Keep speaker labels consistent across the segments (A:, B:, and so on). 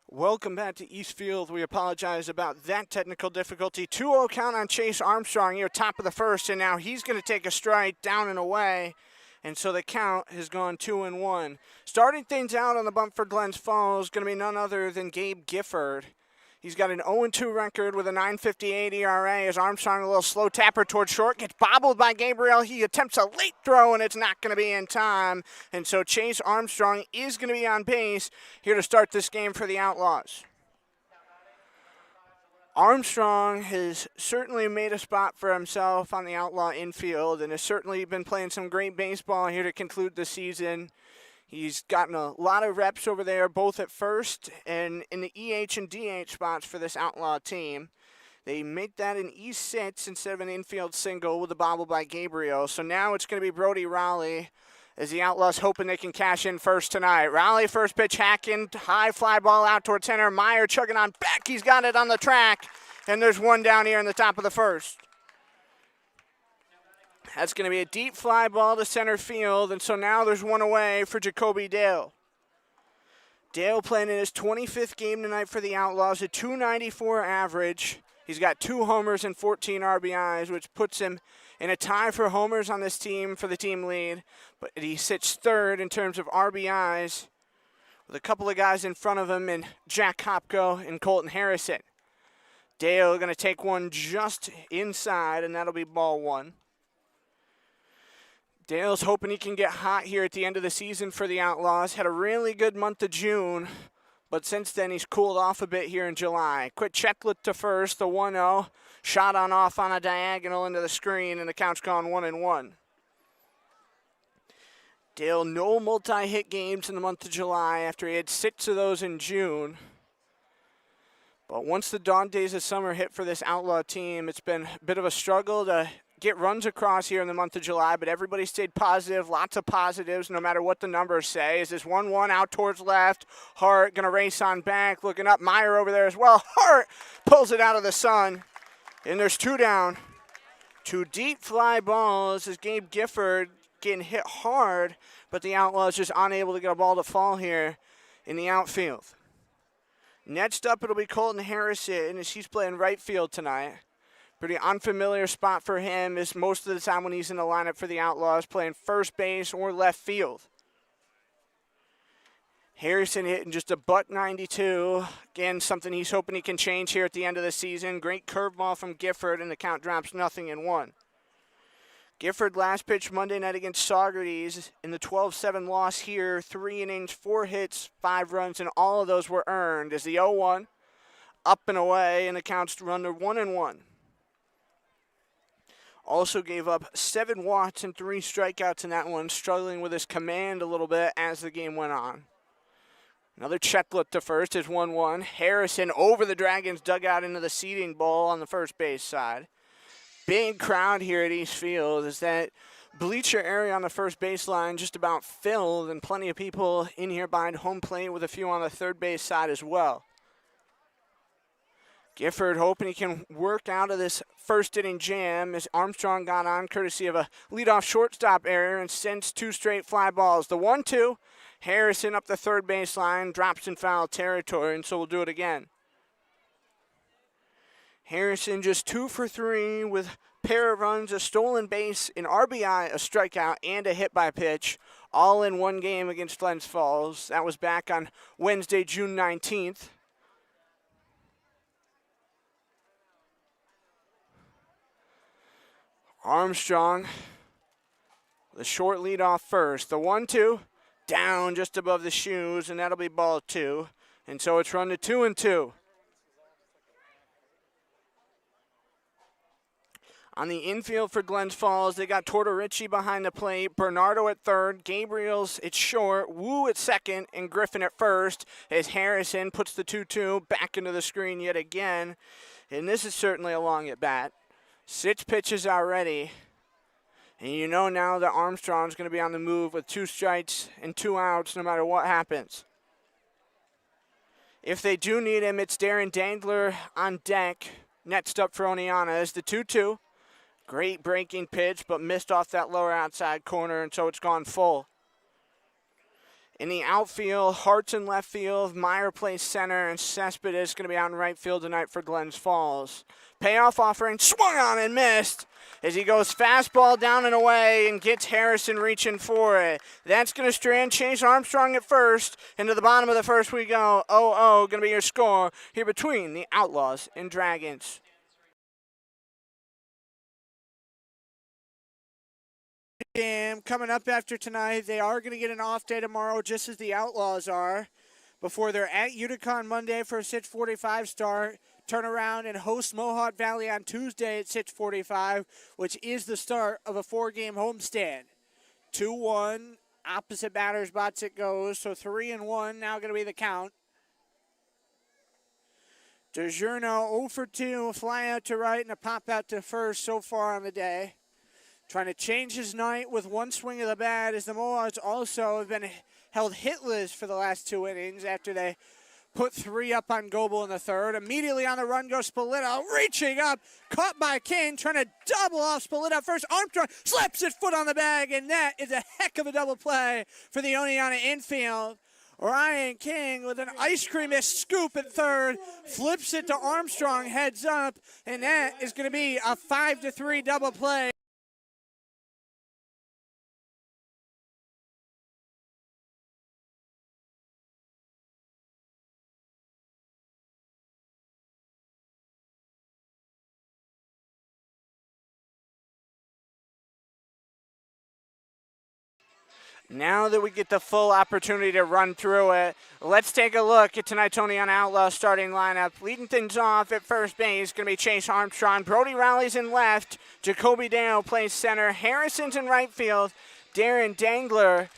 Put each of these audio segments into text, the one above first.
A: Welcome back to Eastfield. We apologize about that technical difficulty. 2-0 count on Chase Armstrong here, top of the first, and now he's going to take a strike down and away. And so the count has gone 2-1. Starting things out on the bump for Glens Falls is going to be none other than Gabe Gifford. He's got an 0-2 record with a 9.58 ERA as Armstrong, a little slow tapper towards short, gets bobbled by Gabriel. He attempts a late throw, and it's not going to be in time. And so Chase Armstrong is going to be on base here to start this game for the Outlaws. Armstrong has certainly made a spot for himself on the Outlaw infield and has certainly been playing some great baseball here to conclude the season. He's gotten a lot of reps over there, both at first and in the EH and DH spots for this Outlaw team. They make that an E6 instead of an infield single with a bobble by Gabriel. So now it's going to be Brody Rowley as the Outlaws hoping they can cash in first tonight. Rowley, first pitch, hacking, high fly ball out toward center. Meyer chugging on back. He's got it on the track, and there's one down here in the top of the first. That's going to be a deep fly ball to center field, and so now there's one away for Jacoby Dale. Dale playing in his 25th game tonight for the Outlaws, a .294 average. He's got 2 homers and 14 RBIs, which puts him in a tie for homers on this team for the team lead. But he sits third in terms of RBIs with a couple of guys in front of him in Jack Hopko and Colton Harrison. Dale going to take one just inside, and that'll be ball one. Dale's hoping he can get hot here at the end of the season for the Outlaws. Had a really good month of June, but since then he's cooled off a bit here in July. Quick checklet to first, the 1-0. Shot on off on a diagonal into the screen, and the count's gone 1-1. Dale, no multi-hit games in the month of July after he had 6 of those in June. But once the dog days of summer hit for this Outlaw team, it's been a bit of a struggle to get runs across here in the month of July, but everybody stayed positive, lots of positives, no matter what the numbers say. Is this 1-1 out towards left? Hart going to race on back, looking up. Meyer over there as well. Hart pulls it out of the sun, and there's 2 down. 2 deep fly balls as Gabe Gifford getting hit hard, but the Outlaws just unable to get a ball to fall here in the outfield. Next up, it'll be Colton Harrison as he's playing right field tonight. Pretty unfamiliar spot for him is most of the time when he's in the lineup for the Outlaws, playing first base or left field. Harrison hitting just a .92. Again, something he's hoping he can change here at the end of the season. Great curveball from Gifford, and the count drops 0-1. Gifford last pitch Monday night against Saugerties in the 12-7 loss here. 3 innings, 4 hits, 5 runs, and all of those were earned as the 0-1 up and away, and the count's run to 1-1. Also gave up 7 walks and 3 strikeouts in that one, struggling with his command a little bit as the game went on. Another checklet to first is 1-1. Harrison over the Dragons dugout into the seating bowl on the first base side. Big crowd here at East Field as that bleacher area on the first baseline just about filled, and plenty of people in here behind home plate with a few on the third base side as well. Gifford hoping he can work out of this first inning jam as Armstrong got on courtesy of a leadoff shortstop error and sends 2 straight fly balls. The 1-2, Harrison up the third baseline, drops in foul territory, and so we'll do it again. Harrison just 2 for 3 with a pair of runs, a stolen base, an RBI, a strikeout, and a hit by pitch, all in one game against Glens Falls. That was back on Wednesday, June 19th. Armstrong, the short lead off first. The 1-2, down just above the shoes, and that'll be ball 2. And so it's run to 2-2. On the infield for Glens Falls, they got Tortorici behind the plate, Bernardo at third, Gabriel's at short, Wu at second, and Griffin at first as Harrison puts the 2-2 back into the screen yet again. And this is certainly a long at bat. 6 pitches already, and you know now that Armstrong's going to be on the move with 2 strikes and 2 outs no matter what happens. If they do need him, it's Darren Dangler on deck. Next up for Oneonta is the 2-2. Great breaking pitch, but missed off that lower outside corner, and so it's gone full. In the outfield, Hart's in left field, Meyer plays center, and Cespedes going to be out in right field tonight for Glens Falls. Payoff offering, swung on and missed as he goes fastball down and away and gets Harrison reaching for it. That's going to strand Chase Armstrong at first. Into the bottom of the first we go. 0-0 going to be your score here between the Outlaws and Dragons. Game coming up after tonight. They are going to get an off day tomorrow, just as the Outlaws are, before they're at Utica on Monday for a 6:45 start. Turn around and host Mohawk Valley on Tuesday at 6:45, which is the start of a 4-game homestand. 2-1, opposite batters box it goes, so 3-1 now going to be the count. DeGiorno 0 for 2, fly out to right and a pop out to first so far on the day. Trying to change his night with one swing of the bat, as the Mohawks also have been held hitless for the last 2 innings after they put 3 up on Goebel in the third. Immediately on the run goes Spalletta, reaching up, caught by King, trying to double off Spalletta first. Armstrong slaps his foot on the bag, and that is a heck of a double play for the Oneonta infield. Ryan King with an ice cream-ish scoop at third, flips it to Armstrong, heads up, and that is going to be a 5-3 double play. Now that we get the full opportunity to run through it, let's take a look at tonight's Oneonta Outlaws starting lineup. Leading things off at first base, going to be Chase Armstrong. Brody Rowley's in left. Jacoby Dale plays center. Harrison's in right field. Darren Dangler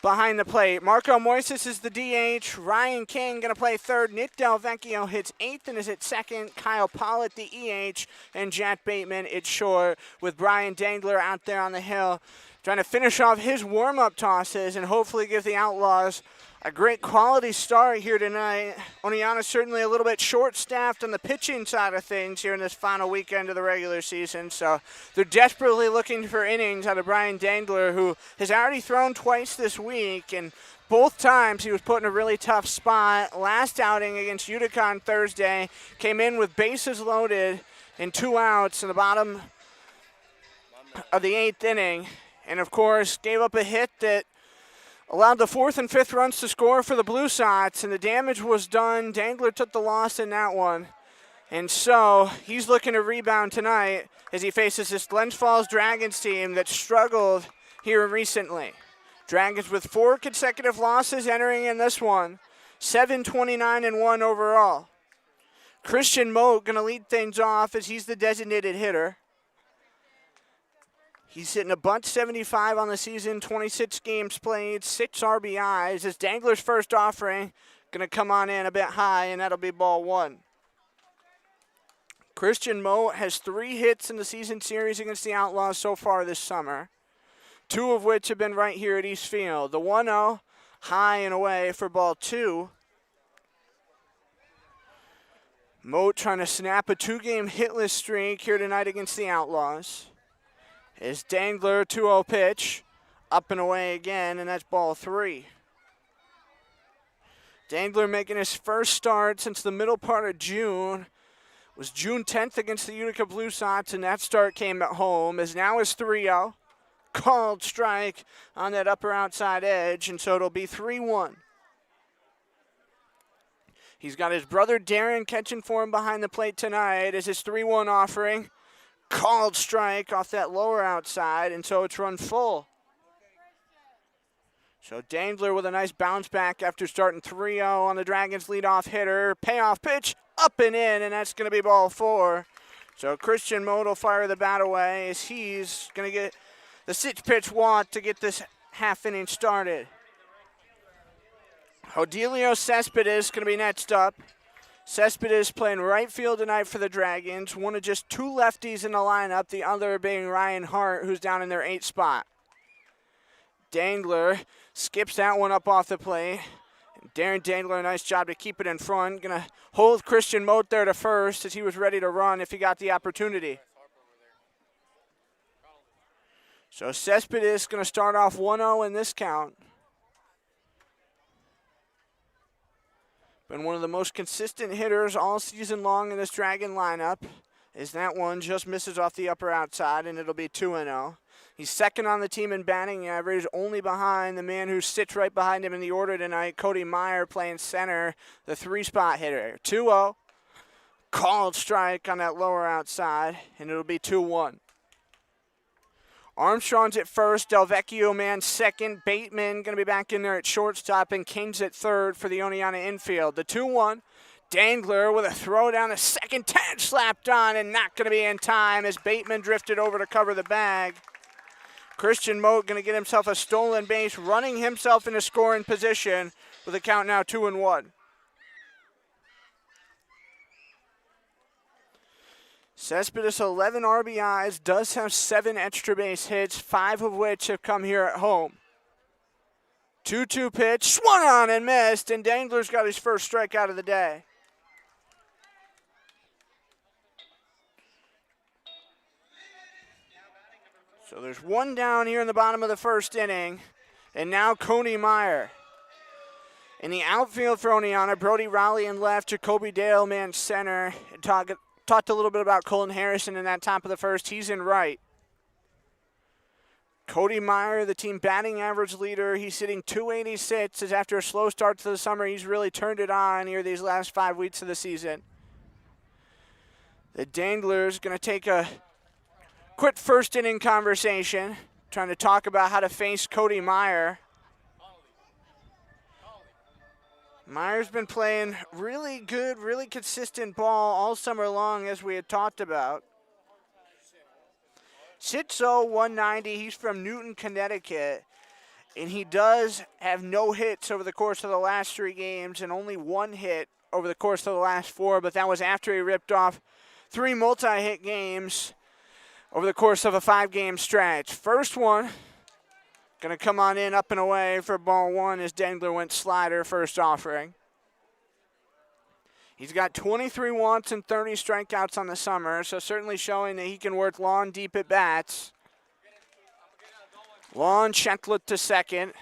A: behind the plate. Marco Moises is the DH. Ryan King going to play third. Nick Del Vecchio hits eighth and is at second. Kyle Pollitt, the EH. And Jack Bateman at short, with Brian Dangler out there on the hill, trying to finish off his warm-up tosses and hopefully give the Outlaws a great quality start here tonight. Oneonta certainly a little bit short-staffed on the pitching side of things here in this final weekend of the regular season, so they're desperately looking for innings out of Brian Dangler, who has already thrown twice this week, and both times he was put in a really tough spot. Last outing against Utica on Thursday, came in with bases loaded and 2 outs in the bottom of the 8th inning. And, of course, gave up a hit that allowed the 4th and 5th runs to score for the Blue Sox, and the damage was done. Dangler took the loss in that one. And so he's looking to rebound tonight as he faces this Glens Falls Dragons team that struggled here recently. Dragons with 4 consecutive losses entering in this one, 7-29-1 overall. Christian Moat going to lead things off as he's the designated hitter. He's hitting a bunt 75 on the season, 26 games played, 6 RBIs. As Dangler's first offering, going to come on in a bit high, and that'll be ball 1. Christian Moat has 3 hits in the season series against the Outlaws so far this summer, 2 of which have been right here at East Field. The 1-0, high and away for ball 2. Moat trying to snap a 2-game hitless streak here tonight against the Outlaws. Is Dangler 2-0 pitch, up and away again, and that's ball 3. Dangler making his first start since the middle part of June. Was June 10th against the Utica Blue Sox, and that start came at home. Is now his 3-0. Called strike on that upper outside edge, and so it'll be 3-1. He's got his brother Darren catching for him behind the plate tonight as his 3-1 offering. Called strike off that lower outside, and so it's run full. So Dangler with a nice bounce back after starting 3-0 on the Dragons' leadoff hitter. Payoff pitch, up and in, and that's going to be ball 4. So Christian Moat will fire the bat away as he's going to get the 6-pitch walk to get this half inning started. Odelio Cespedes going to be next up. Cespedes playing right field tonight for the Dragons. One of just 2 lefties in the lineup, the other being Ryan Hart, who's down in their 8th spot. Dangler skips that one up off the plate. Darren Dangler, a nice job to keep it in front. Going to hold Christian Moat there to first as he was ready to run if he got the opportunity. So Cespedes going to start off 1-0 in this count. Been one of the most consistent hitters all season long in this Dragon lineup. Is that one just misses off the upper outside, and it'll be 2-0. He's second on the team in batting average, only behind the man who sits right behind him in the order tonight, Cody Meyer, playing center, the 3-spot hitter. 2-0. Called strike on that lower outside, and it'll be 2-1. Armstrong's at first, Delvecchio man second, Bateman going to be back in there at shortstop, and King's at third for the Oneonta infield. The 2-1, Dangler with a throw down the second, tag slapped on, and not going to be in time as Bateman drifted over to cover the bag. Christian Moat going to get himself a stolen base, running himself into scoring position with a count now 2-1. Cespedes 11 RBIs, does have 7 extra base hits, 5 of which have come here at home. 2-2 pitch, swung on and missed, and Dangler's got his first strikeout of the day. So there's one down here in the bottom of the first inning, and now Cody Meyer. In the outfield for Oneonta, Brody Rowley in left, Jacoby Dale man center. Talked a little bit about Colton Harrison in that top of the first. He's in right. Cody Meyer, the team batting average leader. He's hitting .286 as after a slow start to the summer, he's really turned it on here these last 5 weeks of the season. The Danglers going to take a quick first inning conversation, trying to talk about how to face Cody Meyer. Meyer's been playing really good, really consistent ball all summer long, as we had talked about. 6'0", 190. He's from Newton, Connecticut, and he does have no hits over the course of the last 3 games and only 1 hit over the course of the last 4, but that was after he ripped off 3 multi-hit games over the course of a 5-game stretch. First one, going to come on in, up and away for ball 1 as Dangler went slider first offering. He's got 23 wants and 30 strikeouts on the summer, so certainly showing that he can work long, deep at bats. Long checklet to second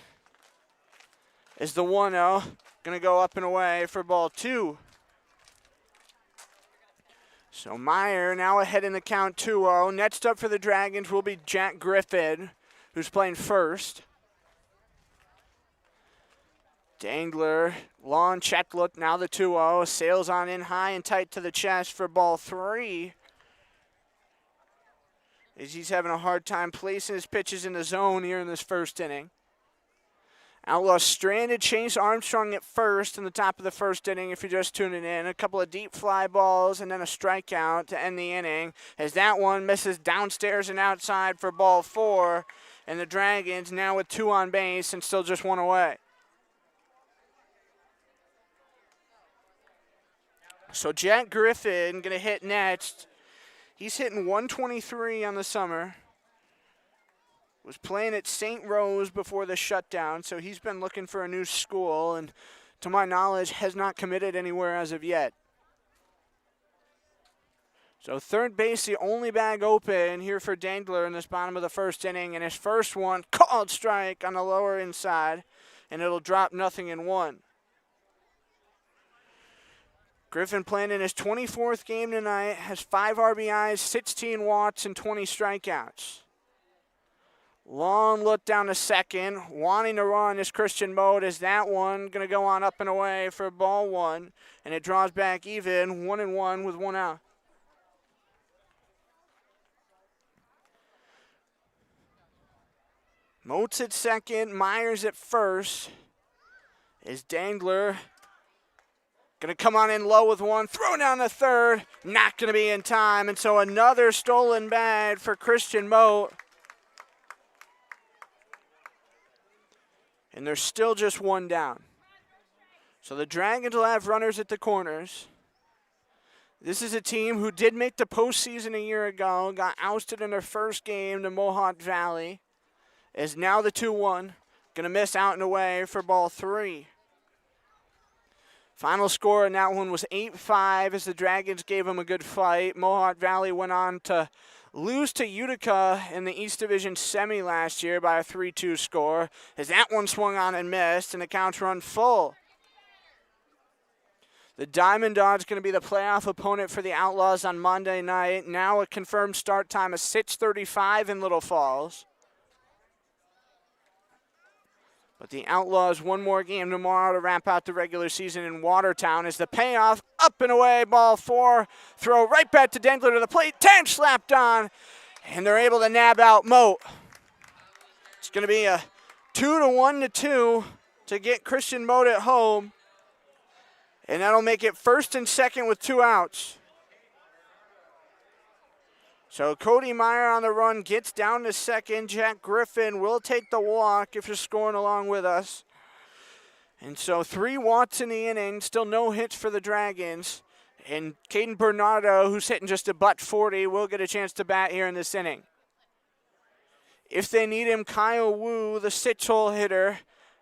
A: is the 1-0. Going to go up and away for ball 2. So Meyer now ahead in the count 2-0. Next up for the Dragons will be Jack Griffin, who's playing first. Dangler, long check look, now the 2-0. Sails on in high and tight to the chest for ball 3. As he's having a hard time placing his pitches in the zone here in this first inning. Outlaws stranded Chase Armstrong at first in the top of the first inning if you're just tuning in. A couple of deep fly balls and then a strikeout to end the inning as that one misses downstairs and outside for ball 4. And the Dragons now with 2 on base and still just 1 away. So Jack Griffin going to hit next. He's hitting 123 on the summer. Was playing at St. Rose before the shutdown, so he's been looking for a new school and, to my knowledge, has not committed anywhere as of yet. So third base, the only bag open here for Dangler in this bottom of the first inning, and his first one, called strike on the lower inside, and it'll drop 0-1. Griffin playing in his 24th game tonight, has 5 RBIs, 16 walks, and 20 strikeouts. Long look down to second, wanting to run is Christian Moat as that one going to go on up and away for ball 1, and it draws back even, 1-1 with 1 out. Moat's at second, Myers at first. Is Dangler going to come on in low with 1, throw down the third, not going to be in time, and so another stolen bag for Christian Moat. And there's still just 1 down. So the Dragons will have runners at the corners. This is a team who did make the postseason a year ago, got ousted in their first game to Mohawk Valley. Is now the 2-1, going to miss out and away for ball 3. Final score in that one was 8-5 as the Dragons gave them a good fight. Mohawk Valley went on to lose to Utica in the East Division semi last year by a 3-2 score as that one swung on and missed and the counts run full. The Diamond Dogs going to be the playoff opponent for the Outlaws on Monday night. Now a confirmed start time of 6:35 in Little Falls. But the Outlaws one more game tomorrow to wrap out the regular season in Watertown as the payoff, up and away, ball 4, throw right back to Dangler to the plate, 10 slapped on, and they're able to nab out Moat. It's going to be a 2-1-2 to get Christian Moat at home, and that'll make it first and second with 2 outs. So Cody Meyer on the run gets down to second. Jack Griffin will take the walk if you're scoring along with us. And so 3 walks in the inning, still no hits for the Dragons. And Caden Bernardo, who's hitting just a .40, will get a chance to bat here in this inning. If they need him, Kyle Wu, the 6-hole hitter,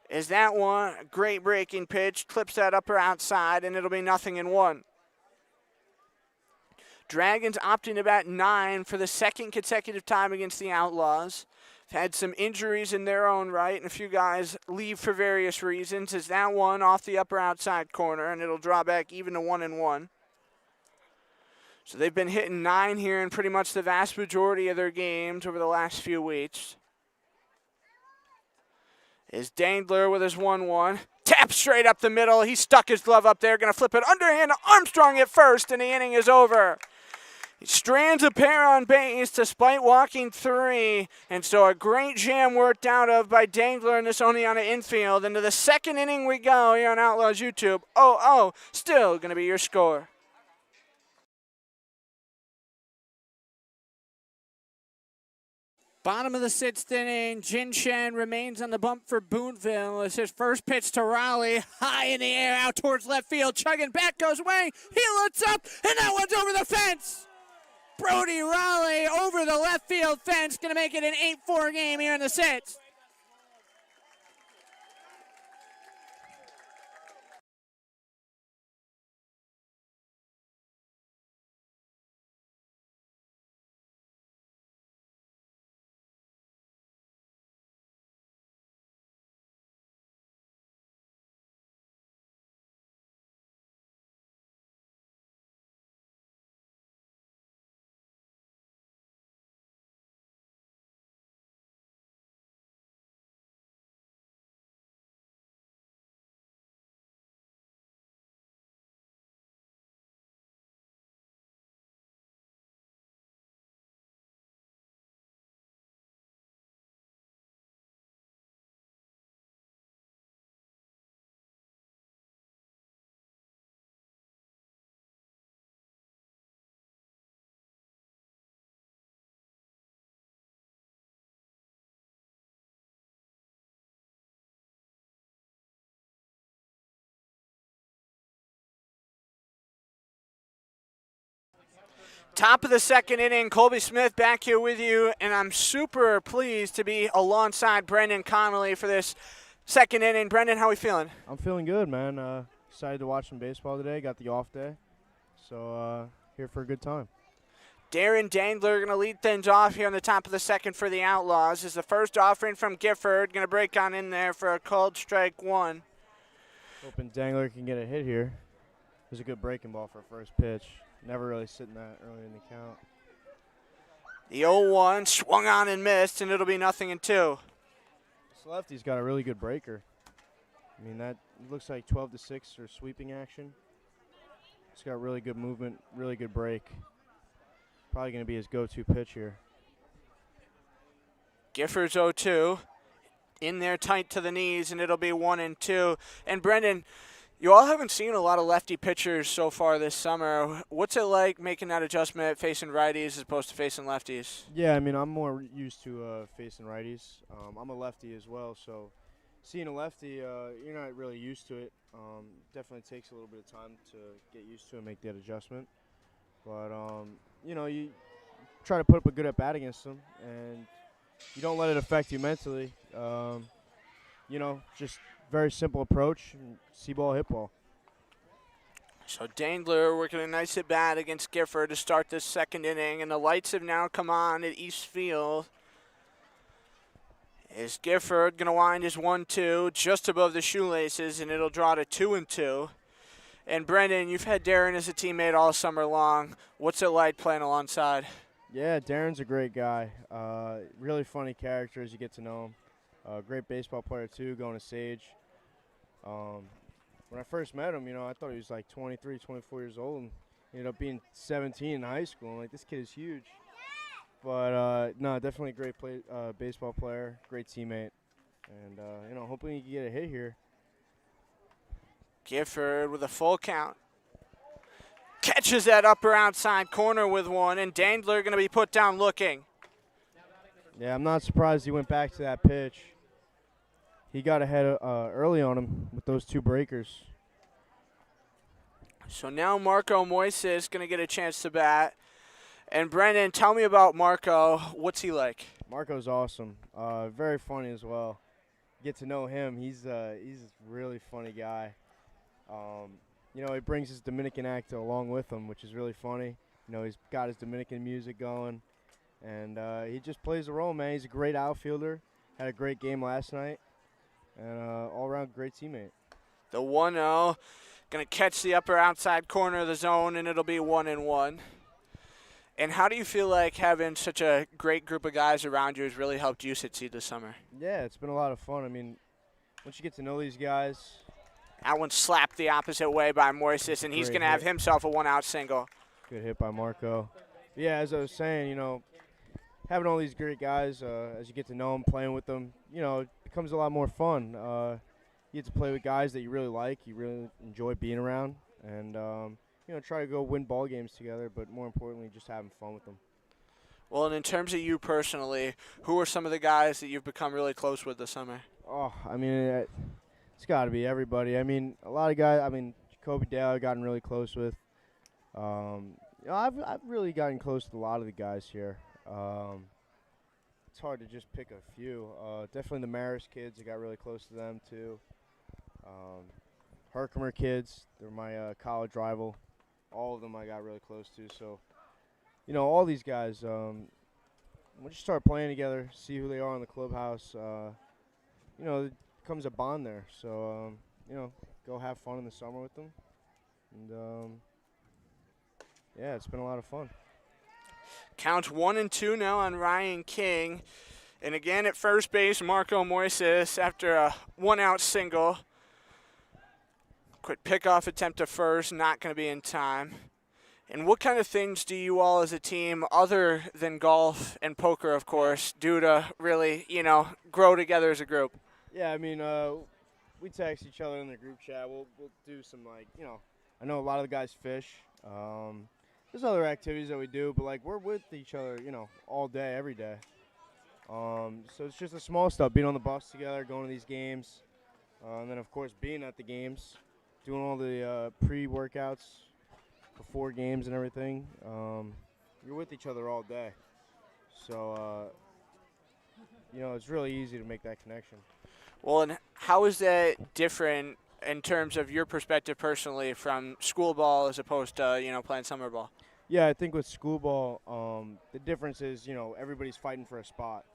A: is that one. A great breaking pitch, clips that upper outside, and it'll be 0-1. Dragons opting to bat 9 for the second consecutive time against the Outlaws. Had some injuries in their own right, and a few guys leave for various reasons. Is that one off the upper outside corner, and it'll draw back even to 1-1. So they've been hitting 9 here in pretty much the vast majority of their games over the last few weeks. Is Dangler with his 1-1. Tap straight up the middle. He stuck his glove up there. Going to flip it underhand to Armstrong at first, and the inning is over. He strands a pair on base despite walking 3. And so a great jam worked out of by Dangler in this Oneonta infield. Into the second inning we go here on Outlaws YouTube. 0-0, still going to be your score. Bottom of the 6th inning, Jin Shen remains on the bump for Boonville. It's his first pitch to Raleigh, high in the air, out towards left field. Chugging back goes Wang. He looks up, and that one's over the fence. Brody Raleigh over the left field fence, going to make it an 8-4 game here in the 6th. Top of the 2nd inning, Colby Smith back here with you, and I'm super pleased to be alongside Brendan Connolly for this 2nd inning. Brendan, how are we feeling?
B: I'm feeling good, man. Excited to watch some baseball today. Got the off day, so here for a good time.
A: Darren Dangler going to lead things off here on the top of the 2nd for the Outlaws. Is the first offering from Gifford, going to break on in there for a called strike 1.
B: Hoping Dangler can get a hit here. It was a good breaking ball for a first pitch. Never really sitting that early in the count.
A: The 0-1 swung on and missed, and it'll be 0-2.
B: This lefty's got a really good breaker. I mean, that looks like 12-6 or sweeping action. It's got really good movement, really good break. Probably going to be his go-to pitch here.
A: Gifford's 0-2. In there tight to the knees, and it'll be 1-2. And Brendan, you all haven't seen a lot of lefty pitchers so far this summer. What's it like making that adjustment facing righties as opposed to facing lefties?
B: Yeah, I mean, I'm more used to facing righties. I'm a lefty as well, so seeing a lefty, you're not really used to it. Definitely takes a little bit of time to get used to and make that adjustment. But, you know, you try to put up a good at-bat against them, and you don't let it affect you mentally. You know, just very simple approach, see ball, hit ball.
A: So Dangler working a nice at bat against Gifford to start this 2nd inning, and the lights have now come on at East Field. Is Gifford going to wind his 1-2 just above the shoelaces, and it'll draw to 2-2. And Brendan, you've had Darren as a teammate all summer long. What's it like playing alongside?
B: Yeah, Darren's a great guy. Really funny character as you get to know him. Great baseball player too, going to Sage. When I first met him, I thought he was like 23, 24 years old, and he ended up being 17 in high school. I'm like, this kid is huge. But no, definitely a great baseball player, great teammate, and hoping he can get a hit here.
A: Gifford with a full count. Catches that upper outside corner with one, and Dandler going to be put down looking.
B: Yeah, I'm not surprised he went back to that pitch. He got ahead early on him with those two breakers.
A: So now Marco Moises is going to get a chance to bat. And Brendan, tell me about Marco. What's he like?
B: Marco's awesome. Very funny as well. Get to know him. He's a really funny guy. He brings his Dominican act along with him, which is really funny. He's got his Dominican music going, and he just plays the role, man. He's a great outfielder. Had a great game last night, and all-around great teammate.
A: The 1-0, going to catch the upper outside corner of the zone, and it'll be 1-1. And how do you feel like having such a great group of guys around you has really helped you succeed this summer?
B: Yeah, it's been a lot of fun. I mean, once you get to know these guys.
A: That one slapped the opposite way by Moises, and he's going to have himself a one-out single.
B: Good hit by Marco. Yeah, as I was saying, having all these great guys, as you get to know them, playing with them, it becomes a lot more fun. You get to play with guys that you really like, you really enjoy being around, and try to go win ball games together, but more importantly, just having fun with them.
A: Well, and in terms of you personally, who are some of the guys that you've become really close with this summer?
B: Oh, I mean, it's got to be everybody. I mean, a lot of guys. I mean, Jacoby Dale I've gotten really close with. I've really gotten close with a lot of the guys here. It's hard to just pick a few. Definitely the Maris kids, I got really close to them too. Herkimer kids, they're my college rival. All of them I got really close to. So, all these guys, once you start playing together, see who they are in the clubhouse, it becomes a bond there. So, go have fun in the summer with them. And, yeah, it's been a lot of fun.
A: Counts 1-2 now on Ryan King. And again at first base, Marco Moises after a one-out single. Quick pickoff attempt to first, not going to be in time. And what kind of things do you all as a team, other than golf and poker, of course, do to really, grow together as a group?
B: Yeah, I mean, we text each other in the group chat. We'll do some, I know a lot of the guys fish. There's other activities that we do, but, we're with each other, all day, every day. So it's just the small stuff, being on the bus together, going to these games, and then, of course, being at the games, doing all the pre-workouts before games and everything. You're with each other all day. So, it's really easy to make that connection.
A: Well, and how is that different in terms of your perspective personally from school ball as opposed to, playing summer ball?
B: Yeah, I think with school ball, the difference is, everybody's fighting for a spot.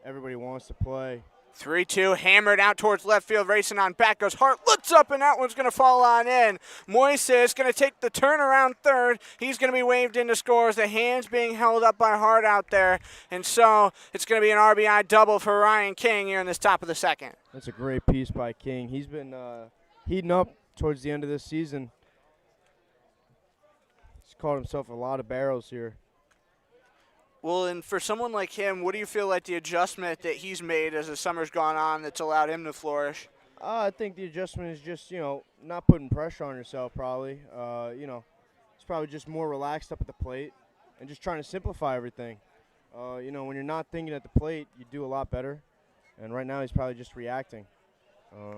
B: Everybody wants to play.
A: 3-2, hammered out towards left field, racing on back, goes Hart, looks up, and that one's going to fall on in. Moises going to take the turnaround third. He's going to be waved into scores. The hands being held up by Hart out there, and so it's going to be an RBI double for Ryan King here in this top of the second.
B: That's a great piece by King. He's been heating up towards the end of this season. He's caught himself a lot of barrels here.
A: Well, and for someone like him, what do you feel like the adjustment that he's made as the summer's gone on that's allowed him to flourish?
B: I think the adjustment is just, not putting pressure on yourself probably. It's probably just more relaxed up at the plate and just trying to simplify everything. When you're not thinking at the plate, you do a lot better. And right now he's probably just reacting.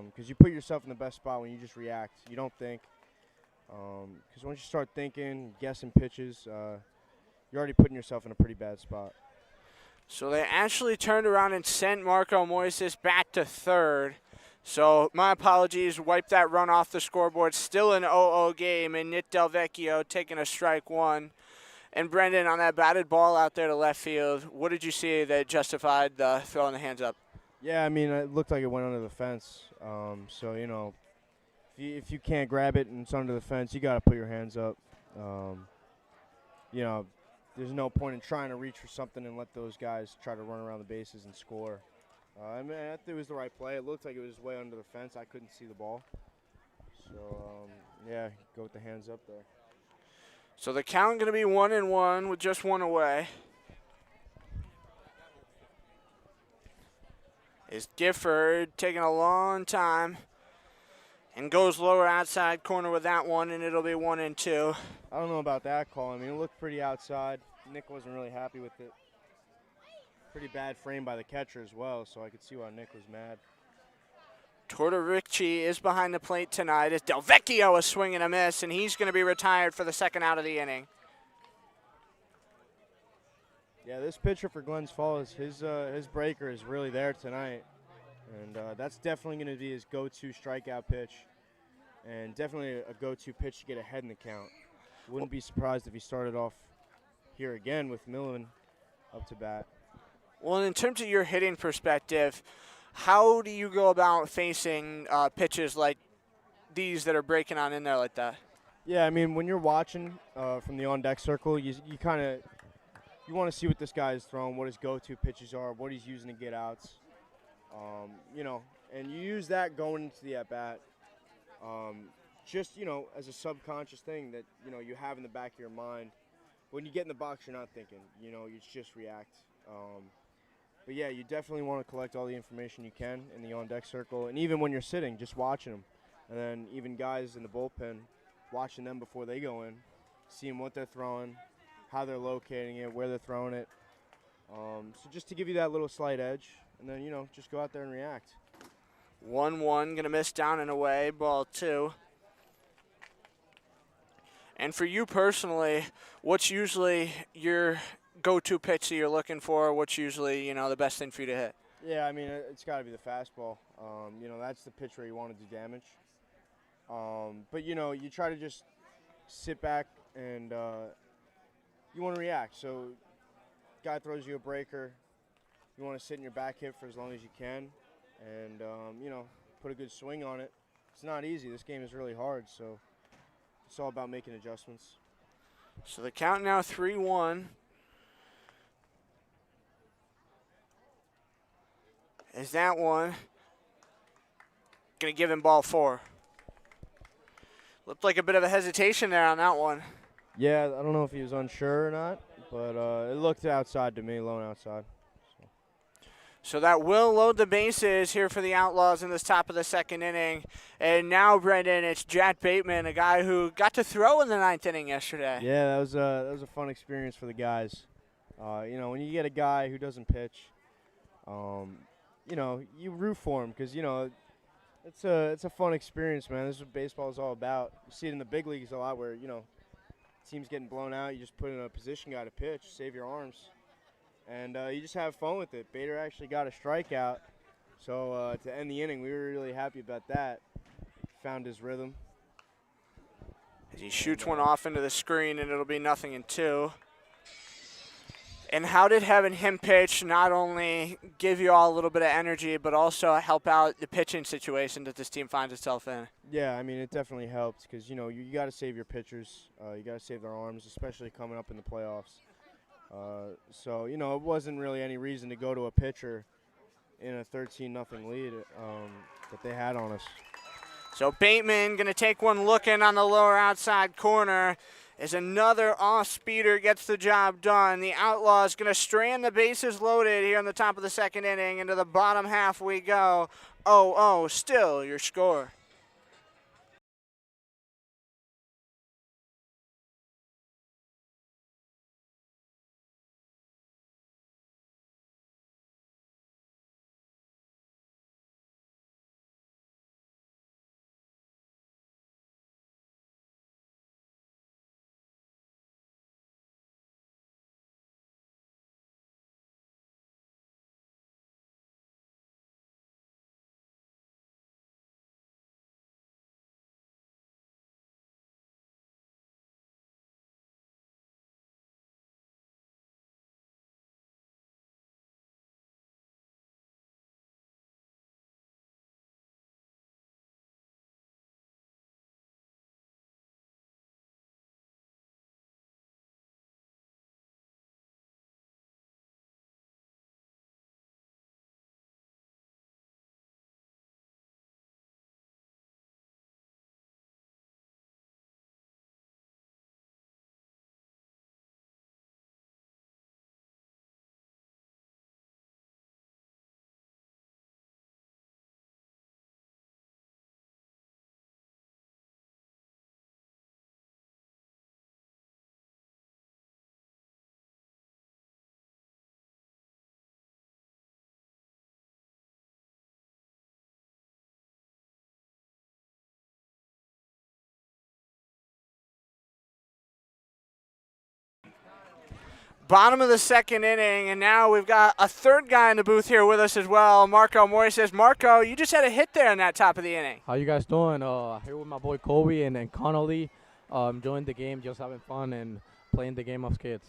B: Because you put yourself in the best spot when you just react. You don't think. Because once you start thinking, guessing pitches, you're already putting yourself in a pretty bad spot.
A: So they actually turned around and sent Marco Moises back to third. So my apologies, wipe that run off the scoreboard. Still an 0-0 game, and Nit Del Vecchio taking a strike one. And Brendan, on that batted ball out there to left field, what did you see that justified the throwing the hands up?
B: Yeah, I mean, it looked like it went under the fence. So, if you can't grab it and it's under the fence, you got to put your hands up. You know, there's no point in trying to reach for something and let those guys try to run around the bases and score. I mean, I think it was the right play. It looked like it was way under the fence. I couldn't see the ball. So, yeah, go with the hands up there.
A: So the count going to be 1-1 with just one away. Is Gifford taking a long time and goes lower outside corner with that one, and it'll be 1-2.
B: I don't know about that call. I mean, it looked pretty outside. Nick wasn't really happy with it. Pretty bad frame by the catcher as well, so I could see why Nick was mad.
A: Tortorici is behind the plate tonight as Del Vecchio is swinging a miss, and he's going to be retired for the second out of the inning.
B: Yeah, this pitcher for Glens Falls, his breaker is really there tonight, and that's definitely going to be his go-to strikeout pitch, and definitely a go-to pitch to get ahead in the count. Wouldn't be surprised if he started off here again with Millen up to bat.
A: Well, in terms of your hitting perspective, how do you go about facing pitches like these that are breaking on in there like that?
B: Yeah, I mean, when you're watching from the on-deck circle, you kind of you want to see what this guy is throwing, what his go-to pitches are, what he's using to get outs. You know, and you use that going into the at-bat. Just, you know, as a subconscious thing that, you know, you have in the back of your mind. When you get in the box, you're not thinking, you know, you just react. But yeah, you definitely want to collect all the information you can in the on-deck circle, and even when you're sitting, just watching them. And then even guys in the bullpen, watching them before they go in, seeing what they're throwing, how they're locating it, where they're throwing it. So just to give you that little slight edge, and then, you know, just go out there and react.
A: 1-1, going to miss down and away, ball 2. And for you personally, what's usually your go-to pitch that you're looking for? What's usually, you know, the best thing for you to hit?
B: Yeah, I mean, it's got to be the fastball. You know, that's the pitch where you want to do damage. But, you know, you try to just sit back and you want to react. So guy throws you a breaker, you want to sit in your back hip for as long as you can and, you know, put a good swing on it. It's not easy. This game is really hard, so it's all about making adjustments.
A: So the count now 3-1. Is that one going to give him ball 4? Looked like a bit of a hesitation there on that one.
B: Yeah, I don't know if he was unsure or not, but it looked outside to me, lone outside.
A: So that will load the bases here for the Outlaws in this top of the second inning. And now, Brendan, it's Jack Bateman, a guy who got to throw in the 9th inning yesterday.
B: Yeah, that was a fun experience for the guys. You know, when you get a guy who doesn't pitch, you know, you root for him because, you know, it's a fun experience, man. This is what baseball is all about. You see it in the big leagues a lot where, you know, teams getting blown out. You just put in a position guy to pitch, save your arms. And you just have fun with it. Bader actually got a strikeout. So to end the inning, we were really happy about that. Found his rhythm.
A: As he shoots one off into the screen, and it'll be 0-2. And how did having him pitch not only give you all a little bit of energy, but also help out the pitching situation that this team finds itself in?
B: Yeah, I mean, it definitely helped because, you know, you got to save your pitchers. You got to save their arms, especially coming up in the playoffs. So, you know, it wasn't really any reason to go to a pitcher in a 13-0 lead that they had on us.
A: So Bateman going to take one looking on the lower outside corner as another off-speeder gets the job done. The Outlaws going to strand the bases loaded here in the top of the second inning. Into the bottom half we go. 0-0 still your score. Bottom of the second inning, and now we've got a third guy in the booth here with us as well. Marco Mori says, Marco, you just had a hit there in that top of the inning.
C: How you guys doing? Here with my boy Kobe and Connolly. Enjoying the game, just having fun and playing the game of kids.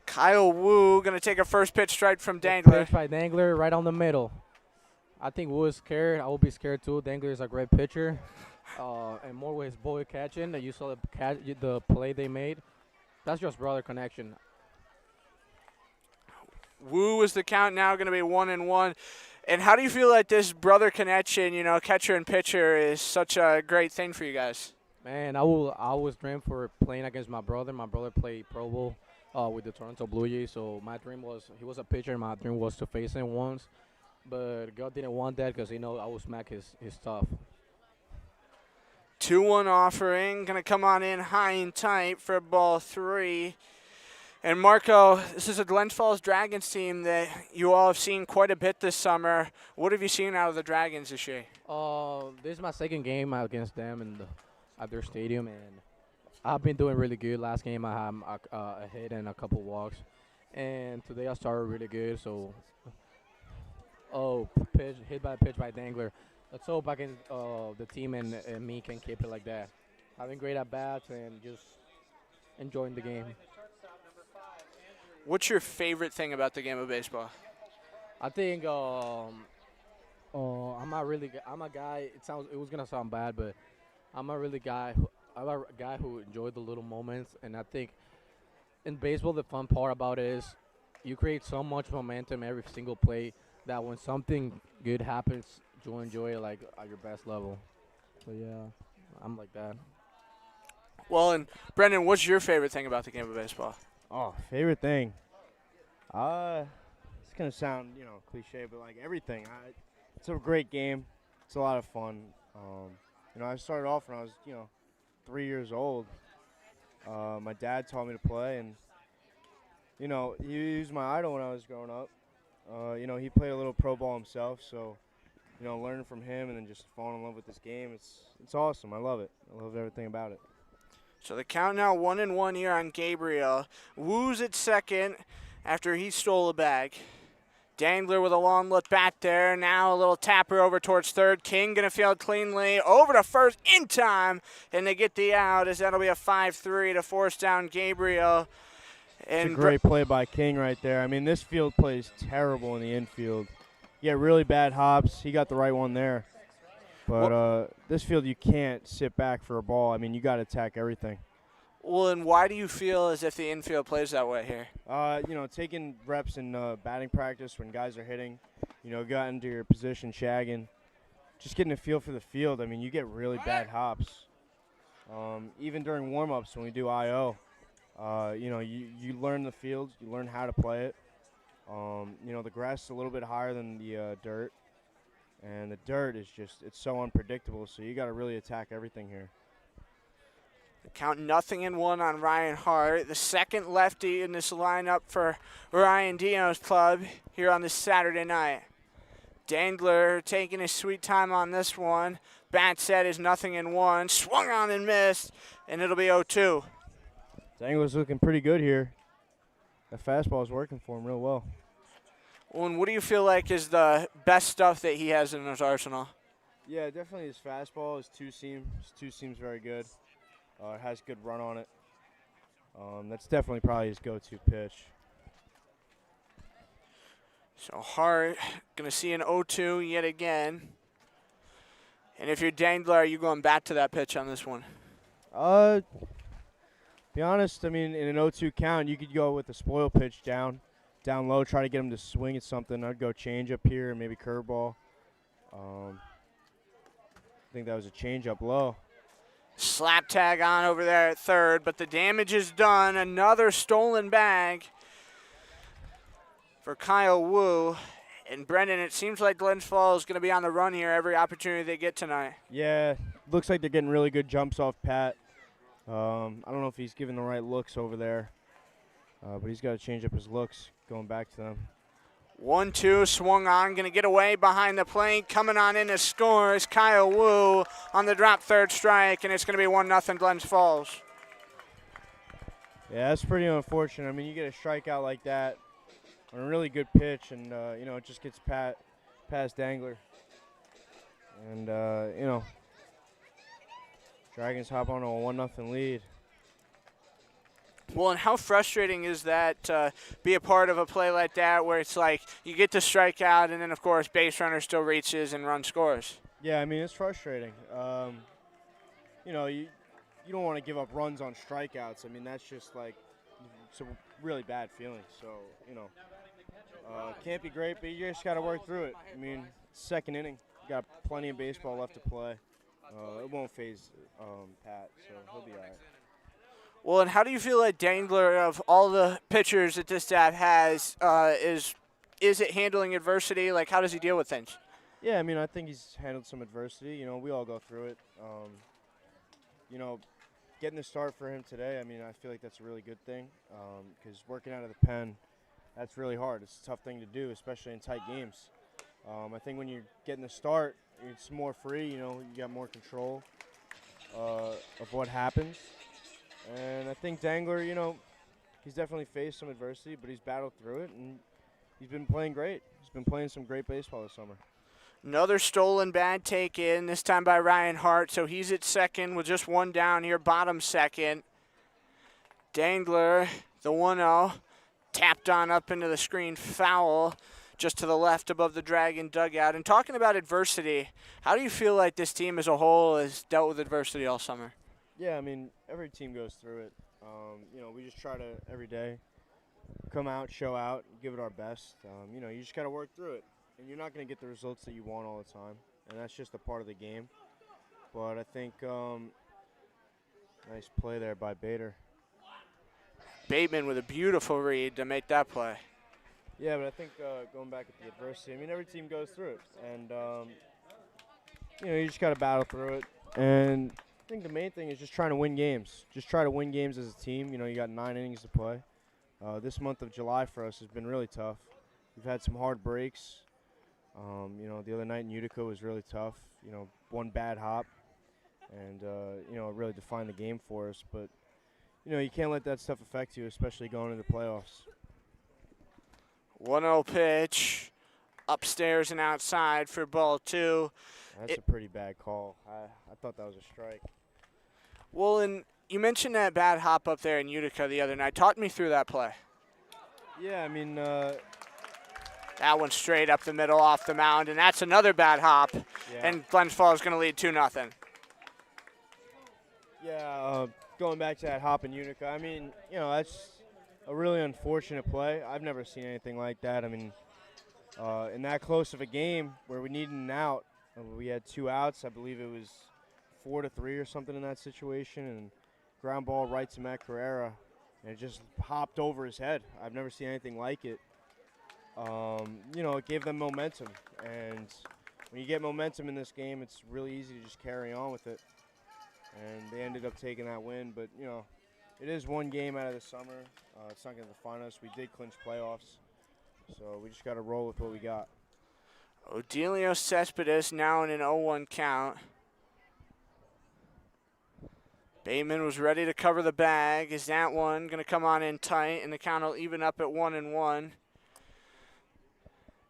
A: Kyle Wu going to take a first pitch strike from Dangler.
C: Pitch by Dangler right on the middle. I think Wu is scared. I will be scared too. Dangler is a great pitcher. And more with his boy catching. You saw the play they made. That's just brother connection.
A: Wu is the count now, going to be 1-1. And how do you feel like this brother connection, you know, catcher and pitcher, is such a great thing for you guys?
C: Man, I always dream for playing against my brother. My brother played Pro Bowl with the Toronto Blue Jays, so my dream was, he was a pitcher, and my dream was to face him once. But God didn't want that because he know I would smack his stuff.
A: 2-1 offering, going to come on in high and tight for ball 3. And Marco, this is a Glens Falls Dragons team that you all have seen quite a bit this summer. What have you seen out of the Dragons this year?
C: This is my second game against them at their stadium, and I've been doing really good. Last game I had a hit and a couple walks, and today I started really good. So, hit by a pitch by Dangler. Let's hope I can, the team and me can keep it like that. Having great at bats and just enjoying the game.
A: What's your favorite thing about the game of baseball?
C: I think I'm a guy. It was gonna sound bad, but I'm a guy who enjoyed the little moments, and I think in baseball the fun part about it is you create so much momentum every single play that when something good happens, you'll enjoy it like at your best level. So yeah, I'm like that.
A: Well, and Brendan, what's your favorite thing about the game of baseball?
B: Oh, favorite thing. It's gonna sound, cliche, but like everything. It's a great game. It's a lot of fun. I started off when I was, 3 years old. My dad taught me to play, and he was my idol when I was growing up. He played a little pro ball himself, so learning from him and then just falling in love with this game. It's awesome. I love it. I love everything about it.
A: So the count now 1-1 here on Gabriel. Wu's at second after he stole a bag. Dangler with a long look back there. Now a little tapper over towards third. King going to field cleanly. Over to first in time. And they get the out as that'll be a 5-3 to force down Gabriel.
B: And it's a great play by King right there. I mean, this field play is terrible in the infield. You get really bad hops. He got the right one there. But this field, you can't sit back for a ball. I mean, you got to attack everything.
A: Well, and why do you feel as if the infield plays that way here?
B: Taking reps in batting practice when guys are hitting, got into your position, shagging, just getting a feel for the field. I mean, you get really bad hops. Even during warm-ups when we do I.O., you learn the field, you learn how to play it. The grass is a little bit higher than the dirt. And the dirt is it's so unpredictable, so you got to really attack everything here.
A: Count 0-1 on Ryan Hart, the second lefty in this lineup for Ryan Dino's club here on this Saturday night. Dangler taking his sweet time on this one. Bat set is 0-1, swung on and missed, and it'll be 0-2.
B: Dangler's looking pretty good here. That fastball is working for him real well.
A: Well, and what do you feel like is the best stuff that he has in his arsenal?
B: Yeah, definitely his fastball, his two-seam. His two-seam's very good. It has good run on it. That's definitely probably his go-to pitch.
A: So Hart going to see an 0-2 yet again. And if you're Dangler, are you going back to that pitch on this one?
B: Be honest, I mean, in an 0-2 count, you could go with a spoil pitch down low, try to get him to swing at something. I'd go change up here, maybe curveball. I think that was a change up low.
A: Slap tag on over there at third, but the damage is done. Another stolen bag for Kyle Wu. And Brendan, it seems like Glens Falls is going to be on the run here every opportunity they get tonight.
B: Yeah, looks like they're getting really good jumps off Pat. I don't know if he's giving the right looks over there, but he's got to change up his looks going back to them.
A: 1-2, swung on, going to get away behind the plate. Coming on in to score is Kyle Wu on the drop third strike, and it's going to be 1-0 Glens Falls.
B: Yeah, that's pretty unfortunate. I mean, you get a strikeout like that on a really good pitch, and it just gets past Dangler, and Dragons hop on a 1-0 lead.
A: Well, and how frustrating is that to be a part of a play like that where it's like you get to strike out and then, of course, base runner still reaches and run scores?
B: Yeah, I mean, it's frustrating. You don't want to give up runs on strikeouts. I mean, that's just like it's a really bad feeling. So, can't be great, but you just got to work through it. I mean, second inning, you got plenty of baseball left to play. It won't phase Pat, so he'll be all right.
A: Well, and how do you feel like Dangler, of all the pitchers that this staff has, is it handling adversity? Like, how does he deal with things?
B: Yeah, I mean, I think he's handled some adversity. We all go through it. Getting the start for him today, I mean, I feel like that's a really good thing because working out of the pen, that's really hard. It's a tough thing to do, especially in tight games. I think when you're getting the start, it's more free. You got more control of what happens. And I think Dangler, he's definitely faced some adversity, but he's battled through it, and he's been playing great. He's been playing some great baseball this summer.
A: Another stolen bag taken, this time by Ryan Hart, so he's at second with just one down here, bottom second. Dangler, the 1-0, tapped on up into the screen, foul just to the left above the Dragon dugout. And talking about adversity, how do you feel like this team as a whole has dealt with adversity all summer?
B: Yeah, I mean, every team goes through it. We just try to, every day, come out, show out, give it our best. You just got to work through it. And you're not going to get the results that you want all the time. And that's just a part of the game. But I think nice play there by Bader.
A: Bateman with a beautiful read to make that play.
B: Yeah, but I think going back at the adversity, I mean, every team goes through it. And, you just got to battle through it. And I think the main thing is just trying to win games. Just try to win games as a team. You got 9 innings to play. This month of July for us has been really tough. We've had some hard breaks. The other night in Utica was really tough. One bad hop. And, it really defined the game for us. But, you can't let that stuff affect you, especially going into the playoffs.
A: 1-0 pitch, upstairs and outside for ball 2.
B: That's a pretty bad call. I thought that was a strike.
A: Well, and you mentioned that bad hop up there in Utica the other night. Talk me through that play.
B: Yeah, I mean,
A: that one straight up the middle off the mound, and that's another bad hop.
B: yeah.
A: And Glens Falls is going to lead 2-0.
B: Yeah, going back to that hop in Utica, I mean, that's a really unfortunate play. I've never seen anything like that. I mean, in that close of a game where we needed an out, we had 2 outs. I believe it was 4-3 or something in that situation, and ground ball right to Matt Carrera, and it just hopped over his head. I've never seen anything like it. It gave them momentum, and when you get momentum in this game, it's really easy to just carry on with it. And they ended up taking that win, but it is one game out of the summer. It's not going to define us. We did clinch playoffs, so we just got to roll with what we got.
A: Odelio Cespedes now in an 0-1 count. Bateman was ready to cover the bag. Is that one going to come on in tight, and the count will even up at 1-1.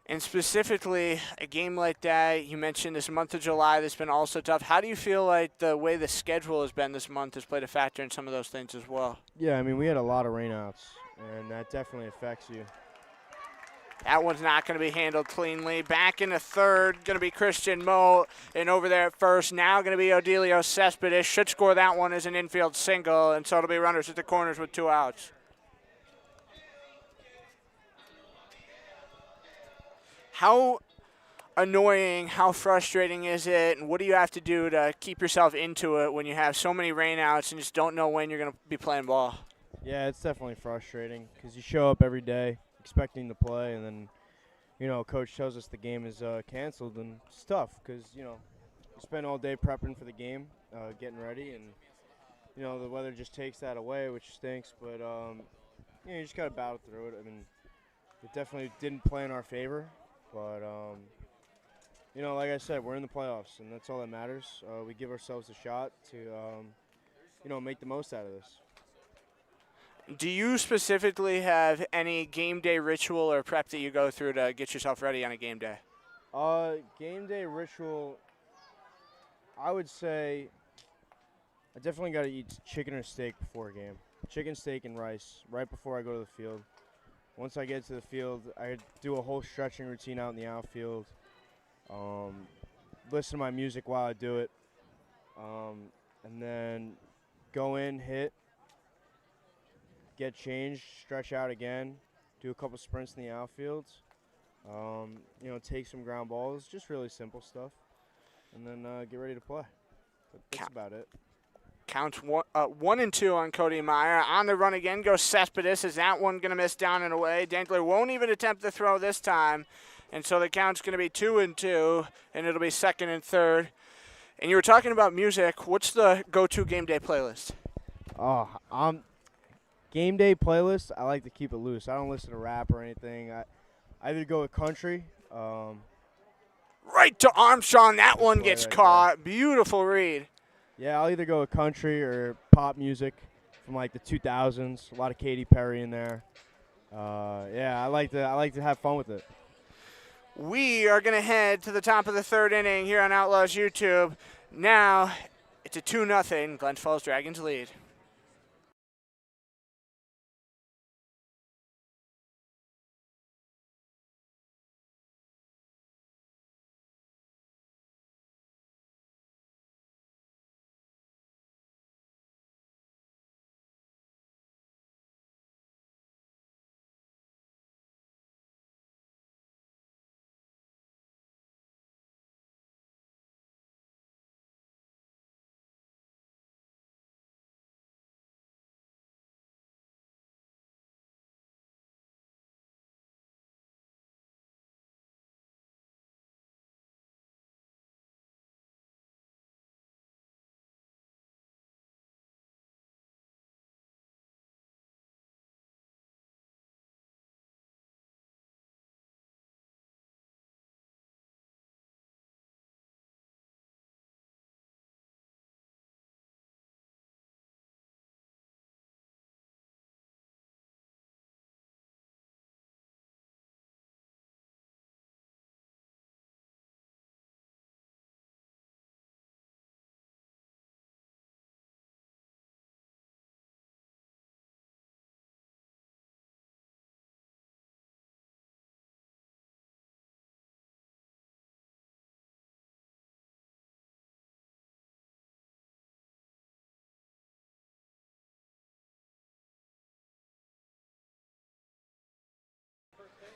A: And specifically, a game like that, you mentioned this month of July that's been also tough. How do you feel like the way the schedule has been this month has played a factor in some of those things as well?
B: Yeah, I mean, we had a lot of rainouts, and that definitely affects you.
A: That one's not going to be handled cleanly. Back in the third, going to be Christian Moe. And over there at first, now going to be Odelio Cespedes. Should score that one as an infield single, and so it'll be runners at the corners with 2 outs. How annoying, how frustrating is it, and what do you have to do to keep yourself into it when you have so many rainouts and just don't know when you're going to be playing ball?
B: Yeah, it's definitely frustrating because you show up every day expecting to play, and then, coach tells us the game is canceled, and it's tough because, you spend all day prepping for the game, getting ready, and, the weather just takes that away, which stinks, but, you just got to battle through it. I mean, it definitely didn't play in our favor. But, like I said, we're in the playoffs, and that's all that matters. We give ourselves a shot to, make the most out of this.
A: Do you specifically have any game day ritual or prep that you go through to get yourself ready on a game day?
B: Game day ritual, I would say I definitely got to eat chicken or steak before a game. Chicken, steak, and rice right before I go to the field. Once I get to the field, I do a whole stretching routine out in the outfield. Listen to my music while I do it. And then go in, hit, get changed, stretch out again, do a couple sprints in the outfield. Take some ground balls, just really simple stuff. And then get ready to play. But that's about it.
A: Counts 1-2 on Cody Meyer. On the run again goes Cespedes. Is that one going to miss down and away? Dankler won't even attempt the throw this time. And so the count's going to be 2-2, and it'll be second and third. And you were talking about music. What's the go-to game day playlist?
B: Game day playlist, I like to keep it loose. I don't listen to rap or anything. I either go with country.
A: Right to Armstrong. That one
B: play
A: gets
B: right
A: caught. Beautiful read.
B: Yeah, I'll either go with country or pop music from like the 2000s. A lot of Katy Perry in there. I like to have fun with it.
A: We are going to head to the top of the third inning here on Outlaws YouTube. Now it's a 2-0 Glens Falls Dragons lead.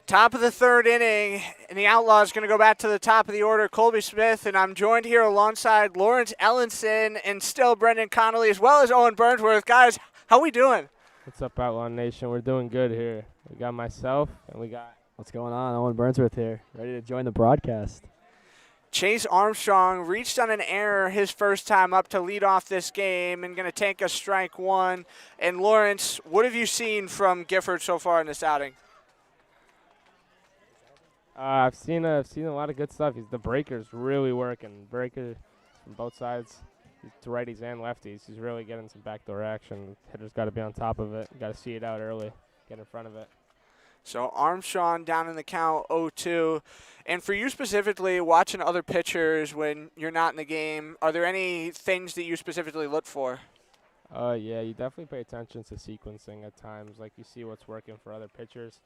A: Top of the third inning, and the Outlaws going to go back to the top of the order. Colby Smith, and I'm joined here alongside Lawrence Ellenson and still Brendan Connolly, as well as Owen Burnsworth. Guys, how we doing?
D: What's up, Outlaw Nation? We're doing good here. We got myself, and we got...
E: What's going on? Owen Burnsworth here, ready to join the broadcast.
A: Chase Armstrong reached on an error his first time up to lead off this game and going to take a strike one. And Lawrence, what have you seen from Gifford so far in this outing?
D: I've seen a lot of good stuff. The breaker's really working. Breaker from both sides, to righties and lefties. He's really getting some backdoor action. Hitter's got to be on top of it. Got to see it out early, get in front of it.
A: So Armstrong down in the count 0-2. And for you specifically, watching other pitchers when you're not in the game, are there any things that you specifically look for?
D: Yeah, you definitely pay attention to sequencing at times. Like, you see what's working for other pitchers.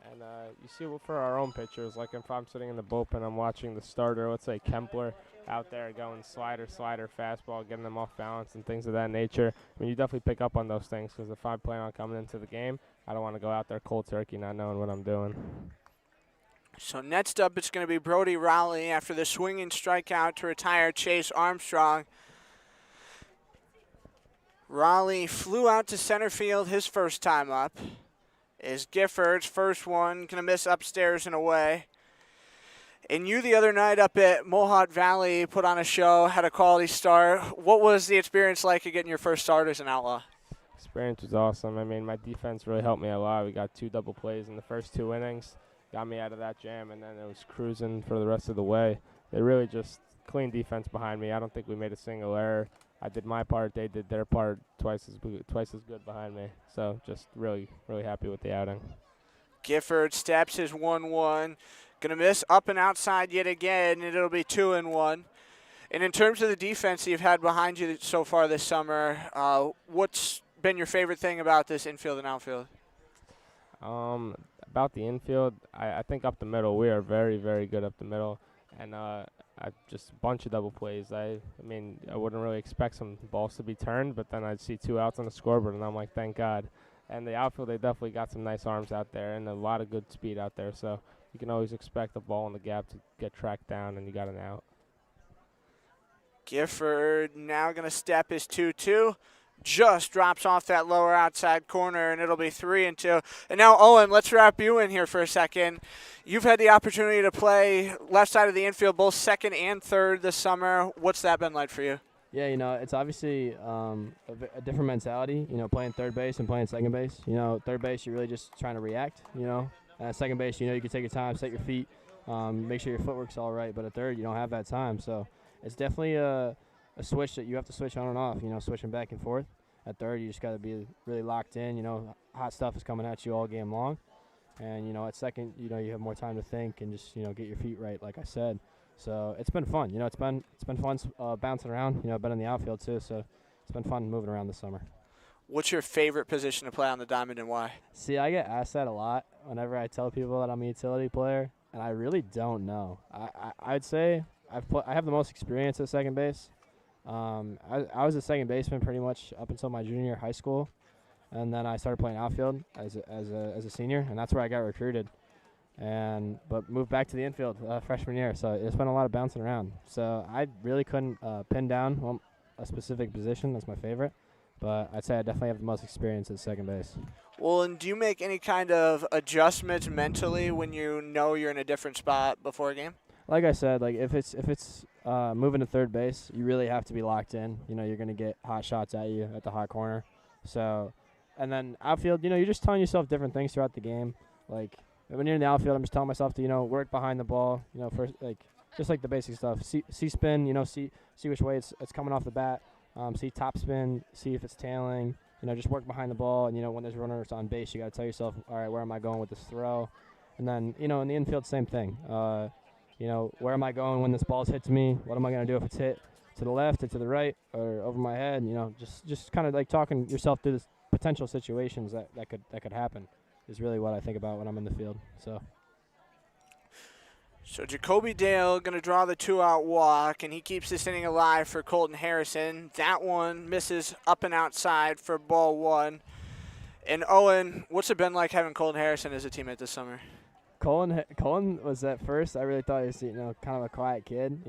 D: And you see what for our own pitchers. Like, if I'm sitting in the bullpen, I'm watching the starter, let's say Kempler, out there going slider, fastball, getting them off balance and things of that nature. I mean, you definitely pick up on those things because if I plan on coming into the game, I don't want to go out there cold turkey not knowing what I'm doing.
A: So next up, it's going to be Brody Rowley after the swinging strikeout to retire Chase Armstrong. Rowley flew out to center field his first time up. Is Gifford's first one, going to miss upstairs and away. And you the other night up at Mohawk Valley put on a show, had a quality start. What was the experience like of getting your first start as an Outlaw?
D: Experience was awesome. I mean, my defense really helped me a lot. We got 2 double plays in the first 2 innings, got me out of that jam, and then it was cruising for the rest of the way. They really just clean defense behind me. I don't think we made a single error. I did my part, they did their part twice as good behind me. So just really, really happy with the outing.
A: Gifford steps his 1-1. Going to miss up and outside yet again, and it'll be 2-1. And in terms of the defense you've had behind you so far this summer, what's been your favorite thing about this infield and outfield?
D: About the infield, I think up the middle, we are very, very good up the middle. And just a bunch of double plays. I mean, I wouldn't really expect some balls to be turned, but then I'd see 2 outs on the scoreboard, and I'm like, thank God. And the outfield, they definitely got some nice arms out there and a lot of good speed out there. So you can always expect a ball in the gap to get tracked down, and you got an out.
A: Gifford now going to step his 2-2. Just drops off that lower outside corner, and it'll be 3-2. And now, Owen, let's wrap you in here for a second. You've had the opportunity to play left side of the infield, both second and third this summer. What's that been like for you?
E: Yeah, it's obviously a different mentality, playing third base and playing second base. Third base, you're really just trying to react, And at second base, you can take your time, set your feet, make sure your footwork's all right. But at third, you don't have that time. So it's definitely a switch that you have to switch on and off, switching back and forth. At third, you just got to be really locked in. Hot stuff is coming at you all game long. And, at second, you have more time to think and just, get your feet right, like I said. So it's been fun. It's been fun bouncing around. I've been in the outfield too, so it's been fun moving around this summer.
A: What's your favorite position to play on the diamond and why?
E: See, I get asked that a lot whenever I tell people that I'm a utility player, and I really don't know. I'd say I have the most experience at second base. I was a second baseman pretty much up until my junior year of high school, and then I started playing outfield as a senior, and that's where I got recruited. But moved back to the infield freshman year, so it's been a lot of bouncing around. So I really couldn't pin down a specific position that's my favorite, but I'd say I definitely have the most experience at second base.
A: Well, and do you make any kind of adjustments mentally when you know you're in a different spot before a game?
E: Like I said, if it's moving to third base, you really have to be locked in. You're going to get hot shots at you at the hot corner. So, and then outfield, you're just telling yourself different things throughout the game. Like when you're in the outfield, I'm just telling myself to work behind the ball. First just like the basic stuff. See spin. See which way it's coming off the bat. See top spin. See if it's tailing. Just work behind the ball. And when there's runners on base, you got to tell yourself, all right, where am I going with this throw? And then in the infield, same thing. Where am I going when this ball hits me? What am I going to do if it's hit to the left or to the right or over my head? Just kind of like talking yourself through the potential situations that could happen is really what I think about when I'm in the field.
A: So Jacoby Dale going to draw the 2-out walk, and he keeps this inning alive for Colton Harrison. That one misses up and outside for ball 1. And Owen, what's it been like having Colton Harrison as a teammate this summer?
E: Colton was at first. I really thought he was, kind of a quiet kid.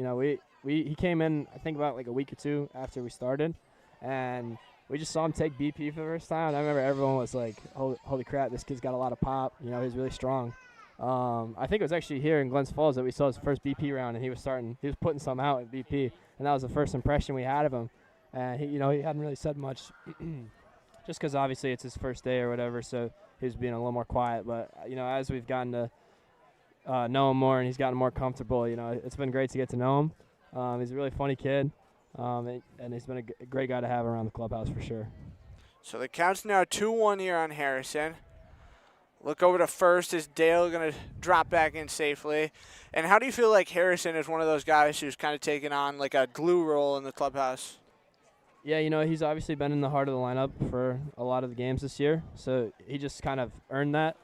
E: He came in, I think about like a week or two after we started, and we just saw him take BP for the first time. And I remember everyone was like, "Holy crap, this kid's got a lot of pop." He's really strong. I think it was actually here in Glens Falls that we saw his first BP round, and he was putting some out at BP, and that was the first impression we had of him. And he hadn't really said much, just because obviously it's his first day or whatever, so he was being a little more quiet. But as we've gotten to know him more and he's gotten more comfortable, it's been great to get to know him. He's a really funny kid, and he's been a great guy to have around the clubhouse for sure.
A: So the count's now 2-1 here on Harrison. Look over to first. Is Dale going to drop back in safely? And how do you feel like Harrison is one of those guys who's kind of taken on like a glue role in the clubhouse?
E: Yeah, he's obviously been in the heart of the lineup for a lot of the games this year, so he just kind of earned that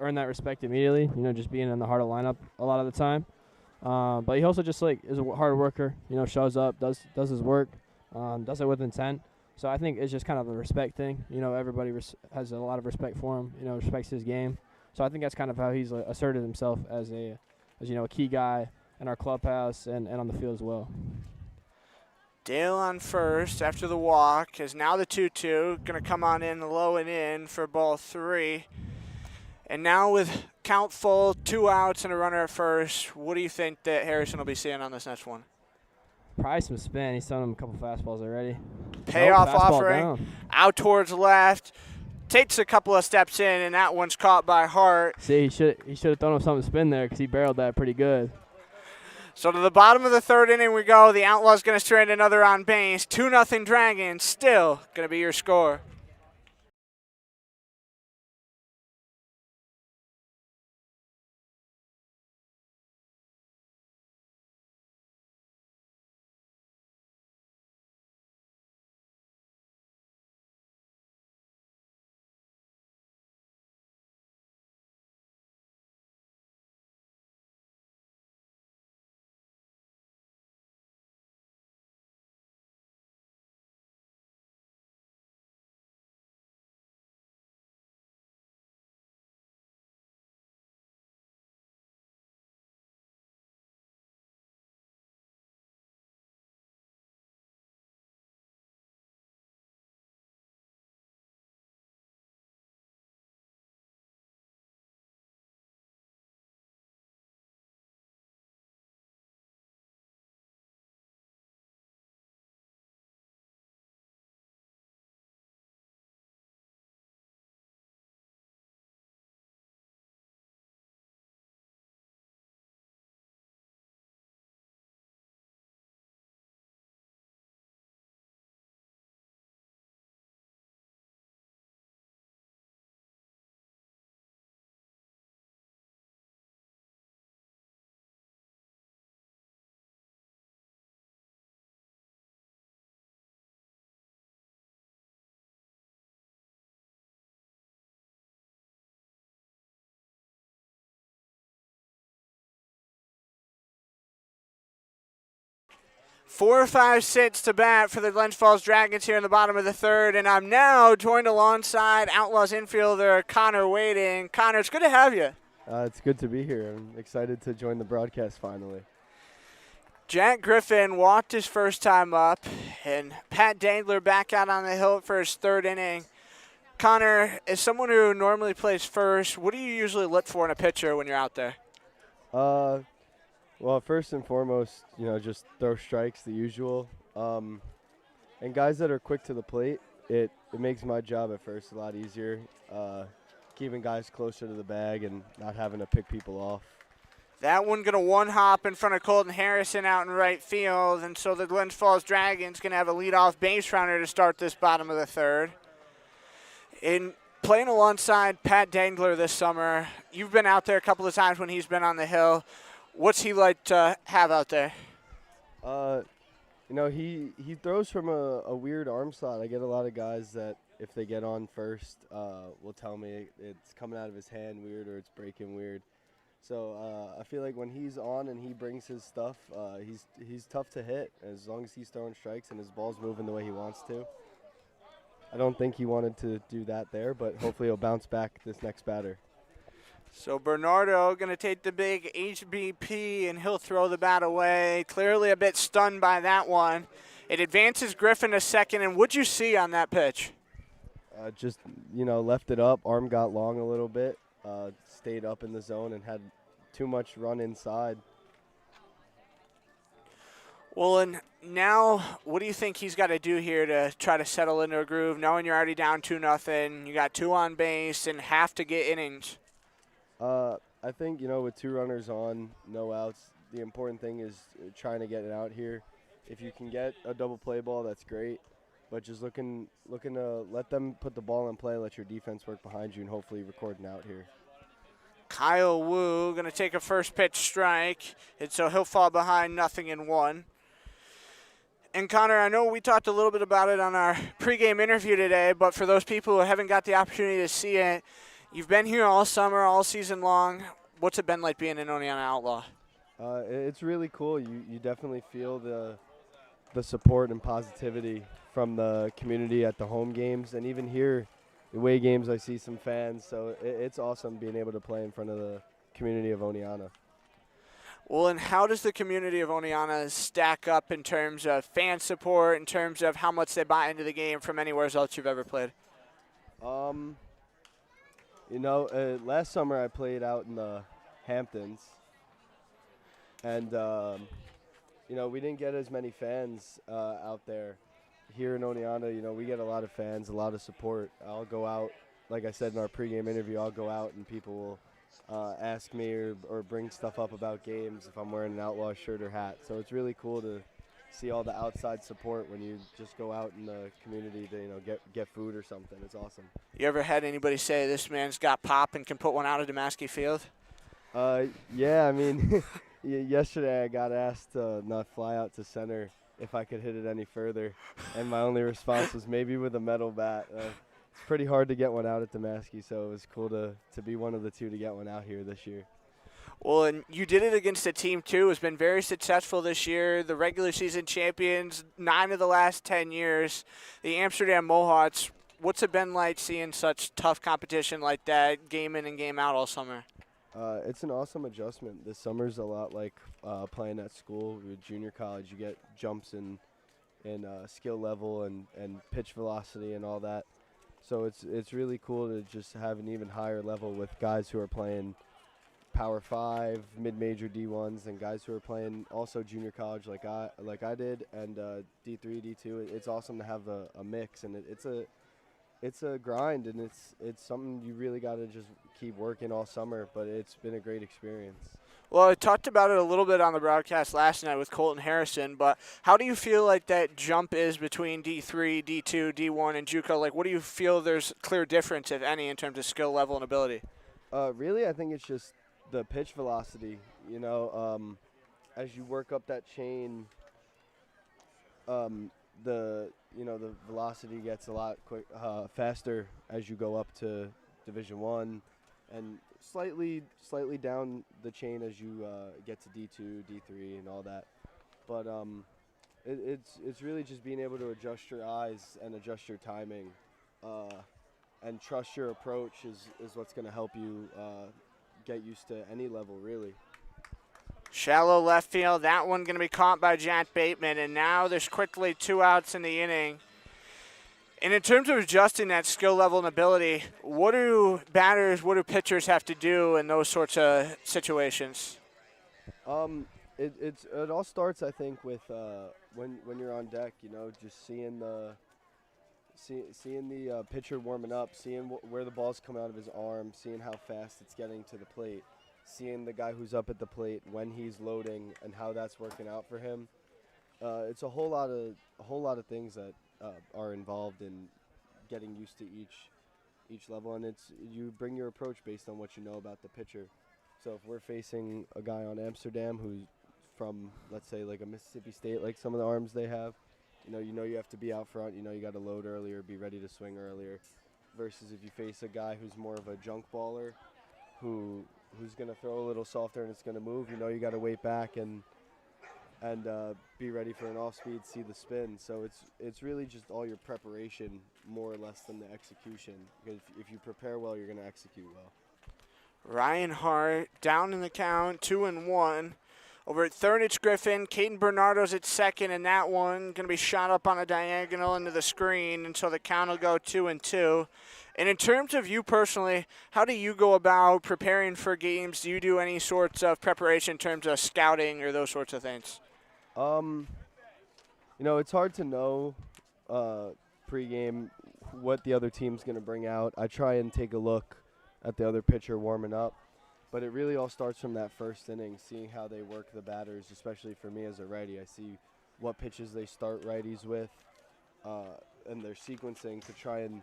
E: respect immediately, just being in the heart of the lineup a lot of the time. But he also just is a hard worker, shows up, does his work, does it with intent. So I think it's just kind of a respect thing. Everybody has a lot of respect for him, respects his game. So I think that's kind of how he's asserted himself as a key guy in our clubhouse and on the field as well.
A: Dale on first after the walk is now the 2-2. Going to come on in low and in for ball 3. And now with count full, 2 outs and a runner at first, what do you think that Harrison will be seeing on this next one?
E: Probably some spin. He's thrown him a couple fastballs already.
A: Payoff
E: fastball
A: offering.
E: down.
A: Out towards left. Takes a couple of steps in, and that one's caught by Hart.
E: See, he should have thrown him something to spin there because he barreled that pretty good.
A: So to the bottom of the third inning we go. The Outlaws going to strand another on base. 2-0 Dragons, still going to be your score. Four or five sits to bat for the Glens Falls Dragons here in the bottom of the third, and I'm now joined alongside Outlaws infielder Connor Wading. Connor, it's good to have you.
F: It's good to be here. I'm excited to join the broadcast finally.
A: Jack Griffin walked his first time up, and Pat Dangler back out on the hill for his third inning. Connor, as someone who normally plays first, what do you usually look for in a pitcher when you're out there?
F: Well, first and foremost, just throw strikes, the usual. And guys that are quick to the plate, it makes my job at first a lot easier, keeping guys closer to the bag and not having to pick people off.
A: That one going to one-hop in front of Colton Harrison out in right field, and so the Glens Falls Dragons going to have a leadoff base runner to start this bottom of the third. In playing alongside Pat Dangler this summer, you've been out there a couple of times when he's been on the hill. What's he like to have out there?
F: He throws from a weird arm slot. I get a lot of guys that if they get on first will tell me it's coming out of his hand weird or it's breaking weird. So I feel like when he's on and he brings his stuff, he's tough to hit as long as he's throwing strikes and his ball's moving the way he wants to. I don't think he wanted to do that there, but hopefully he'll bounce back this next batter.
A: So Bernardo going to take the big HBP, and he'll throw the bat away. Clearly a bit stunned by that one. It advances Griffin to second, and what'd you see on that pitch?
F: Left it up. Arm got long a little bit. Stayed up in the zone and had too much run inside.
A: Well, and now what do you think he's got to do here to try to settle into a groove, knowing you're already down 2-0, you got two on base and have to get innings?
F: I think, with two runners on, no outs, the important thing is trying to get it out here. If you can get a double play ball, that's great. But just looking to let them put the ball in play, let your defense work behind you, and hopefully record an out here.
A: Kyle Wu going to take a first pitch strike, and so he'll fall behind 0-1. And Connor, I know we talked a little bit about it on our pregame interview today, but for those people who haven't got the opportunity to see it, you've been here all summer, all season long. What's it been like being an Oneonta Outlaw?
F: It's really cool. You definitely feel the support and positivity from the community at the home games, and even here, the away games, I see some fans. So it's awesome being able to play in front of the community of Oneonta.
A: Well, and how does the community of Oneonta stack up in terms of fan support, in terms of how much they buy into the game from anywhere else you've ever played?
F: Last summer I played out in the Hamptons, and, we didn't get as many fans out there. Here in Oneonta, we get a lot of fans, a lot of support. I'll go out, like I said in our pregame interview, I'll go out and people will ask me or bring stuff up about games if I'm wearing an Outlaw shirt or hat. So it's really cool to see all the outside support when you just go out in the community to get food or something. It's awesome.
A: You ever had anybody say this man's got pop and can put one out of Damaski Field?
F: Yeah, I mean, yesterday I got asked to not fly out to center if I could hit it any further, and my only response was maybe with a metal bat. It's pretty hard to get one out at Damaski, so it was cool to be one of the two to get one out here this year.
A: Well, and you did it against a team, too, has been very successful this year. The regular season champions, 9 of the last 10 years. The Amsterdam Mohawks, what's it been like seeing such tough competition like that, game in and game out all summer?
F: It's an awesome adjustment. This summer's a lot like playing at school with junior college. You get jumps in skill level and pitch velocity and all that. So it's really cool to just have an even higher level with guys who are playing Power 5, mid-major D1s, and guys who are playing also junior college like I did, and D3, D2. It's awesome to have a mix, and it's a grind, and it's something you really got to just keep working all summer, but it's been a great experience.
A: Well, I talked about it a little bit on the broadcast last night with Colton Harrison, but how do you feel like that jump is between D3, D2, D1, and JUCO? Like, what do you feel there's clear difference, if any, in terms of skill level and ability?
F: Really, I think it's just the pitch velocity. As you work up that chain, the velocity gets a lot faster as you go up to Division I, and slightly down the chain as you get to D2, D3, and all that. But it's really just being able to adjust your eyes and adjust your timing, and trust your approach is what's going to help you get used to any level, really.
A: Shallow left field. That one going to be caught by Jack Bateman, and now there's quickly 2 outs in the inning. And in terms of adjusting that skill level and ability, what do pitchers have to do in those sorts of situations?
F: It all starts, I think, with when you're on deck. Just seeing the pitcher warming up, seeing where the ball's coming out of his arm, seeing how fast it's getting to the plate, seeing the guy who's up at the plate when he's loading and how that's working out for him. It's a whole lot of things that are involved in getting used to each level, and you bring your approach based on what you know about the pitcher. So if we're facing a guy on Amsterdam who's from, let's say, like a Mississippi State, like some of the arms they have, you have to be out front. You got to load earlier, be ready to swing earlier. Versus if you face a guy who's more of a junk baller, who's going to throw a little softer and it's going to move. You got to wait back and be ready for an off-speed, see the spin. So it's really just all your preparation more or less than the execution. Because if you prepare well, you're going to execute well.
A: Ryan Hart down in the count, 2-1. Over at third, it's Griffin. Caden Bernardo's at second, and that one going to be shot up on a diagonal into the screen, and so the count will go 2-2. And in terms of you personally, how do you go about preparing for games? Do you do any sorts of preparation in terms of scouting or those sorts of things?
F: It's hard to know pregame what the other team's going to bring out. I try and take a look at the other pitcher warming up, but it really all starts from that first inning, seeing how they work the batters, especially for me as a righty. I see what pitches they start righties with and their sequencing to try and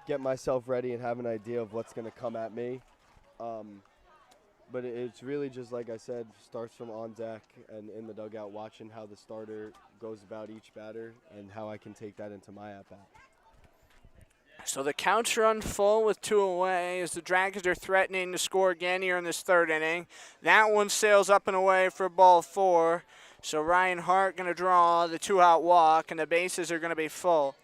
F: get myself ready and have an idea of what's going to come at me. But it's really just, like I said, starts from on deck and in the dugout, watching how the starter goes about each batter and how I can take that into my at-bat.
A: So the counts run full with 2 away as the Dragons are threatening to score again here in this third inning. That one sails up and away for ball 4. So Ryan Hart going to draw the 2-out walk, and the bases are going to be full.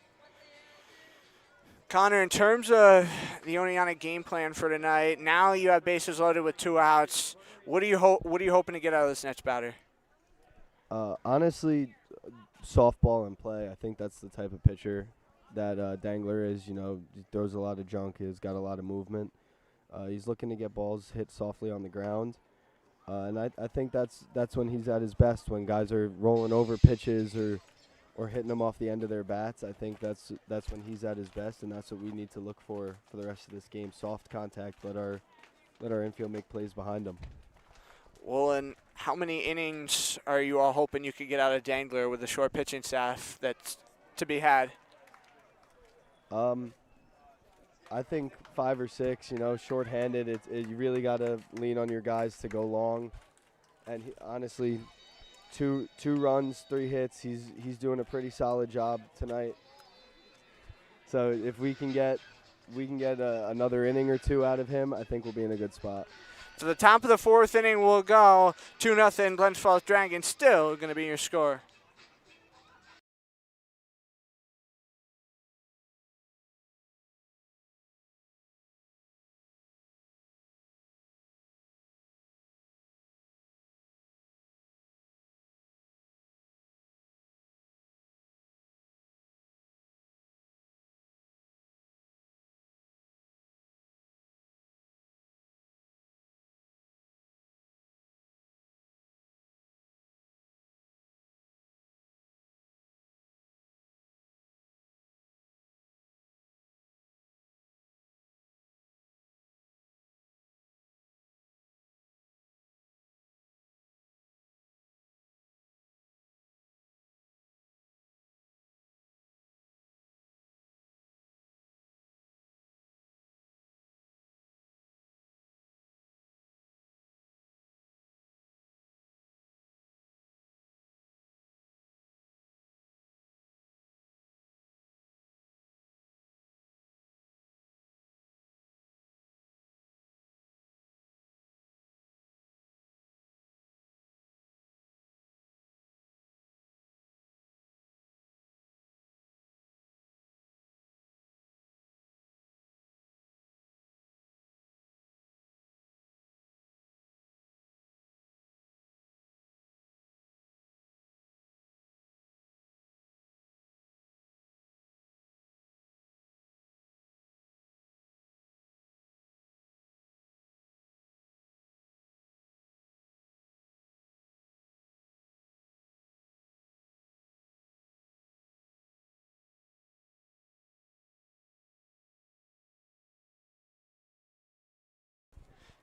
A: Connor, in terms of the Oneonta game plan for tonight, now you have bases loaded with 2 outs. What are you hoping to get out of this next batter?
F: Honestly, softball and play. I think that's the type of pitcher that Dangler is. He throws a lot of junk. He's got a lot of movement. He's looking to get balls hit softly on the ground. And I think that's when he's at his best, when guys are rolling over pitches or hitting them off the end of their bats. I think that's when he's at his best, and that's what we need to look for the rest of this game. Soft contact, let our let our infield make plays behind them.
A: Well, and how many innings are you all hoping you could get out of Dangler with the short pitching staff that's to be had?
F: I think 5 or 6. Shorthanded. You really got to lean on your guys to go long. And honestly, two runs, 3 hits. He's doing a pretty solid job tonight. So if we can get another inning or 2 out of him, I think we'll be in a good spot.
A: So the top of the 4th inning will go 2-0 Glens Falls Dragons, still going to be your score.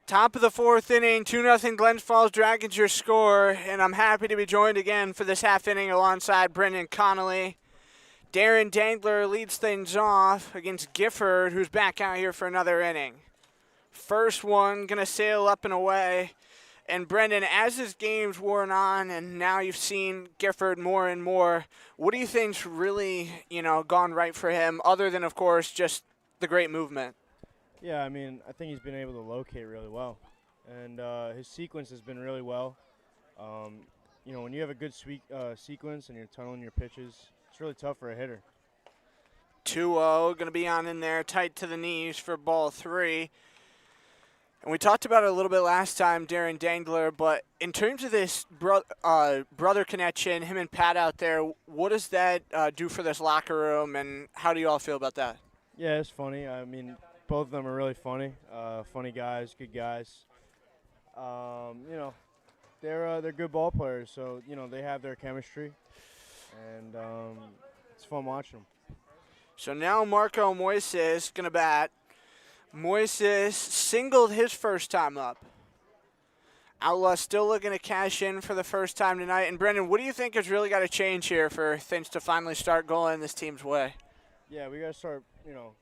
A: Top of the 4th inning, 2-0 Glens Falls Dragons your score, and I'm happy to be joined again for this half inning alongside Brendan Connolly. Darren Dangler leads things off against Gifford, who's back out here for another inning. First one going to sail up and away. And Brendan, as his game's worn on and now you've seen Gifford more and more, what do you think's really, gone right for him, other than, of course, just the great movement?
B: Yeah, I mean, I think he's been able to locate really well. And his sequence has been really well. When you have a good sequence and you're tunneling your pitches, it's really tough for a hitter.
A: 2-0, going to be on in there, tight to the knees for ball 3. And we talked about it a little bit last time, Darren Dangler, but in terms of this brother connection, him and Pat out there, what does that do for this locker room, and how do you all feel about that?
B: Yeah, it's funny. I mean, both of them are really funny. Funny guys, good guys. They're good ball players, so they have their chemistry, and it's fun watching them.
A: So now Marco Moises going to bat. Moises singled his first time up. Outlaws still looking to cash in for the first time tonight. And Brendan, what do you think has really got to change here for things to finally start going this team's way?
B: Yeah, we got to start,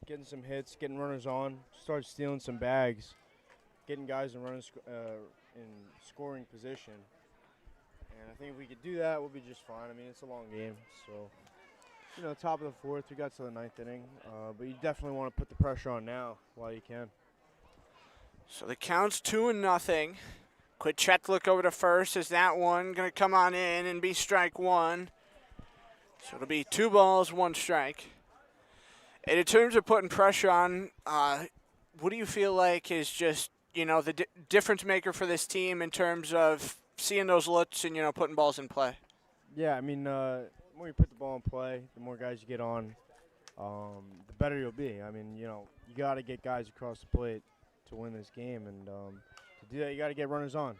B: getting some hits, getting runners on, start stealing some bags, getting guys in runners in scoring position. And I think if we could do that, we'll be just fine. I mean, it's a long game, so top of the 4th, we got to the 9th inning, but you definitely want to put the pressure on now while you can.
A: So the count's 2-0. Quick check look over to first. Is that one going to come on in and be strike 1? So it'll be 2 balls, 1 strike. And in terms of putting pressure on, what do you feel like is just, the difference maker for this team in terms of seeing those looks and, putting balls in play?
B: Yeah, I mean, the more you put the ball in play, the more guys you get on, the better you'll be. I mean, you got to get guys across the plate to win this game, and to do that, you got to get runners on.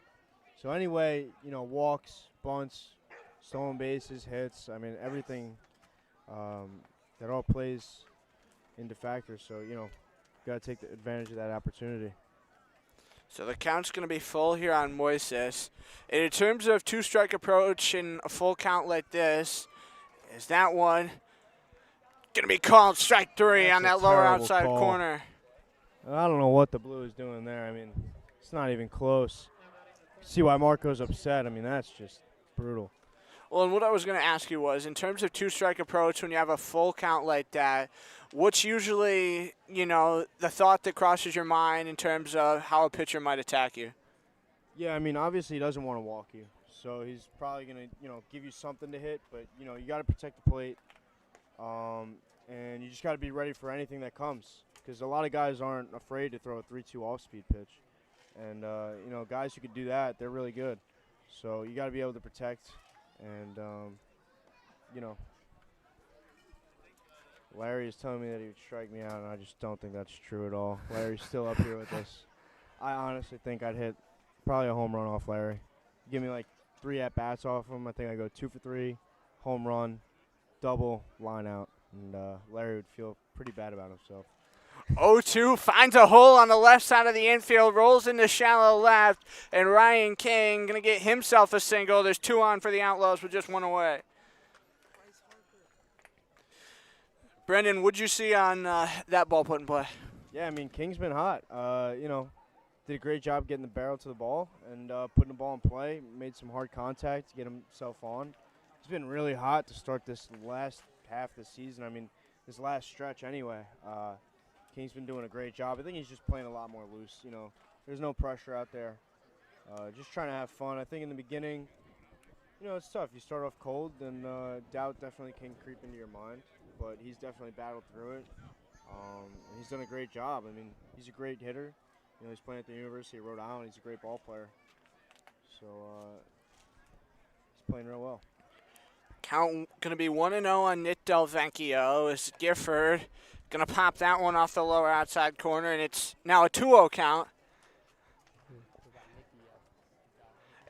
B: So anyway, walks, bunts, stolen bases, hits, I mean, everything that all plays into factors. So, got to take advantage of that opportunity.
A: So the count's going to be full here on Moises. And in terms of two-strike approach and a full count like this, is that one going to be called strike three
B: That's
A: on
B: a
A: that lower
B: terrible
A: outside
B: call.
A: corner?
B: I don't know what the blue is doing there. I mean, it's not even close. See why Marco's upset. I mean, that's just brutal.
A: Well, and what I was going to ask you was, in terms of two-strike approach, when you have a full count like that, what's usually, the thought that crosses your mind in terms of how a pitcher might attack you?
B: Yeah, I mean, obviously he doesn't want to walk you. So he's probably going to, give you something to hit. But, you got to protect the plate. And you just got to be ready for anything that comes. Because a lot of guys aren't afraid to throw a 3-2 off-speed pitch. And, guys who can do that, they're really good. So you got to be able to protect. And, Larry is telling me that he would strike me out, and I just don't think that's true at all. Larry's still up here with us. I honestly think I'd hit probably a home run off Larry. Give me like 3 at-bats off him. I think I go 2 for 3, home run, double, line out. And Larry would feel pretty bad about himself.
A: 0-2 finds a hole on the left side of the infield, rolls into shallow left, and Ryan King going to get himself a single. There's 2 on for the Outlaws with just 1 away. Brendan, what'd you see on that ball put in play?
B: Yeah, I mean, King's been hot. Did a great job getting the barrel to the ball and putting the ball in play. Made some hard contact to get himself on. He's been really hot to start this last half of the season. I mean, this last stretch anyway. King's been doing a great job. I think he's just playing a lot more loose. There's no pressure out there. Just trying to have fun. I think in the beginning, it's tough. You start off cold, and doubt definitely can creep into your mind. But he's definitely battled through it. And he's done a great job. I mean, he's a great hitter. He's playing at the University of Rhode Island. He's a great ball player. So he's playing real well.
A: Count going to be 1-0 on Nick Del Vecchio as Gifford going to pop that one off the lower outside corner, and it's now a 2-0 count.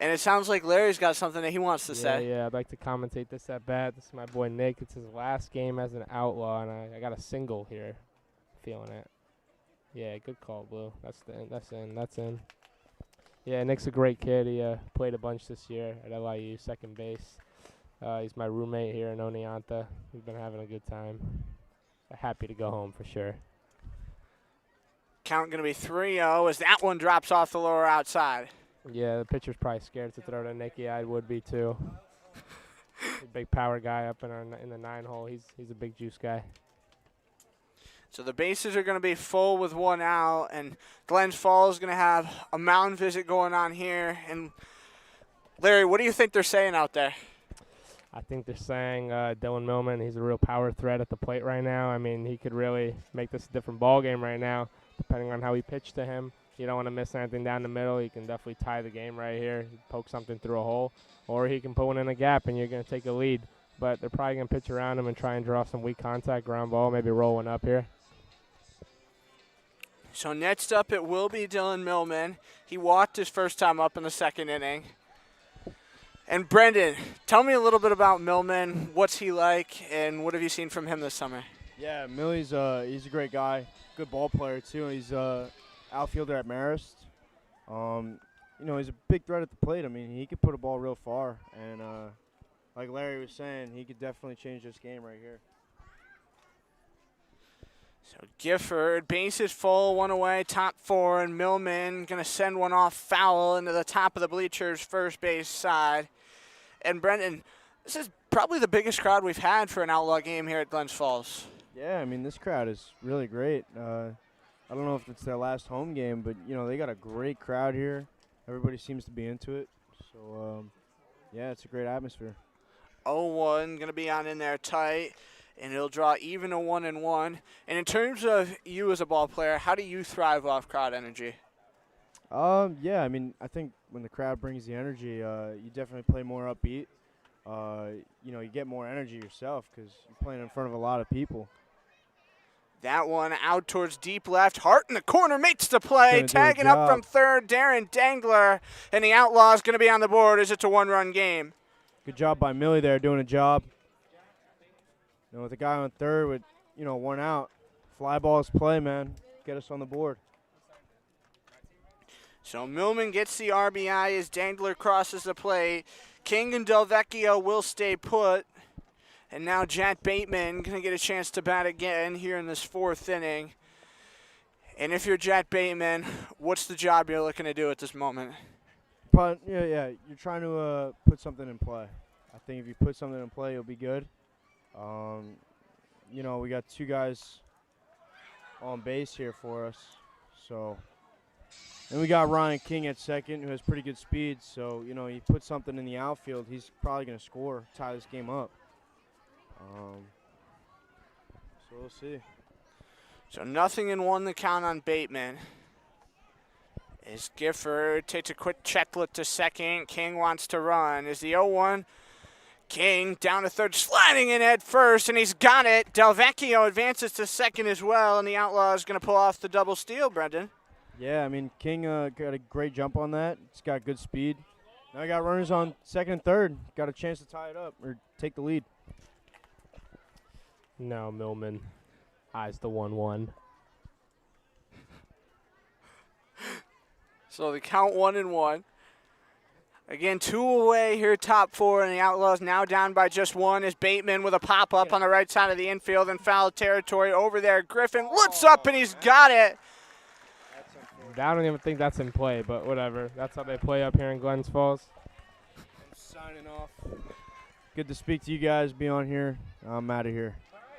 A: And it sounds like Larry's got something that he wants to say.
D: Yeah, I'd like to commentate this at bat. This is my boy Nick. It's his last game as an Outlaw, and I got a single here. Feeling it. Yeah, good call, Blue. That's in. Yeah, Nick's a great kid. He played a bunch this year at LIU, second base. He's my roommate here in Oneonta. We've been having a good time. Happy to go home for sure.
A: Count going to be 3-0 as that one drops off the lower outside.
D: Yeah, the pitcher's probably scared to throw to Nicky. I would be too. A big power guy up in the 9-hole. He's a big juice guy.
A: So the bases are going to be full with 1 out, and Glens Falls is going to have a mound visit going on here. And Larry, what do you think they're saying out there?
D: I think they're saying Dylan Millman, he's a real power threat at the plate right now. I mean, he could really make this a different ball game right now, depending on how he pitched to him. You don't want to miss anything down the middle. He can definitely tie the game right here, poke something through a hole, or he can put one in a gap and you're going to take a lead. But they're probably going to pitch around him and try and draw some weak contact, ground ball, maybe roll one up here.
A: So next up it will be Dylan Millman. He walked his first time up in the second inning. And Brendan, tell me a little bit about Millman. What's he like, and what have you seen from him this summer?
B: Yeah, Millie's he's a great guy, good ball player too. He's outfielder at Marist. He's a big threat at the plate. I mean, he could put a ball real far, and like Larry was saying, he could definitely change this game right here.
A: So Gifford, bases full, 1 away, top 4, and Millman going to send one off foul into the top of the bleachers, first base side. And Brendan, this is probably the biggest crowd we've had for an Outlaw game here at Glens Falls.
B: Yeah, I mean, this crowd is really great. I don't know if it's their last home game, but, they got a great crowd here. Everybody seems to be into it. So, yeah, it's a great atmosphere.
A: 0-1, going to be on in there tight, and it'll draw even a 1-1. And in terms of you as a ball player, how do you thrive off crowd energy?
B: Yeah, I mean, I think when the crowd brings the energy, you definitely play more upbeat. You get more energy yourself because you're playing in front of a lot of people.
A: That one out towards deep left. Hart in the corner makes the play. Tagging up from third, Darren Dangler. And the Outlaws going to be on the board as it's a 1-run game.
B: Good job by Millie there doing a job. With the guy on third with, 1 out. Fly balls play, man. Get us on the board.
A: So Millman gets the RBI as Dangler crosses the plate. King and Delvecchio will stay put. And now Jack Bateman going to get a chance to bat again here in this 4th inning. And if you're Jack Bateman, what's the job you're looking to do at this moment?
B: Yeah. You're trying to put something in play. I think if you put something in play, you'll be good. We got 2 guys on base here for us. So, and we got Ryan King at second, who has pretty good speed. So, he put something in the outfield, he's probably going to score, tie this game up. So we'll see.
A: So 0-1 the count on Bateman. As Gifford takes a quick checklet to second. King wants to run. Is the 0-1. King down to third, sliding in head first, and he's got it. Delvecchio advances to second as well, and the Outlaws going to pull off the double steal, Brendan.
B: Yeah, King got a great jump on that. He's got good speed. Now we got runners on second and third. Got a chance to tie it up or take the lead.
D: Now Millman eyes the 1-1.
A: So the count 1-1. Again, 2 away here, top 4, and the Outlaws now down by just 1 as Bateman with a pop-up on the right side of the infield in foul territory over there. Griffin looks up, and he's got it.
D: I don't even think that's in play, but whatever. That's how they play up here in Glens Falls.
B: I'm signing off. Good to speak to you guys, be on here. I'm out of here.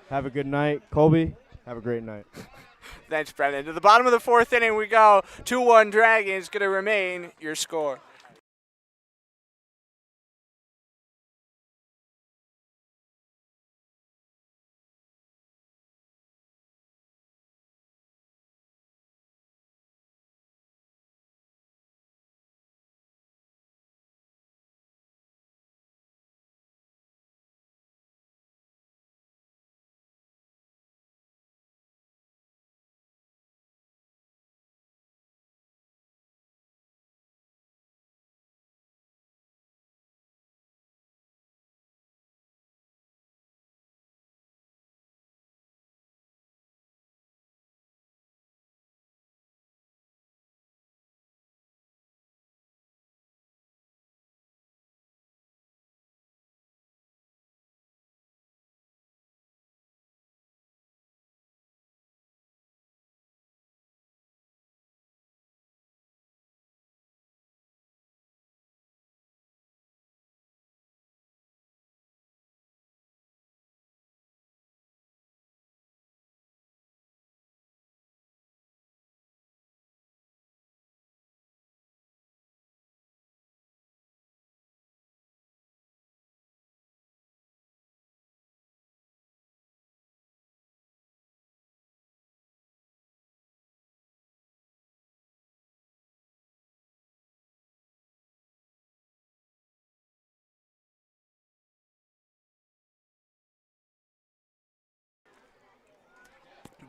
B: Have a good night. Colby, have a great night.
A: Thanks, Brendan. To the bottom of the 4th inning we go. 2-1 Dragons going to remain your score.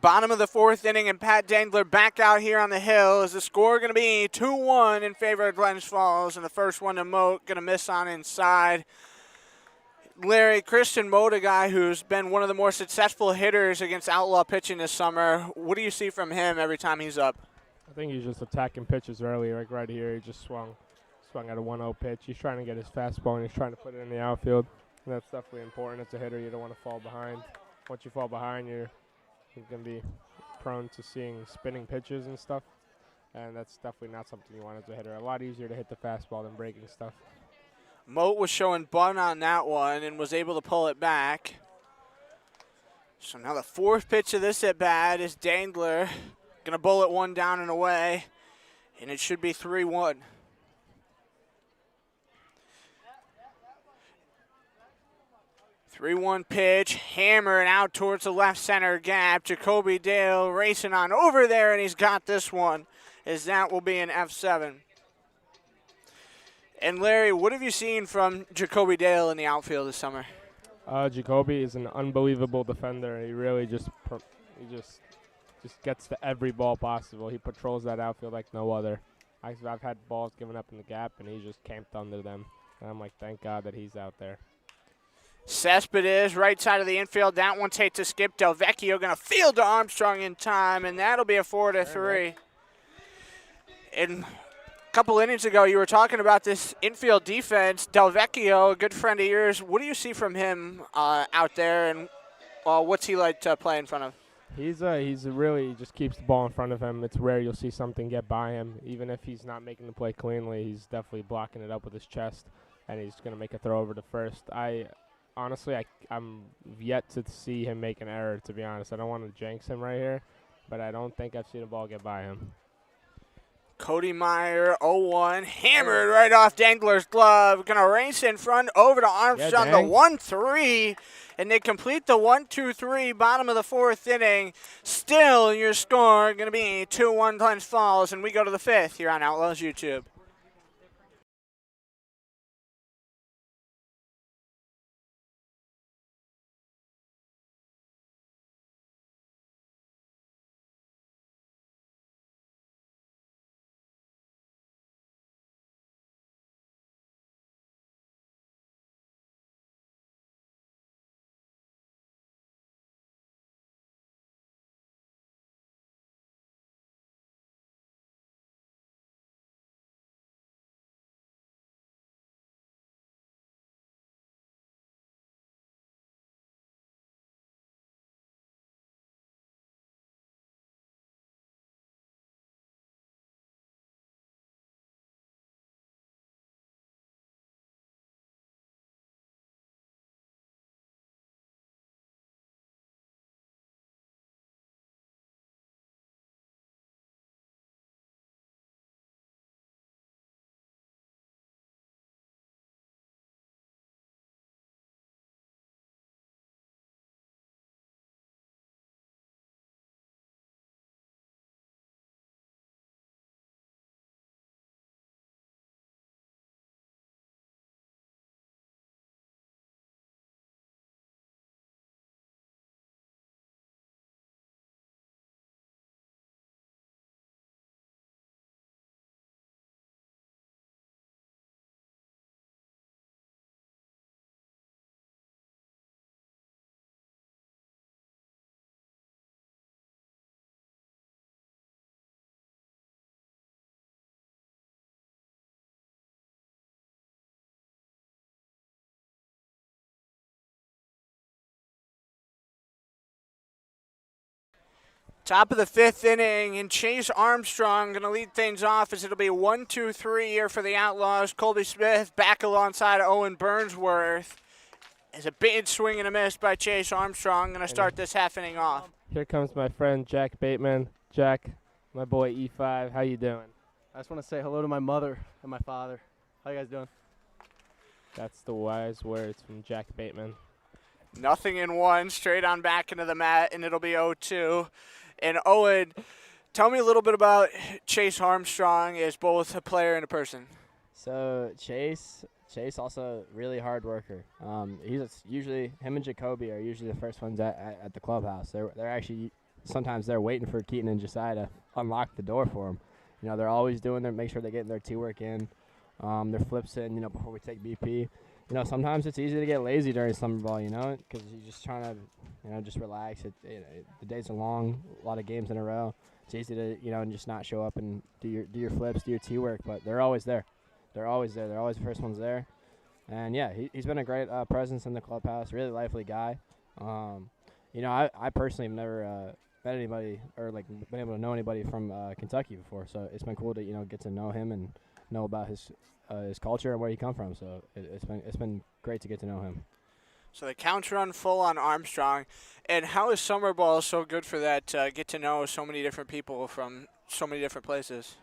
A: Bottom of the 4th inning, and Pat Dangler back out here on the hill. Is the score going to be 2-1 in favor of Glens Falls? And the first one to Moat, going to miss on inside. Larry, Christian Moat, a guy who's been one of the more successful hitters against Outlaw pitching this summer. What do you see from him every time he's up?
D: I think he's just attacking pitches early, like right here. He just swung at a 1-0 pitch. He's trying to get his fastball, and he's trying to put it in the outfield. And that's definitely important. As a hitter, you don't want to fall behind. Once you fall behind, you're going to be prone to seeing spinning pitches and stuff. And that's definitely not something you want as a hitter. A lot easier to hit the fastball than breaking stuff.
A: Moat was showing bunt on that one and was able to pull it back. So now the 4th pitch of this at-bat is Dangler. Going to bullet one down and away, and it should be 3-1. Three-one pitch, hammered out towards the left center gap. Jacoby Dale racing on over there, and he's got this one, as that will be an F7. And Larry, what have you seen from Jacoby Dale in the outfield this summer?
D: Jacoby is an unbelievable defender. He really just gets to every ball possible. He patrols that outfield like no other. I've had balls given up in the gap, and he just camped under them. And I'm like, thank God that he's out there.
A: Cespedes, right side of the infield. That one takes a skip. Delvecchio going to field to Armstrong in time, and that'll be a 4-3. And couple innings ago, you were talking about this infield defense. Del Vecchio, a good friend of yours. What do you see from him out there, and what's he like to play in front of?
D: He's really he just keeps the ball in front of him. It's rare you'll see something get by him. Even if he's not making the play cleanly, he's definitely blocking it up with his chest, and he's going to make a throw over to first. I'm yet to see him make an error, to be honest. I don't want to jinx him right here, but I don't think I've seen a ball get by him.
A: Cody Meyer, 0-1, hammered right off Dangler's glove. Going to race in front over to Armstrong, the 1-3, and they complete the 1-2-3, bottom of the fourth inning. Still, your score going to be 2-1 Glens Falls, and we go to the fifth here on Outlaws YouTube. Top of the fifth inning, and Chase Armstrong going to lead things off as it'll be 1-2-3 here for the Outlaws. Colby Smith back alongside Owen Burnsworth. As a big swing and a miss by Chase Armstrong, going to start this half inning off.
D: Here comes my friend Jack Bateman. Jack, my boy E5, how you doing?
G: I just want to say hello to my mother and my father. How you guys doing?
D: That's the wise words from Jack Bateman.
A: Nothing in one, straight on back into the mat, and it'll be 0-2. And Owen, tell me a little bit about Chase Armstrong as both a player and a person.
E: So Chase also really hard worker. He's usually, him and Jacoby are usually the first ones at the clubhouse. They're actually sometimes they're waiting for Keaton and Josiah to unlock the door for them. You know, they're always doing make sure they're getting their tee work in, their flips in. You know, before we take BP. You know, sometimes it's easy to get lazy during summer ball. You know, because you're just trying to, you know, just relax. The days are long, a lot of games in a row. It's easy to, you know, just not show up and do your flips, do your tee work. But they're always there. They're always there. They're always the first ones there. And yeah, he's been a great presence in the clubhouse. Really lively guy. You know, I personally have never met anybody or like been able to know anybody from Kentucky before. So it's been cool to, you know, get to know him and know about his culture and where he come from. So it's been great to get to know him.
A: So the counts run full on Armstrong. And how is summer ball so good for that? Get to know so many different people from so many different places.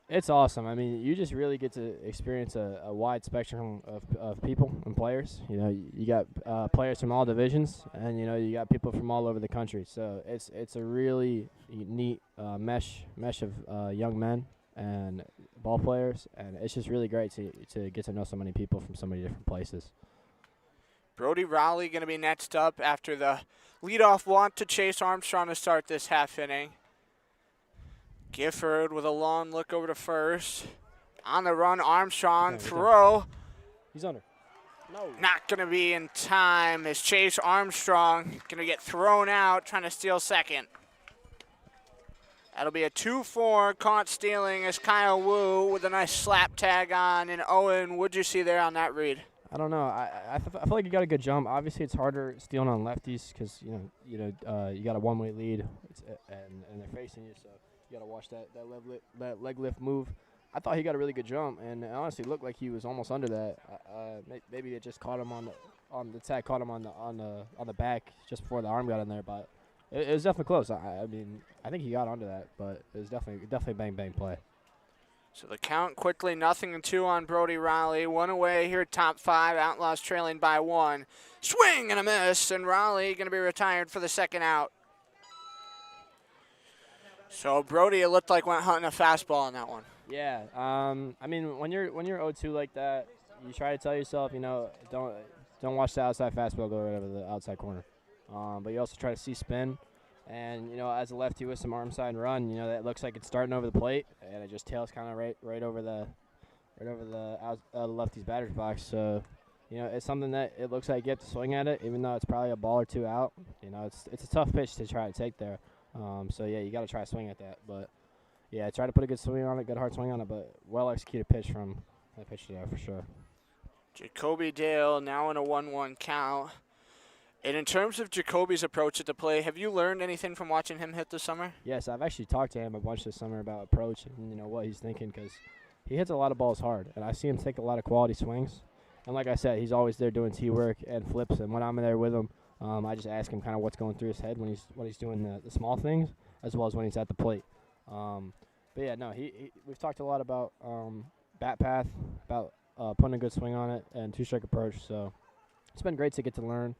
E: It's awesome. I mean, you just really get to experience a wide spectrum of people and players. You know, you got players from all divisions, and you know you got people from all over the country. So it's a really neat mesh of young men and ball players, and it's just really great to get to know so many people from so many different places.
A: Brody Rowley going to be next up after the leadoff walk to Chase Armstrong to start this half inning. Gifford with a long look over to first. On the run, Armstrong, throw.
E: He's under. No.
A: Not going to be in time as Chase Armstrong going to get thrown out trying to steal second. That'll be a 2-4 caught stealing as Kyle Wu with a nice slap tag on. And Owen, what'd you see there on that read?
E: I don't know. I feel like you got a good jump. Obviously, it's harder stealing on lefties because you got a one-way lead, and they're facing you, so you got to watch that leg lift move. I thought he got a really good jump, and it honestly looked like he was almost under that. Maybe it just caught him on the tag, caught him on the back just before the arm got in there, but it was definitely close. I mean, I think he got onto that, but it was definitely bang play.
A: So the count quickly 0-2 on Brody Raleigh. One away here, top 5. Outlaws trailing by 1. Swing and a miss, and Raleigh going to be retired for the second out. So Brody, it looked like went hunting a fastball on that one.
E: Yeah. I mean, when you're 0-2 like that, you try to tell yourself, don't watch the outside fastball go right over the outside corner. But you also try to see spin. And, as a lefty with some arm side run, that looks like it's starting over the plate, and it just tails kind of right over the lefty's batter's box. So, it's something that it looks like you have to swing at it, even though it's probably a ball or two out. It's a tough pitch to try to take there. So, yeah, you got to try to swing at that. But, yeah, try to put a good swing on it, good hard swing on it, but well-executed pitch from the pitcher there for sure.
A: Jacoby Dale now in a 1-1 count. And in terms of Jacoby's approach at the play, have you learned anything from watching him hit this summer?
E: Yes, I've actually talked to him a bunch this summer about approach and, what he's thinking, because he hits a lot of balls hard, and I see him take a lot of quality swings. And like I said, he's always there doing T-work and flips, and when I'm there with him, I just ask him kind of what's going through his head when he's doing the small things, as well as when he's at the plate. But, yeah, no, we've talked a lot about bat path, about putting a good swing on it, and two-strike approach, so it's been great to get to learn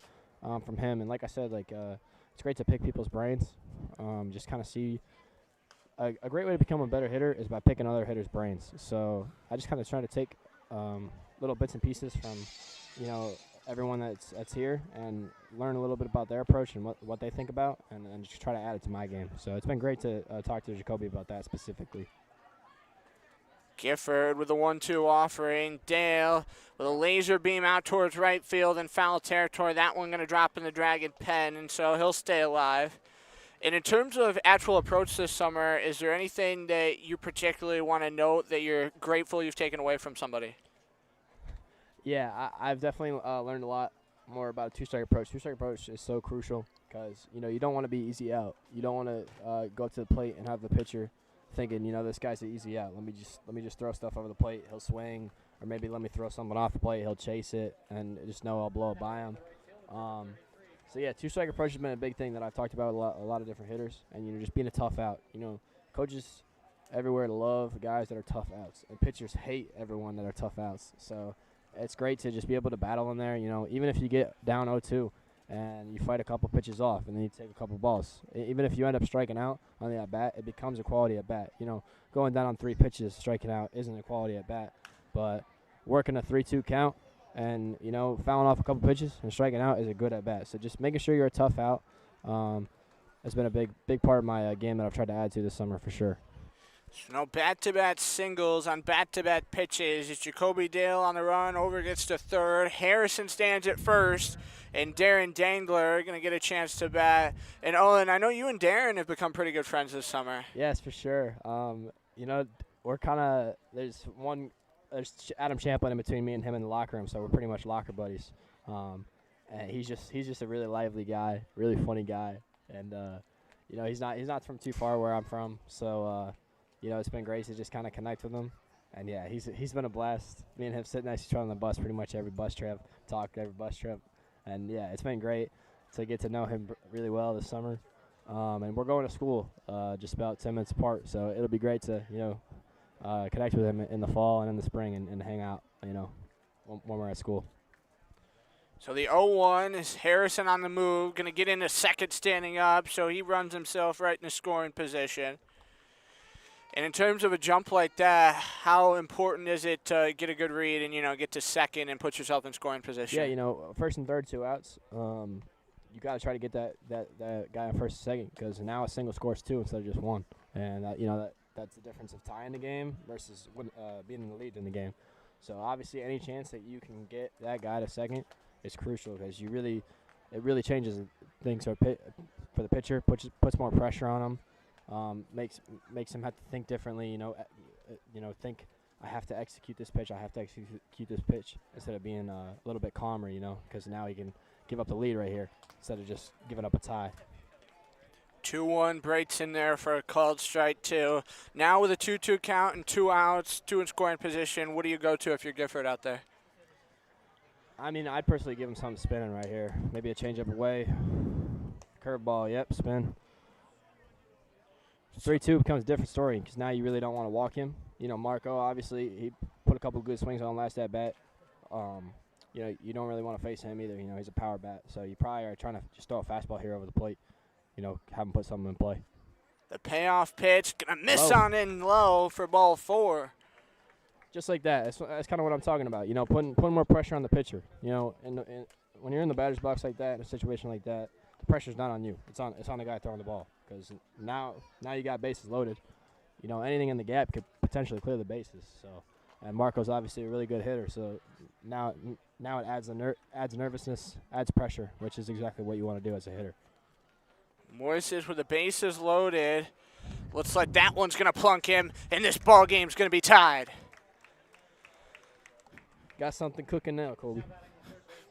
E: from him. And like I said, it's great to pick people's brains, just kind of see a great way to become a better hitter is by picking other hitters' brains. So I just kind of try to take little bits and pieces from everyone that's here and learn a little bit about their approach and what they think about, and just try to add it to my game. So it's been great to talk to Jacoby about that specifically.
A: Gifford with a 1-2 offering. Dale with a laser beam out towards right field in foul territory. That one going to drop in the Dragon pen, and so he'll stay alive. And in terms of actual approach this summer, is there anything that you particularly want to note that you're grateful you've taken away from somebody?
E: Yeah, I've definitely learned a lot more about a two-strike approach. Two-strike approach is so crucial because, you don't want to be easy out. You don't want to go to the plate and have the pitcher thinking, this guy's an easy out. Let me just throw stuff over the plate. He'll swing, or maybe let me throw someone off the plate. He'll chase it, and just know I'll blow it by him. So yeah, two-strike approach has been a big thing that I've talked about with a lot of different hitters, and just being a tough out. Coaches everywhere love guys that are tough outs, and pitchers hate everyone that are tough outs. So it's great to just be able to battle in there. Even if you get down 0-2. And you fight a couple pitches off, and then you take a couple balls. Even if you end up striking out on the at-bat, it becomes a quality at-bat. Going down on 3 pitches, striking out isn't a quality at-bat. But working a 3-2 count and, fouling off a couple pitches and striking out is a good at-bat. So just making sure you're a tough out has been a big part of my game that I've tried to add to this summer for sure.
A: So no bat-to-bat singles on bat-to-bat pitches. It's Jacoby Dale on the run. Over gets to third. Harrison stands at first. And Darren Dangler going to get a chance to bat. And Owen, I know you and Darren have become pretty good friends this summer.
E: Yes, for sure. We're kind of there's Adam Champlin in between me and him in the locker room, so we're pretty much locker buddies. And he's just a really lively guy, really funny guy, and he's not from too far where I'm from, so it's been great to just kind of connect with him. And yeah, he's been a blast. Me and him sit next to each other on the bus pretty much every bus trip, talk every bus trip. And, yeah, it's been great to get to know him really well this summer. And we're going to school just about 10 minutes apart, so it'll be great to, connect with him in the fall and in the spring and hang out, when we're at school.
A: So the 0-1 is Harrison on the move, going to get into second standing up, so he runs himself right in the scoring position. And in terms of a jump like that, how important is it to get a good read and, get to second and put yourself in scoring position?
E: Yeah, first and third, 2 outs. You got to try to get that guy on first and second because now a single scores 2 instead of just 1. And, that's the difference of tying the game versus being in the lead in the game. So, obviously, any chance that you can get that guy to second is crucial because it really changes things for the pitcher, puts more pressure on him. makes him have to think differently. Think I have to execute this pitch. I have to execute this pitch instead of being a little bit calmer. Because now he can give up the lead right here instead of just giving up a tie.
A: 2-1 breaks in there for a called strike 2. Now with a 2-2 count and 2 outs, 2 in scoring position, what do you go to if you're Gifford out there?
E: I mean, I'd personally give him something spinning right here. Maybe a changeup away. Curveball, yep, spin. 3-2 becomes a different story because now you really don't want to walk him. Marco, obviously, he put a couple good swings on last at bat. You don't really want to face him either. He's a power bat. So you probably are trying to just throw a fastball here over the plate. Have him put something in play.
A: The payoff pitch, gonna miss
E: Low.
A: on in low for ball 4.
E: Just like that. That's kind of what I'm talking about. Putting more pressure on the pitcher. And when you're in the batter's box like that, in a situation like that, the pressure's not on you. It's on the guy throwing the ball. Because now you got bases loaded. Anything in the gap could potentially clear the bases. So, and Marco's obviously a really good hitter. So now it adds nervousness, adds pressure, which is exactly what you want to do as a hitter.
A: Moises with the bases loaded. Looks like that one's gonna plunk him, and this ball game's gonna be tied.
E: Got something cooking now, Colby.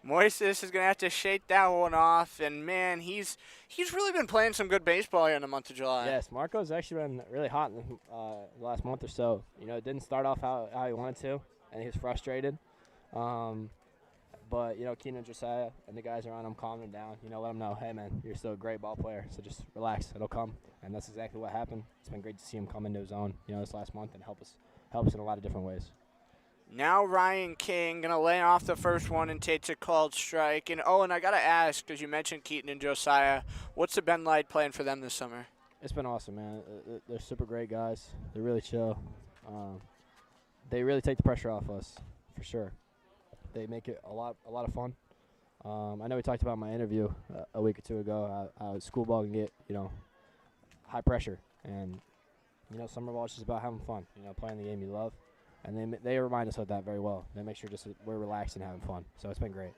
A: Moises is going to have to shake that one off, and, man, he's really been playing some good baseball here in the month of July.
E: Yes, Marco's actually been really hot in the last month or so. It didn't start off how he wanted to, and he was frustrated. But, Keenan, Josiah, and the guys around him calming him down. Let him know, hey, man, you're still a great ball player, so just relax. It'll come. And that's exactly what happened. It's been great to see him come into his own, this last month and help us in a lot of different ways.
A: Now Ryan King going to lay off the first one and takes a called strike. And I got to ask, because you mentioned Keaton and Josiah, what's it been like playing for them this summer?
E: It's been awesome, man. They're super great guys. They're really chill. They really take the pressure off us, for sure. They make it a lot of fun. I know we talked about in my interview a week or two ago how school ball can get, high pressure. And, summer ball is just about having fun, playing the game you love. And they remind us of that very well. They make sure we're relaxed and having fun. So it's been great.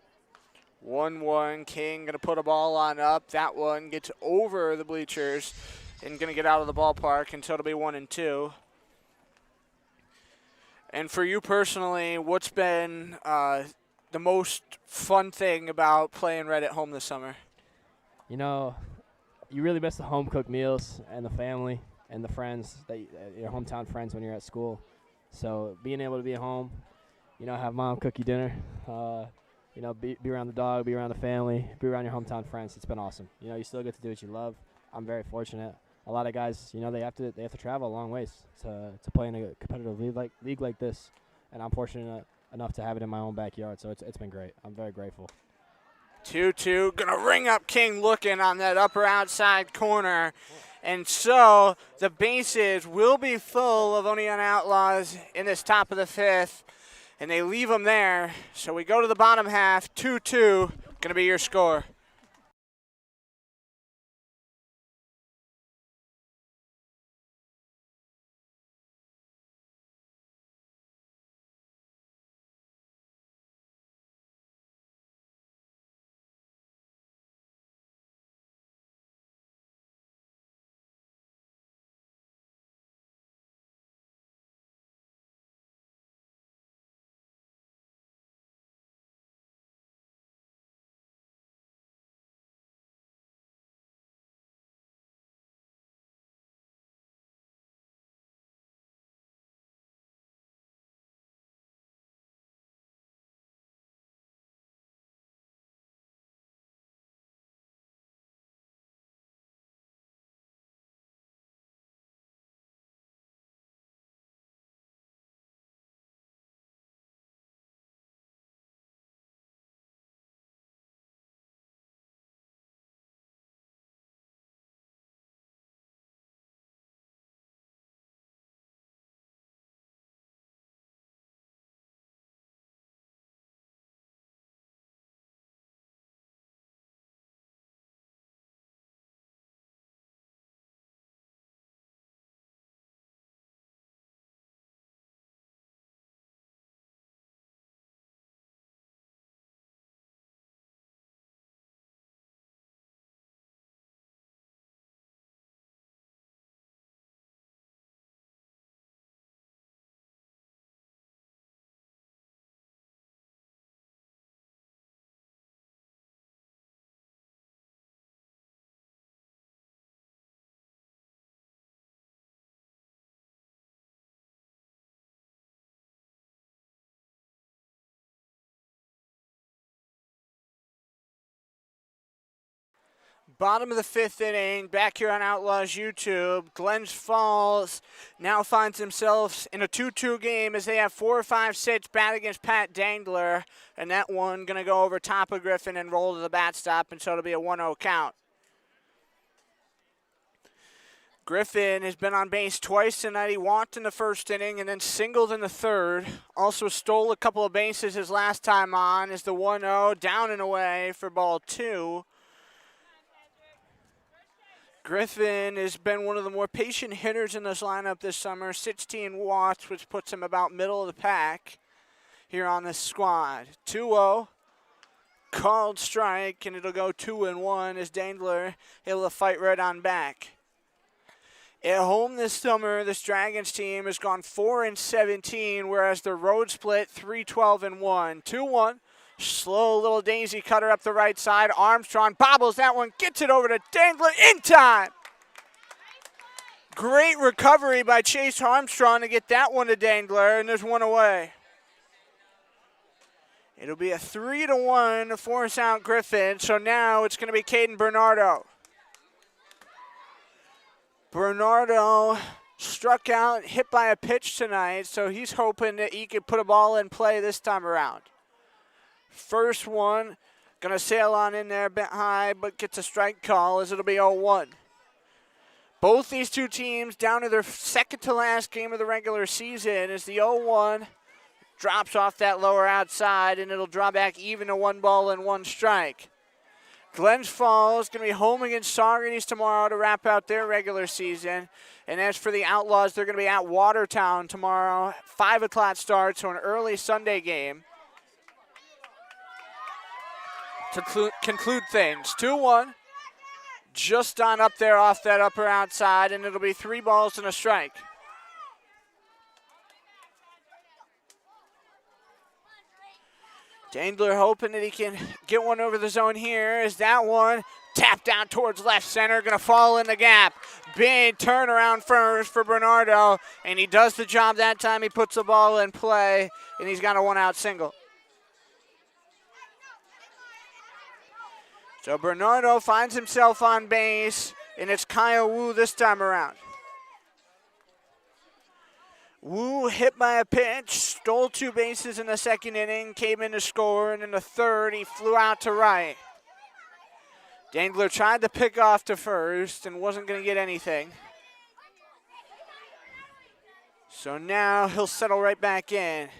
A: 1-1. King going to put a ball on up. That one gets over the bleachers and going to get out of the ballpark, and so it'll be 1-2. And for you personally, what's been the most fun thing about playing Red at home this summer?
E: You really miss the home-cooked meals and the family and the friends, your hometown friends when you're at school. So being able to be at home, have mom cook you dinner, be around the dog, be around the family, be around your hometown friends. It's been awesome. You still get to do what you love. I'm very fortunate. A lot of guys, they have to travel a long ways to play in a competitive league like this, and I'm fortunate enough to have it in my own backyard. So it's been great. I'm very grateful.
A: 2-2, gonna ring up King looking on that upper outside corner. And so the bases will be full of Oneonta Outlaws in this top of the 5th, and they leave them there. So we go to the bottom half, 2-2, gonna be your score. Bottom of the 5th inning, back here on Outlaws YouTube. Glens Falls now finds themselves in a 2-2 game as they have 4 or 5 sits bat against Pat Dangler. And that one going to go over top of Griffin and roll to the bat stop, and so it'll be a 1-0 count. Griffin has been on base twice tonight. He walked in the first inning and then singled in the third. Also stole a couple of bases his last time on as the 1-0 down and away for ball 2. Griffin has been one of the more patient hitters in this lineup this summer. 16 walks, which puts him about middle of the pack here on this squad. 2-0, called strike, and it'll go 2-1 as Dangler able to fight right on back. At home this summer, this Dragons team has gone 4-17, whereas the road split 3-12-1. 2-1. Slow little daisy cutter up the right side. Armstrong bobbles that one, gets it over to Dangler in time. Great recovery by Chase Armstrong to get that one to Dangler, and there's one away. It'll be a 3-1 to force out Griffin, so now it's going to be Caden Bernardo. Bernardo struck out, hit by a pitch tonight, so he's hoping that he could put a ball in play this time around. First one, going to sail on in there a bit high, but gets a strike call as it'll be 0-1. Both these two teams down to their second to last game of the regular season as the 0-1 drops off that lower outside, and it'll draw back even to 1-1 strike. Glens Falls going to be home against Saugerties tomorrow to wrap out their regular season. And as for the Outlaws, they're going to be at Watertown tomorrow, 5 o'clock start, so an early Sunday game. To conclude things, 2-1, just on up there off that upper outside, and it'll be 3 balls and a strike. Dangler hoping that he can get one over the zone here as that one tapped down towards left center, going to fall in the gap. Big turnaround first for Bernardo, and he does the job that time. He puts the ball in play, and he's got a 1-out single. So Bernardo finds himself on base, and it's Kyle Wu this time around. Wu hit by a pitch, stole 2 bases in the second inning, came in to score, and in the third he flew out to right. Dangler tried to pick off to first and wasn't going to get anything. So now he'll settle right back in.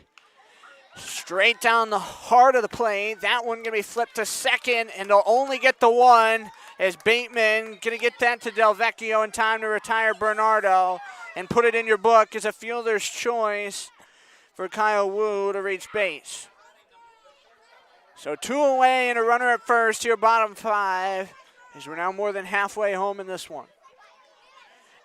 A: Straight down the heart of the plate. That one going to be flipped to second, and they'll only get the 1 as Bateman going to get that to Del Vecchio in time to retire Bernardo and put it in your book as a fielder's choice for Kyle Wu to reach base. So 2 away and a runner at first here, bottom 5, as we're now more than halfway home in this one.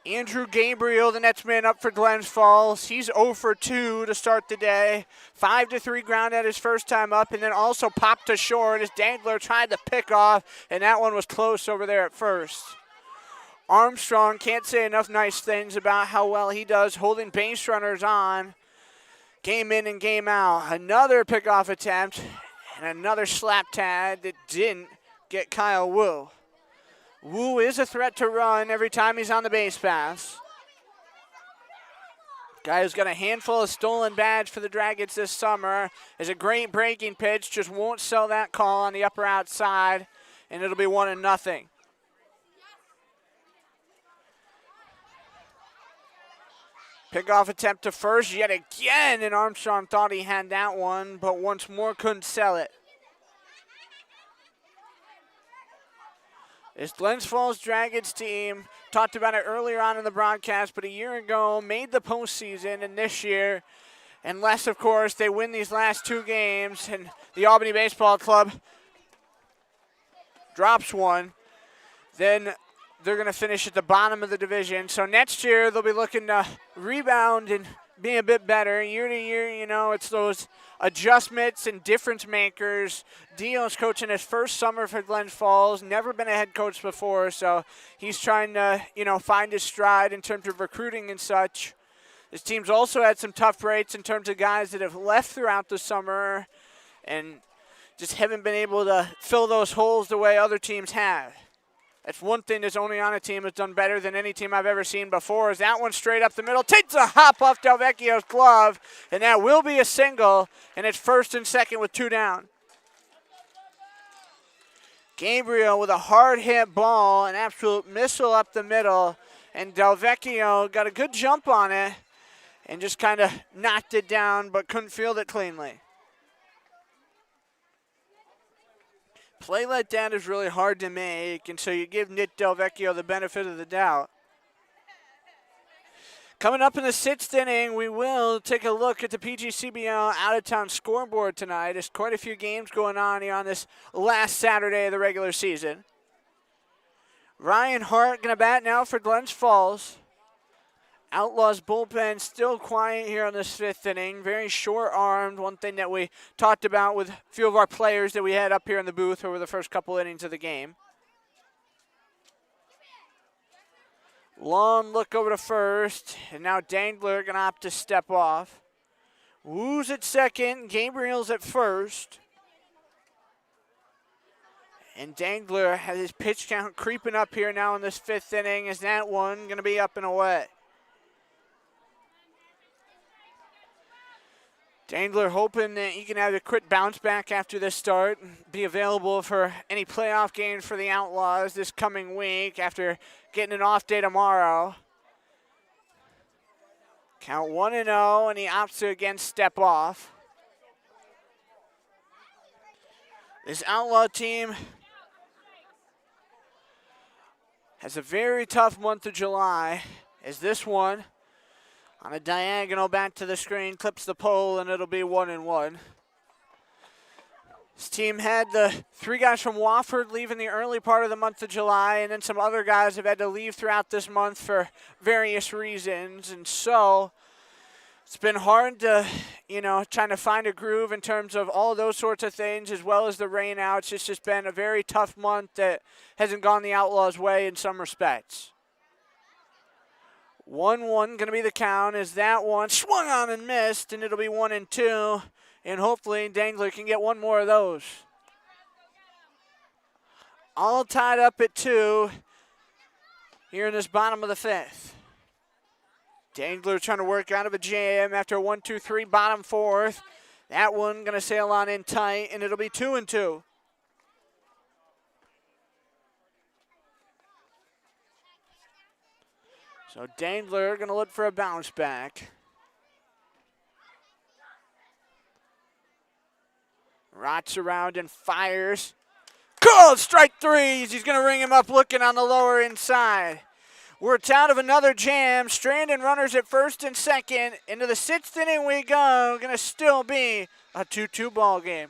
A: Andrew Gabriel, the Netsman, up for Glens Falls. He's 0 for 2 to start the day. 5-3 ground at his first time up, and then also popped to short as Dangler tried to pick off, and that one was close over there at first. Armstrong can't say enough nice things about how well he does holding base runners on game in and game out. Another pickoff attempt and another slap tag that didn't get Kyle Wu. Wu is a threat to run every time he's on the base pass. Guy who's got a handful of stolen bags for the Dragons this summer is a great breaking pitch, just won't sell that call on the upper outside, and it'll be 1-0. Pickoff attempt to first yet again, and Armstrong thought he had that one, but once more couldn't sell it. This Glens Falls Dragons team, talked about it earlier on in the broadcast, but a year ago made the postseason, and this year, unless, of course, they win these last 2 games and the Albany Baseball Club drops one, then they're going to finish at the bottom of the division. So next year, they'll be looking to rebound and be a bit better. Year to year, you know, it's those adjustments and difference makers. Dio's coaching his first summer for Glens Falls, never been a head coach before, so he's trying to, you know, find his stride in terms of recruiting and such. This team's also had some tough breaks in terms of guys that have left throughout the summer and just haven't been able to fill those holes the way other teams have. That's one thing this Oneonta team has done better than any team I've ever seen before, is that one straight up the middle. Takes a hop off Delvecchio's glove, and that will be a single, and it's first and second with 2 down. Gabriel with a hard hit ball, an absolute missile up the middle, and Delvecchio got a good jump on it and just kind of knocked it down but couldn't field it cleanly. Play like that is really hard to make, and so you give Nick Delvecchio the benefit of the doubt. Coming up in the 6th inning, we will take a look at the PGCBL out-of-town scoreboard tonight. There's quite a few games going on here on this last Saturday of the regular season. Ryan Hart going to bat now for Glens Falls. Outlaws bullpen still quiet here on this 5th inning. Very short-armed, one thing that we talked about with a few of our players that we had up here in the booth over the first couple innings of the game. Long look over to first, and now Dangler going to opt to step off. Woo's at second, Gabriel's at first. And Dangler has his pitch count creeping up here now in this 5th inning. Is that one going to be up and away? Dangler hoping that he can have a quick bounce back after this start and be available for any playoff games for the Outlaws this coming week after getting an off day tomorrow. Count 1-0, and he opts to again step off. This Outlaw team has a very tough month of July, as this one on a diagonal back to the screen clips the pole, and it'll be 1-1. This team had the 3 guys from Wofford leave in the early part of the month of July, and then some other guys have had to leave throughout this month for various reasons. And so it's been hard to, trying to find a groove in terms of all those sorts of things, as well as the rainouts. It's just been a very tough month that hasn't gone the Outlaws' way in some respects. 1-1 going to be the count, as that one swung on and missed, and it'll be 1-2. And hopefully Dangler can get one more of those. All tied up at 2 here in this bottom of the 5th. Dangler trying to work out of a jam after a 1-2-3 bottom 4th. That one going to sail on in tight, and it'll be 2-2. So Dangler going to look for a bounce back. Rots around and fires. Called strike 3. He's going to ring him up looking on the lower inside. We're out of another jam. Stranding runners at first and second. Into the 6th inning we go. Going to still be a 2-2 ball game.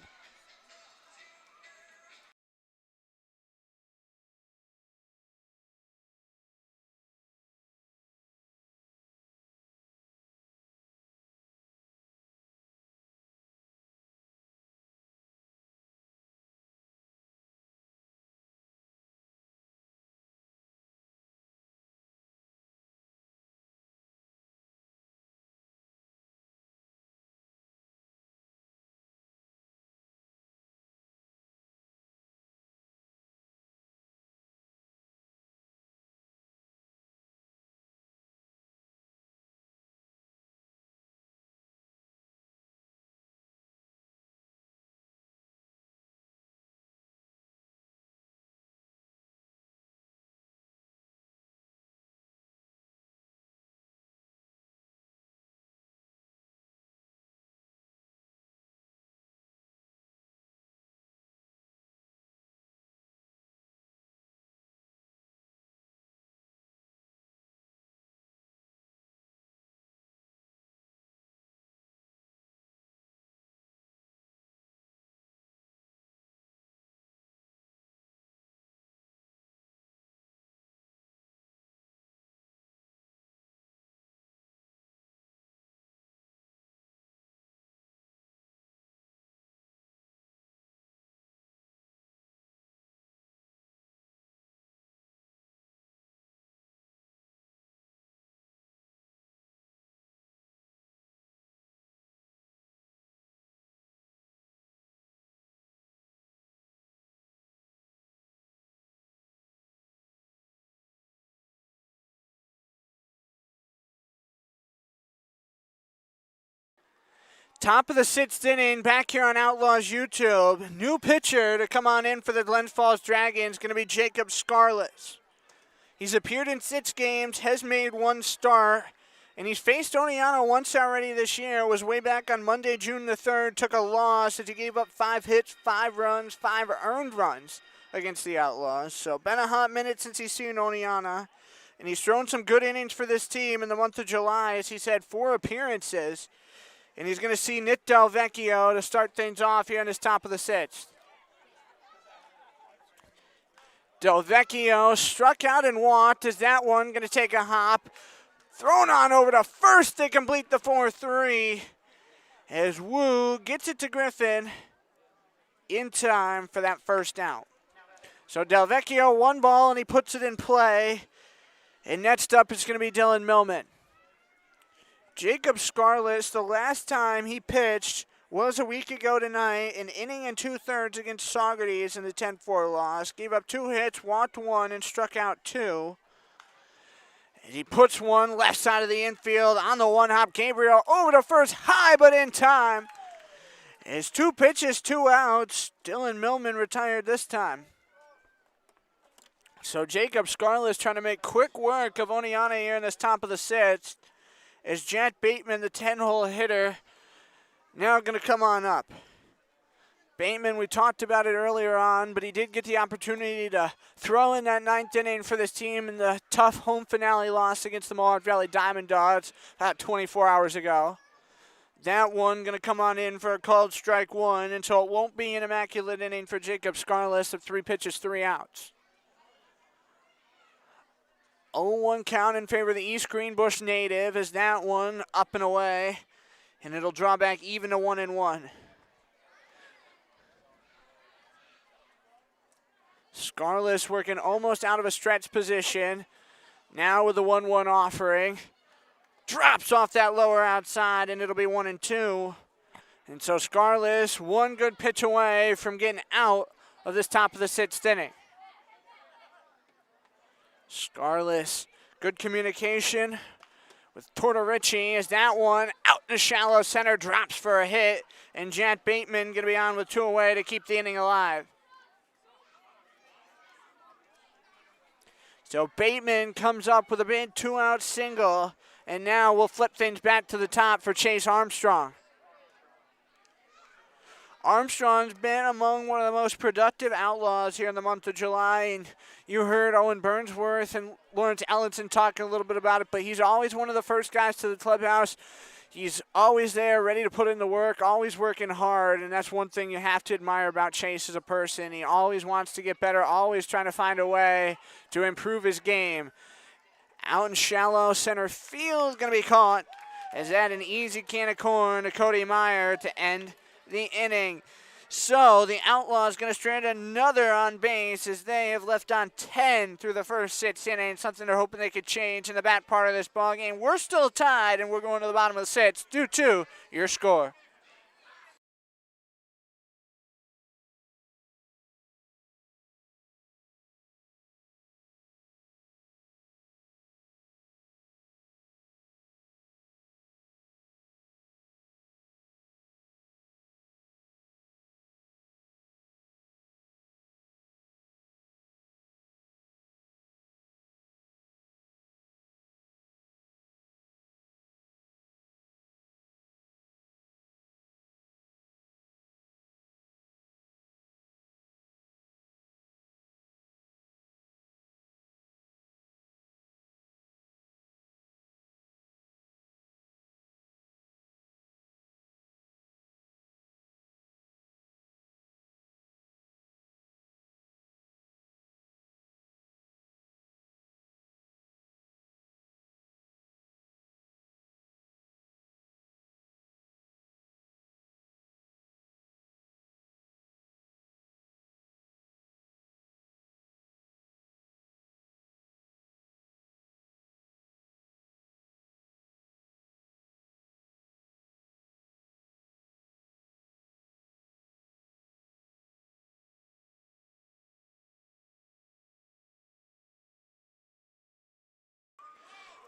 A: Top of the sixth inning, back here on Outlaws YouTube. New pitcher to come on in for the Glens Falls Dragons, going to be Jacob Scarlett. He's appeared in 6 games, has made 1 start, and he's faced Oneonta once already this year. It was way back on Monday, June the 3rd. Took a loss as he gave up 5 hits, 5 runs, 5 earned runs against the Outlaws. So been a hot minute since he's seen Oneonta, and he's thrown some good innings for this team in the month of July as he's had 4 appearances. And he's going to see Nick Del Vecchio to start things off here in his top of the 6th. Del Vecchio struck out and walked. Is that one going to take a hop? Thrown on over to first to complete the 4-3 as Wu gets it to Griffin in time for that first out. So Del Vecchio 1 ball and he puts it in play. And next up is going to be Dylan Millman. Jacob Scarlett, the last time he pitched was a week ago tonight, an inning and 2/3 against Saugerties in the 10-4 loss. Gave up 2 hits, walked 1, and struck out 2. And he puts one left side of the infield on the 1-hop. Gabriel over to first, high but in time. It's 2 pitches, 2 outs. Dylan Millman retired this time. So Jacob Scarlett trying to make quick work of Oneonta here in this top of the 6th. Is Jack Bateman, the 10-hole hitter, now going to come on up. Bateman, we talked about it earlier on, but he did get the opportunity to throw in that 9th inning for this team in the tough home finale loss against the Mohawk Valley Diamond Dogs about 24 hours ago. That one going to come on in for a called strike 1, and so it won't be an immaculate inning for Jacob Scarlett of 3 pitches, 3 outs. 0-1 count in favor of the East Greenbush native as that one up and away, and it'll draw back even to 1-1. Scarlett working almost out of a stretch position. Now with the 1-1 offering. Drops off that lower outside, and it'll be 1-2. And so Scarlett 1 good pitch away from getting out of this top of the 6th inning. Scarlett, good communication with Tortorici as that one out in the shallow center drops for a hit, and Jack Bateman going to be on with 2 away to keep the inning alive. So Bateman comes up with a big 2-out single, and now we'll flip things back to the top for Chase Armstrong. Armstrong's been among one of the most productive Outlaws here in the month of July, and you heard Owen Burnsworth and Lawrence Ellenson talking a little bit about it, but he's always one of the first guys to the clubhouse. He's always there, ready to put in the work, always working hard, and that's one thing you have to admire about Chase as a person. He always wants to get better, always trying to find a way to improve his game. Out in shallow center field, going to be caught. Is that an easy can of corn to Cody Meyer to end the inning? So the Outlaws going to strand another on base as they have left on 10 through the first 6 innings, something they're hoping they could change in the back part of this ball game. We're still tied, and we're going to the bottom of the 6th due to your score.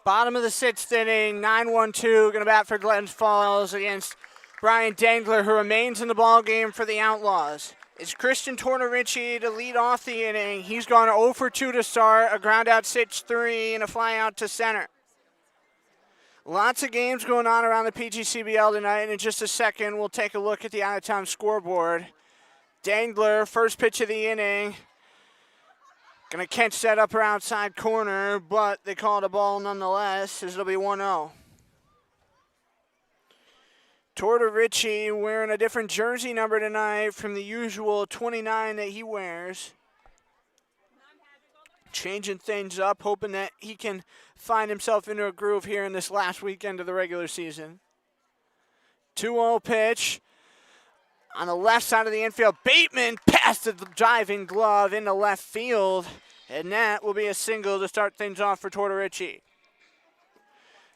A: Bottom of the 6th inning, 9-1-2, going to bat for Glens Falls against Brian Dangler, who remains in the ballgame for the Outlaws. It's Christian Tortorici to lead off the inning. He's gone 0 for 2 to start, a ground out 6-3 and a fly out to center. Lots of games going on around the PGCBL tonight, and in just a second we'll take a look at the out-of-town scoreboard. Dangler, first pitch of the inning. Going to catch that upper outside corner, but they call it a ball nonetheless, as it'll be 1-0. Tortorici wearing a different jersey number tonight from the usual 29 that he wears. Changing things up, hoping that he can find himself into a groove here in this last weekend of the regular season. 2-0 pitch. On the left side of the infield, Bateman passed the driving glove into left field, and that will be a single to start things off for Tortorici.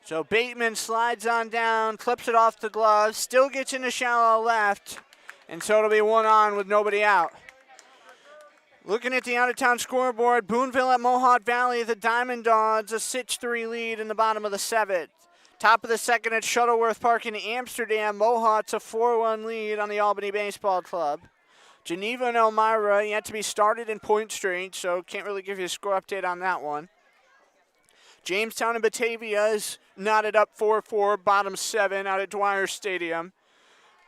A: So Bateman slides on down, clips it off the glove, still gets into shallow left, and so it'll be 1 on with nobody out. Looking at the out-of-town scoreboard, Boonville at Mohawk Valley, the Diamond Dogs, a 6-3 lead in the bottom of the 7th. Top of the 2nd at Shuttleworth Park in Amsterdam, Mohawk's a 4-1 lead on the Albany Baseball Club. Geneva and Elmira yet to be started in Point Street, so can't really give you a score update on that one. Jamestown and Batavia is knotted up 4-4, bottom 7 out at Dwyer Stadium.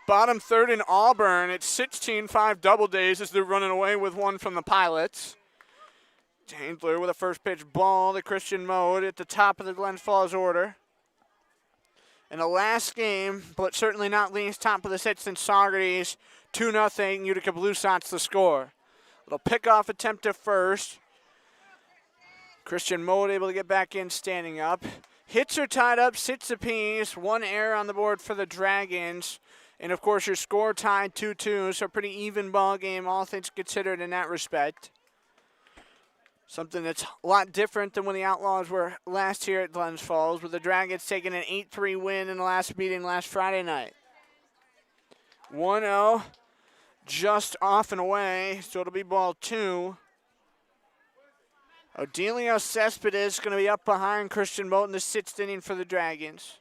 A: Bottom 3rd in Auburn, it's 16-5 double days as they're running away with one from the Pilots. Dangler with a first pitch ball to Christian Mode at the top of the Glens Falls order. In the last game, but certainly not least, top of the 6th in Saugerties, 2-0, Utica Blue Sox the score. Little pickoff attempt at first. Christian Mode able to get back in standing up. Hits are tied up, 6 apiece, 1 error on the board for the Dragons. And, of course, your score tied 2-2, so a pretty even ball game, all things considered in that respect. Something that's a lot different than when the Outlaws were last here at Glens Falls, with the Dragons taking an 8-3 win in the last meeting last Friday night. 1-0, just off and away, so it'll be ball 2. Odelio Cespedes going to be up behind Christian Mote in the 6th inning for the Dragons.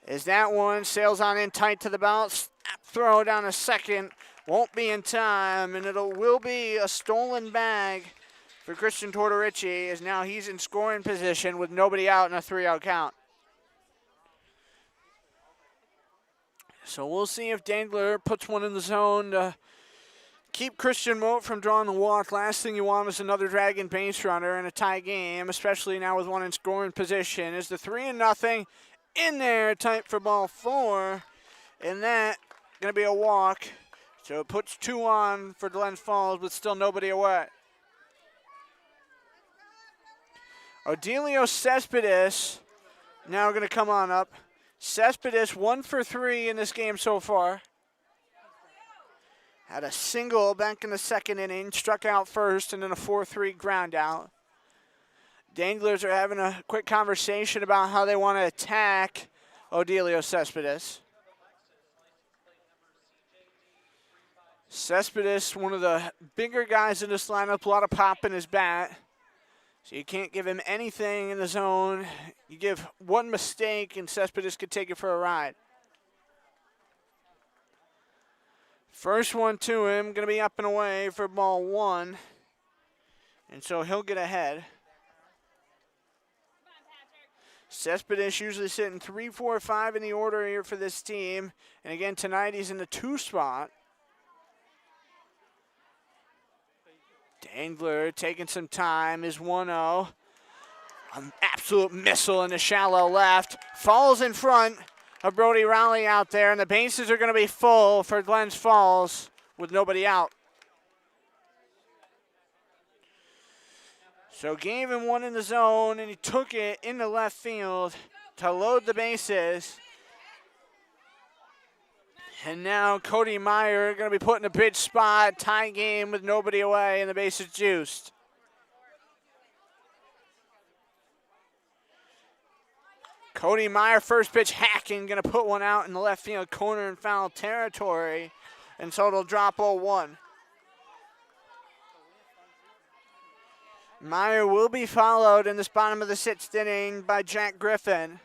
A: As that one sails on in tight to the belt, throw down a second, won't be in time, and will be a stolen bag for Christian Tortorici, as now he's in scoring position with nobody out in a 3-out count. So we'll see if Dangler puts one in the zone to keep Christian Mote from drawing the walk. Last thing you want is another Dragon base runner in a tie game, especially now with one in scoring position. Is the 3-0 in there, tight for ball 4, and that going to be a walk. So it puts 2 on for Glens Falls with still nobody away. Odelio Cespedes now going to come on up. Cespedes 1 for 3 in this game so far. Had a single back in the 2nd inning, struck out first, and then a 4-3 ground out. Danglers are having a quick conversation about how they want to attack Odelio Cespedes. Cespedes, one of the bigger guys in this lineup, a lot of pop in his bat. So you can't give him anything in the zone. You give one mistake and Cespedes could take it for a ride. First one to him, going to be up and away for ball 1. And so he'll get ahead. Cespedes usually sitting 3, 4, 5 in the order here for this team. And again, tonight he's in the 2 spot. Dangler taking some time is 1-0. An absolute missile in the shallow left. Falls in front of Brody Rowley out there, and the bases are going to be full for Glens Falls with nobody out. So gave him one in the zone, and he took it into left field to load the bases. And now Cody Meyer going to be put in a big spot, tie game with nobody away, and the bases juiced. Cody Meyer, first pitch hacking, going to put one out in the left field corner in foul territory, and so it'll drop 0-1. Meyer will be followed in this bottom of the 6th inning by Jack Griffin.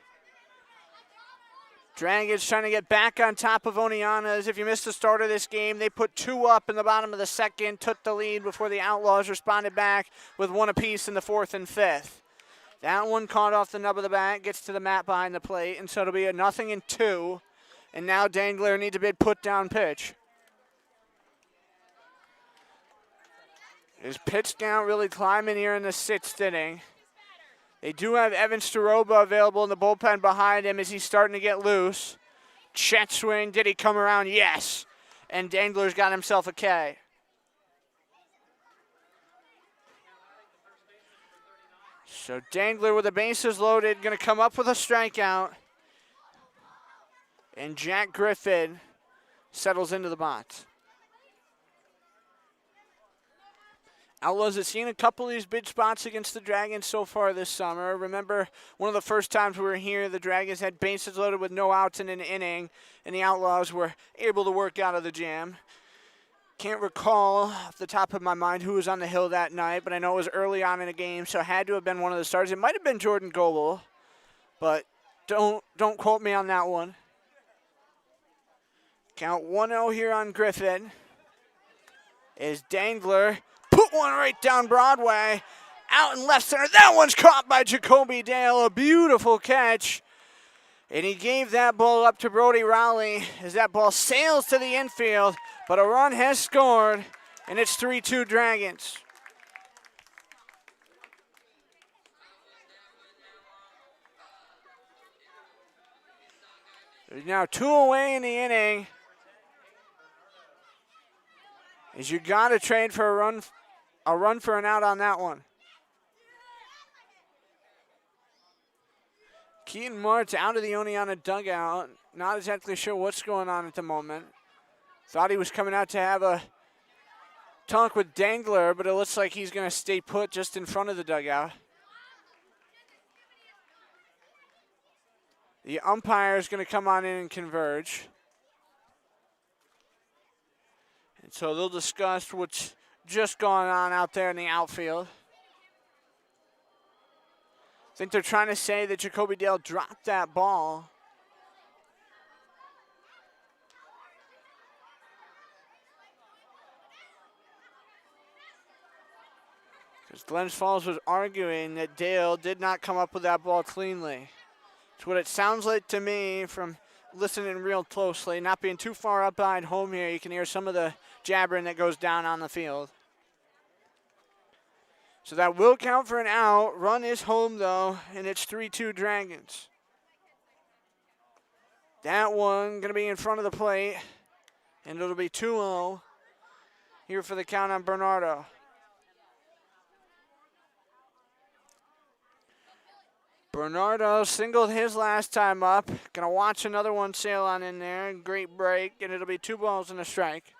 A: Dragons trying to get back on top of Oneonta. If you missed the start of this game, they put 2 up in the bottom of the second, took the lead before the Outlaws responded back with 1 apiece in the 4th and 5th. That one caught off the nub of the bat, gets to the mat behind the plate, and so it'll be a 0-2. And now Dangler needs a big put-down pitch. His pitch count really climbing here in the 6th inning. They do have Evan Staroba available in the bullpen behind him as he's starting to get loose. Check swing, did he come around? Yes. And Dangler's got himself a K. So Dangler with the bases loaded, going to come up with a strikeout. And Jack Griffin settles into the box. Outlaws have seen a couple of these big spots against the Dragons so far this summer. Remember, one of the first times we were here, the Dragons had bases loaded with no outs in an inning, and the Outlaws were able to work out of the jam. Can't recall off the top of my mind who was on the hill that night, but I know it was early on in the game, so it had to have been one of the starters. It might have been Jordan Goebel, but don't quote me on that one. Count 1-0 here on Griffin. Is Dangler put one right down Broadway, out in left center. That one's caught by Jacoby Dale, a beautiful catch. And he gave that ball up to Brody Rowley as that ball sails to the infield, but a run has scored, and it's 3-2 Dragons. There's now 2 away in the inning. As you got to trade for a run for an out on that one. Keaton Martz out of the Oneonta dugout. Not exactly sure what's going on at the moment. Thought he was coming out to have a talk with Dangler, but it looks like he's going to stay put just in front of the dugout. The umpire is going to come on in and converge. And so they'll discuss what's just going on out there in the outfield. I think they're trying to say that Jacoby Dale dropped that ball. Because Glens Falls was arguing that Dale did not come up with that ball cleanly. It's what it sounds like to me from listening real closely. Not being too far up behind home here, you can hear some of the jabbering that goes down on the field. So that will count for an out. Run is home, though, and it's 3-2 Dragons. That one going to be in front of the plate, and it'll be 2-0 here for the count on Bernardo. Bernardo singled his last time up. Going to watch another one sail on in there. Great break, and it'll be 2 balls and a strike.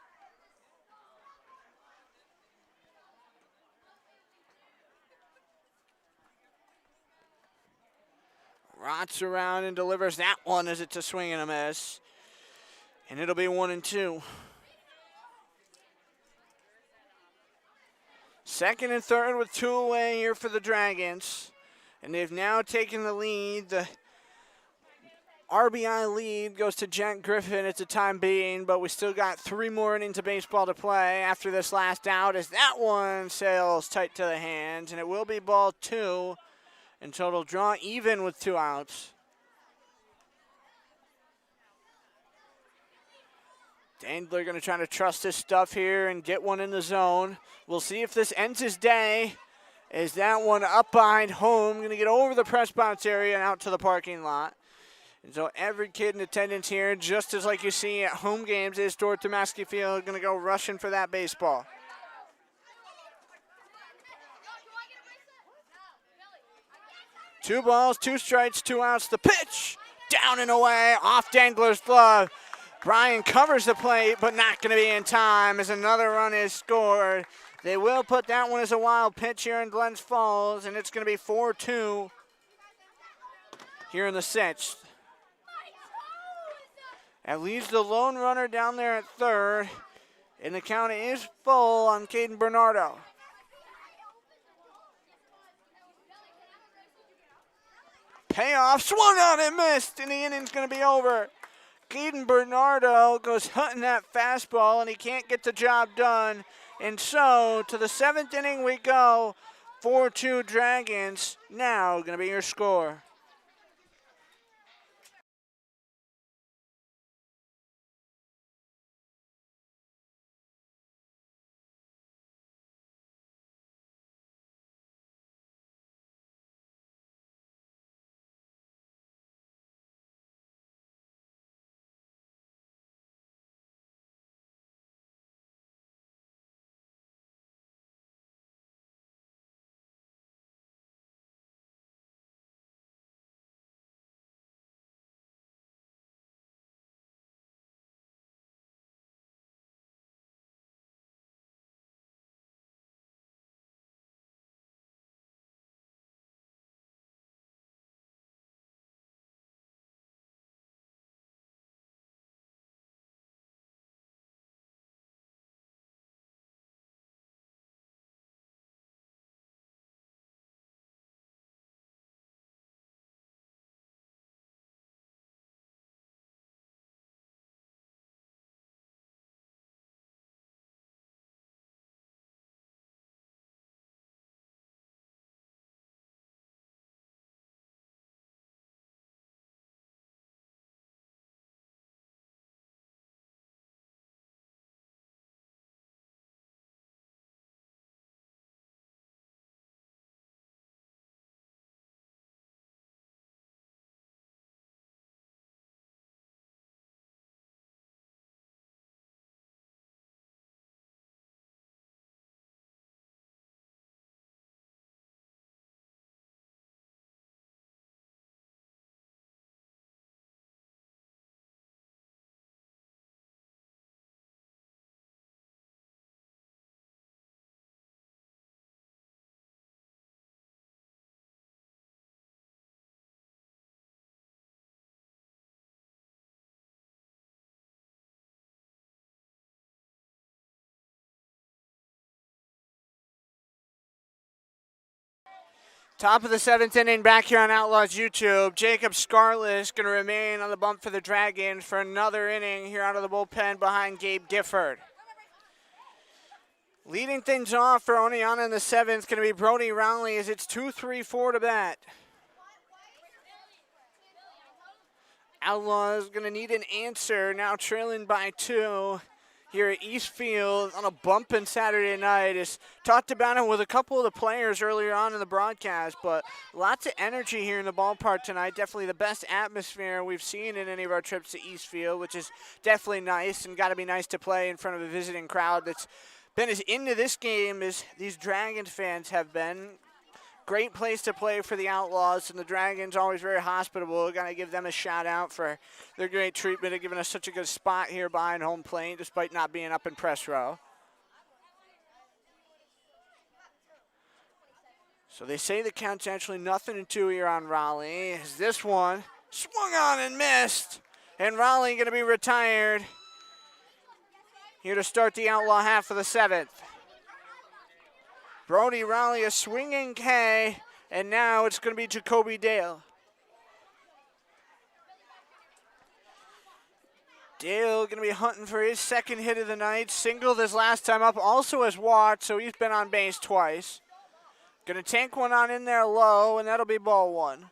A: Rots around and delivers that one as it's a swing and a miss. And it'll be 1-2. Second and third with 2 away here for the Dragons. And they've now taken the lead. The RBI lead goes to Jack Griffin at the time being, but we still got 3 more innings of baseball to play after this last out as that one sails tight to the hands. And it will be ball 2. And so it'll draw even with 2 outs. Dangler going to try to trust his stuff here and get one in the zone. We'll see if this ends his day. Is that one up behind home, going to get over the press box area and out to the parking lot. And so every kid in attendance here, just as like you see at home games, is Stuart Tomaski Field, going to go rushing for that baseball. Two balls, 2 strikes, 2 outs. The pitch down and away off Dangler's glove. Bryan covers the plate, but not going to be in time as another run is scored. They will put that one as a wild pitch here in Glens Falls, and it's going to be 4-2 here in the 6th. That leaves the lone runner down there at third, and the count is full on Caden Bernardo. payoff. Swung on and missed, and the inning's going to be over. Caden Bernardo goes hunting that fastball, and he can't get the job done. And so to the 7th inning we go. 4-2 Dragons. Now going to be your score. Top of the 7th inning back here on Outlaws YouTube. Jacob Scarlett going to remain on the bump for the Dragons for another inning here out of the bullpen behind Gabe Gifford. Leading things off for Oneonta in the 7th going to be Brody Rowley as it's 2-3-4 to bat. Outlaws going to need an answer, now trailing by 2 here at Eastfield on a bumping Saturday night. It's talked about it with a couple of the players earlier on in the broadcast, but lots of energy here in the ballpark tonight. Definitely the best atmosphere we've seen in any of our trips to Eastfield, which is definitely nice and got to be nice to play in front of a visiting crowd that's been as into this game as these Dragons fans have been. Great place to play for the Outlaws, and the Dragons always very hospitable. Got to give them a shout out for their great treatment of giving us such a good spot here behind home plate, despite not being up in press row. So they say the count's actually 0-2 here on Raleigh. As this one swung on and missed, and Raleigh going to be retired here to start the Outlaw half of the 7th. Brody Rowley a swinging K, and now it's going to be Jacoby Dale. Dale going to be hunting for his 2nd hit of the night. Singled his last time up, also has walked, so he's been on base twice. Going to tank one on in there low, and that'll be ball 1.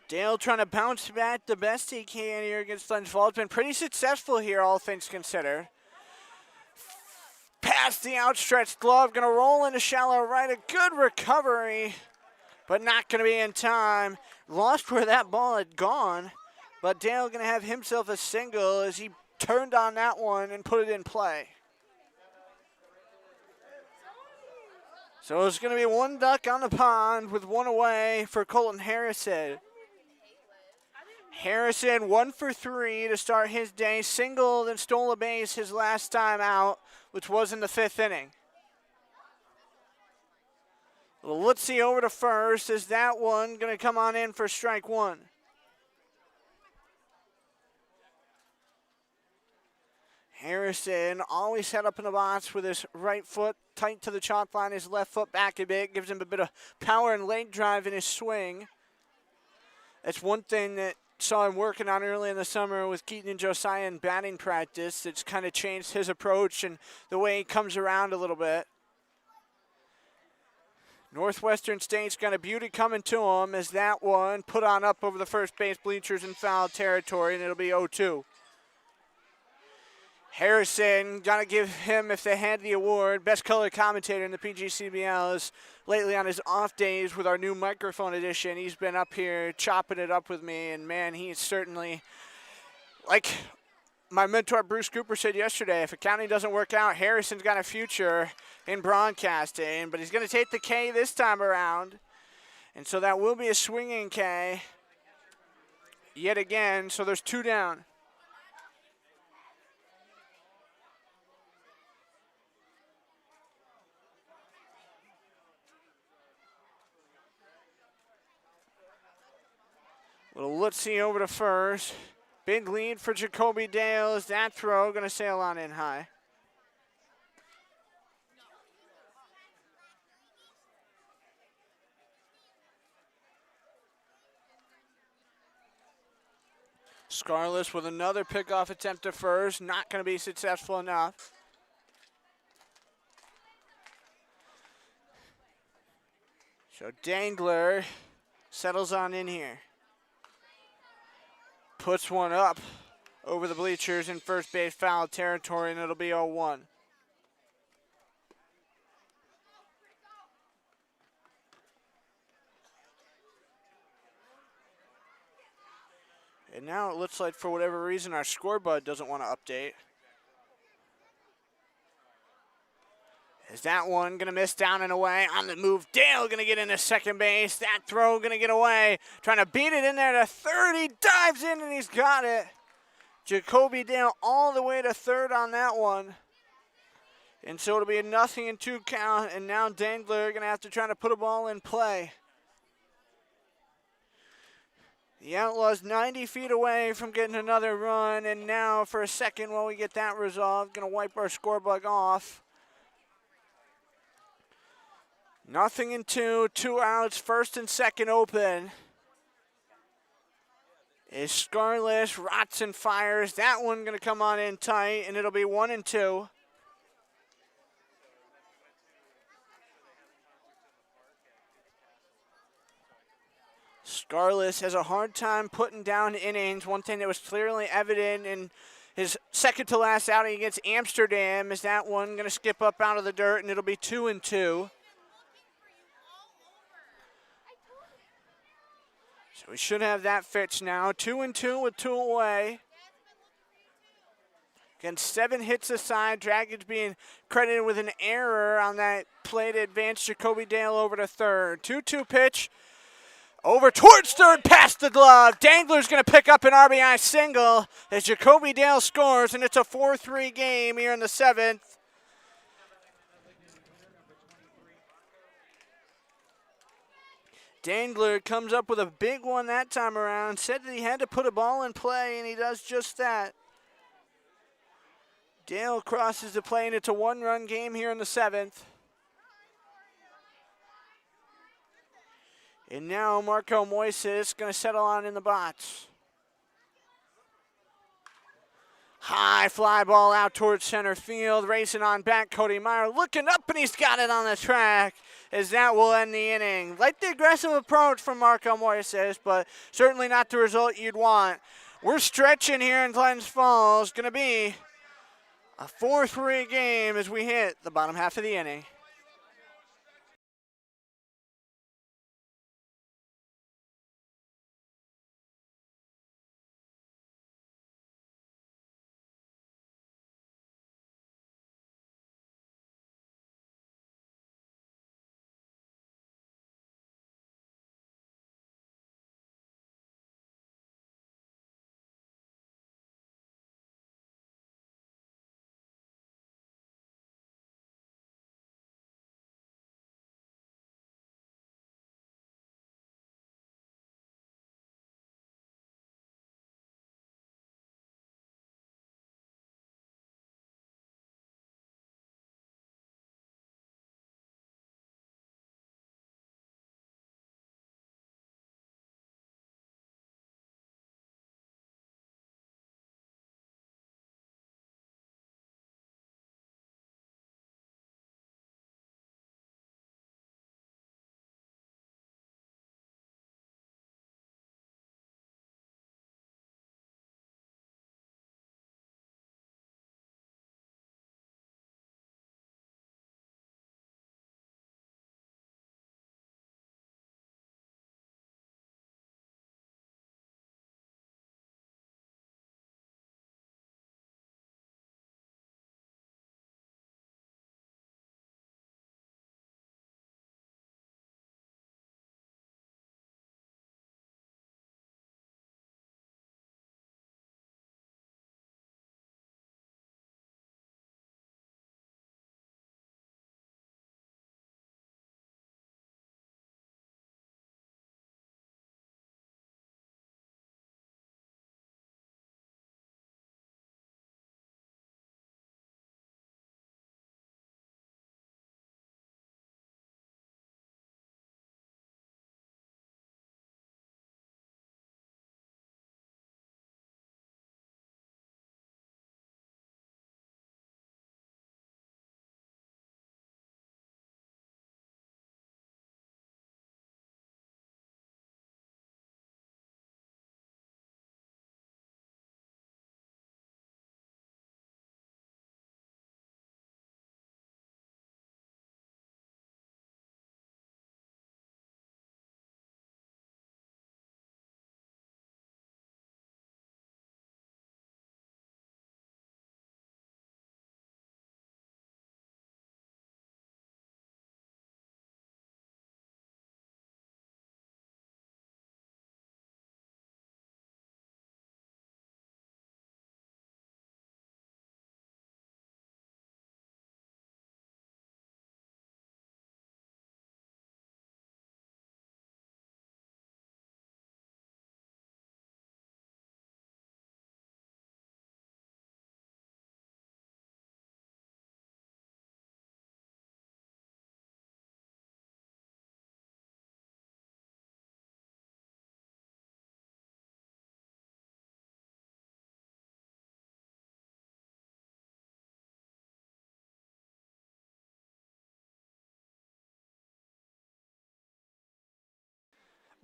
A: Dale trying to bounce back the best he can here against Glens Falls. Been pretty successful here, all things considered. Past the outstretched glove, going to roll into shallow right. A good recovery, but not going to be in time. Lost where that ball had gone, but Dale going to have himself a single as he turned on that one and put it in play. So it's going to be 1 duck on the pond with 1 away for Colton Harrison. Harrison 1 for 3 to start his day. Singled and stole a base his last time out, which was in the 5th inning. Let's see over to first. Is that one going to come on in for strike 1? Harrison always set up in the box with his right foot tight to the chalk line, his left foot back a bit, gives him a bit of power and leg drive in his swing. That's one thing that saw him working on early in the summer with Keaton and Josiah in batting practice. It's kind of changed his approach and the way he comes around a little bit. Northwestern State's got a beauty coming to him as that one put on up over the first base bleachers in foul territory, and it'll be 0-2. Harrison, got to give him, if they had the award, best color commentator in the PGCBL is lately on his off days with our new microphone edition. He's been up here chopping it up with me, and man, he is certainly, like my mentor Bruce Cooper said yesterday, if accounting doesn't work out, Harrison's got a future in broadcasting, but he's going to take the K this time around, and so that will be a swinging K yet again, so there's 2 down. Little Lutzy over to first. Big lead for Jacoby Dale. Is that throw going to sail on in high? Scarless with another pickoff attempt to first. Not going to be successful enough. So Dangler settles on in here. Puts one up over the bleachers in first base foul territory, and it'll be 0-1. And now it looks like, for whatever reason, our scoreboard doesn't want to update. Is that one going to miss down and away? On the move, Dale going to get into second base. That throw going to get away. Trying to beat it in there to third. He dives in and he's got it. Jacoby Dale all the way to third on that one. And so it'll be a 0-2 count. And now Dangler going to have to try to put a ball in play. The Outlaws 90 feet away from getting another run. And now for a second while we get that resolved, going to wipe our scorebug off. 0-2, 2 outs, first and second open. Is Scarless, Rotson fires. That one going to come on in tight, and it'll be 1-2. Scarless has a hard time putting down innings. One thing that was clearly evident in his second to last outing against Amsterdam is that one going to skip up out of the dirt, and it'll be 2-2. So we should have that fixed now. 2-2 with 2 away. Again, 7 hits aside. Dragons being credited with an error on that play to advance Jacoby Dale over to third. 2-2 pitch. Over towards third, past the glove. Dangler's going to pick up an RBI single as Jacoby Dale scores, and it's a 4-3 game here in the 7th. Dangler comes up with a big one that time around. Said that he had to put a ball in play, and he does just that. Dale crosses the play, and it's a 1-run game here in the 7th. And now Marco Moises going to settle on in the box. High fly ball out towards center field. Racing on back, Cody Meyer looking up, and he's got it on the track as that will end the inning. Like the aggressive approach from Marco Moises, but certainly not the result you'd want. We're stretching here in Glens Falls. Going to be a 4-3 game as we hit the bottom half of the inning.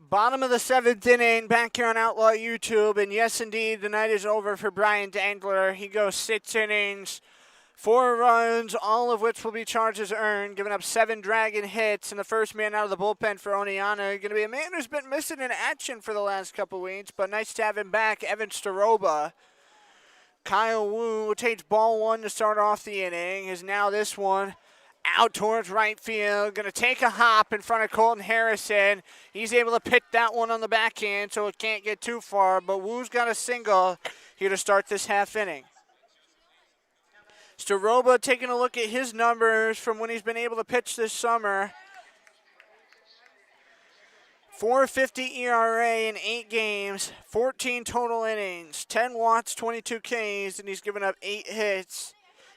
A: Bottom of the 7th inning, back here on Outlaw YouTube, and yes, indeed, the night is over for Brian Dangler. He goes 6 innings, 4 runs, all of which will be charges earned, giving up 7 dragon hits, and the first man out of the bullpen for Oneonta, going to be a man who's been missing in action for the last couple weeks, but nice to have him back, Evan Staroba. Kyle Wu takes ball 1 to start off the inning, is now this one out towards right field, going to take a hop in front of Colton Harrison. He's able to pick that one on the backhand, so it can't get too far, but Wu's got a single here to start this half inning. Staroba taking a look at his numbers from when he's been able to pitch this summer. 4.50 ERA in 8 games, 14 total innings, 10 walks, 22 Ks, and he's given up 8 hits.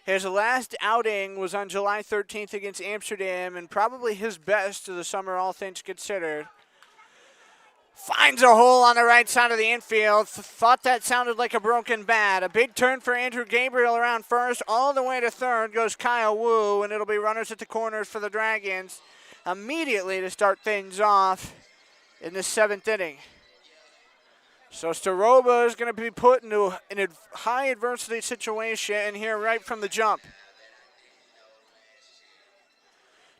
A: His last outing was on July 13th against Amsterdam, and probably his best of the summer, all things considered. Finds a hole on the right side of the infield. Thought that sounded like a broken bat. A big turn for Andrew Gabriel around first. All the way to third goes Kyle Wu, and it'll be runners at the corners for the Dragons immediately to start things off in the 7th inning. So Staroba is going to be put into a high adversity situation here right from the jump.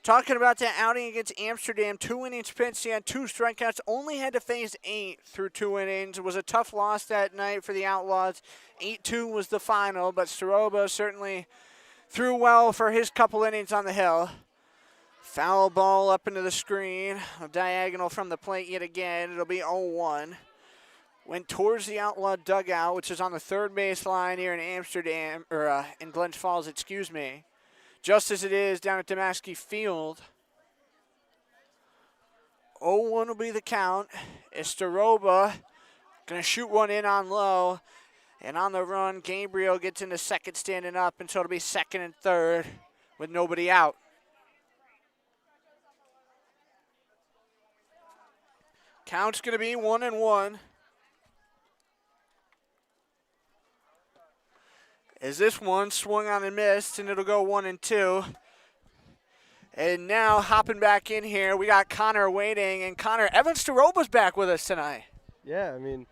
A: Talking about that outing against Amsterdam, 2 innings pitched, he had 2 strikeouts, only had to face 8 through 2 innings. It was a tough loss that night for the Outlaws. 8-2 was the final, but Staroba certainly threw well for his couple innings on the hill. Foul ball up into the screen, a diagonal from the plate yet again. It'll be 0-1. Went towards the Outlaw dugout, which is on the third base line here in Amsterdam, or in Glens Falls, excuse me. Just as it is down at Damaski Field. 0-1 will be the count. Staroba going to shoot one in on low. And on the run, Gabriel gets into second standing up, and so it'll be second and third with nobody out. Count's going to be 1-1. As this one swung on and missed, and it'll go 1-2. And now hopping back in here, we got Connor waiting, and Connor, Evan Staroba's back with us tonight.
F: Yeah, I mean,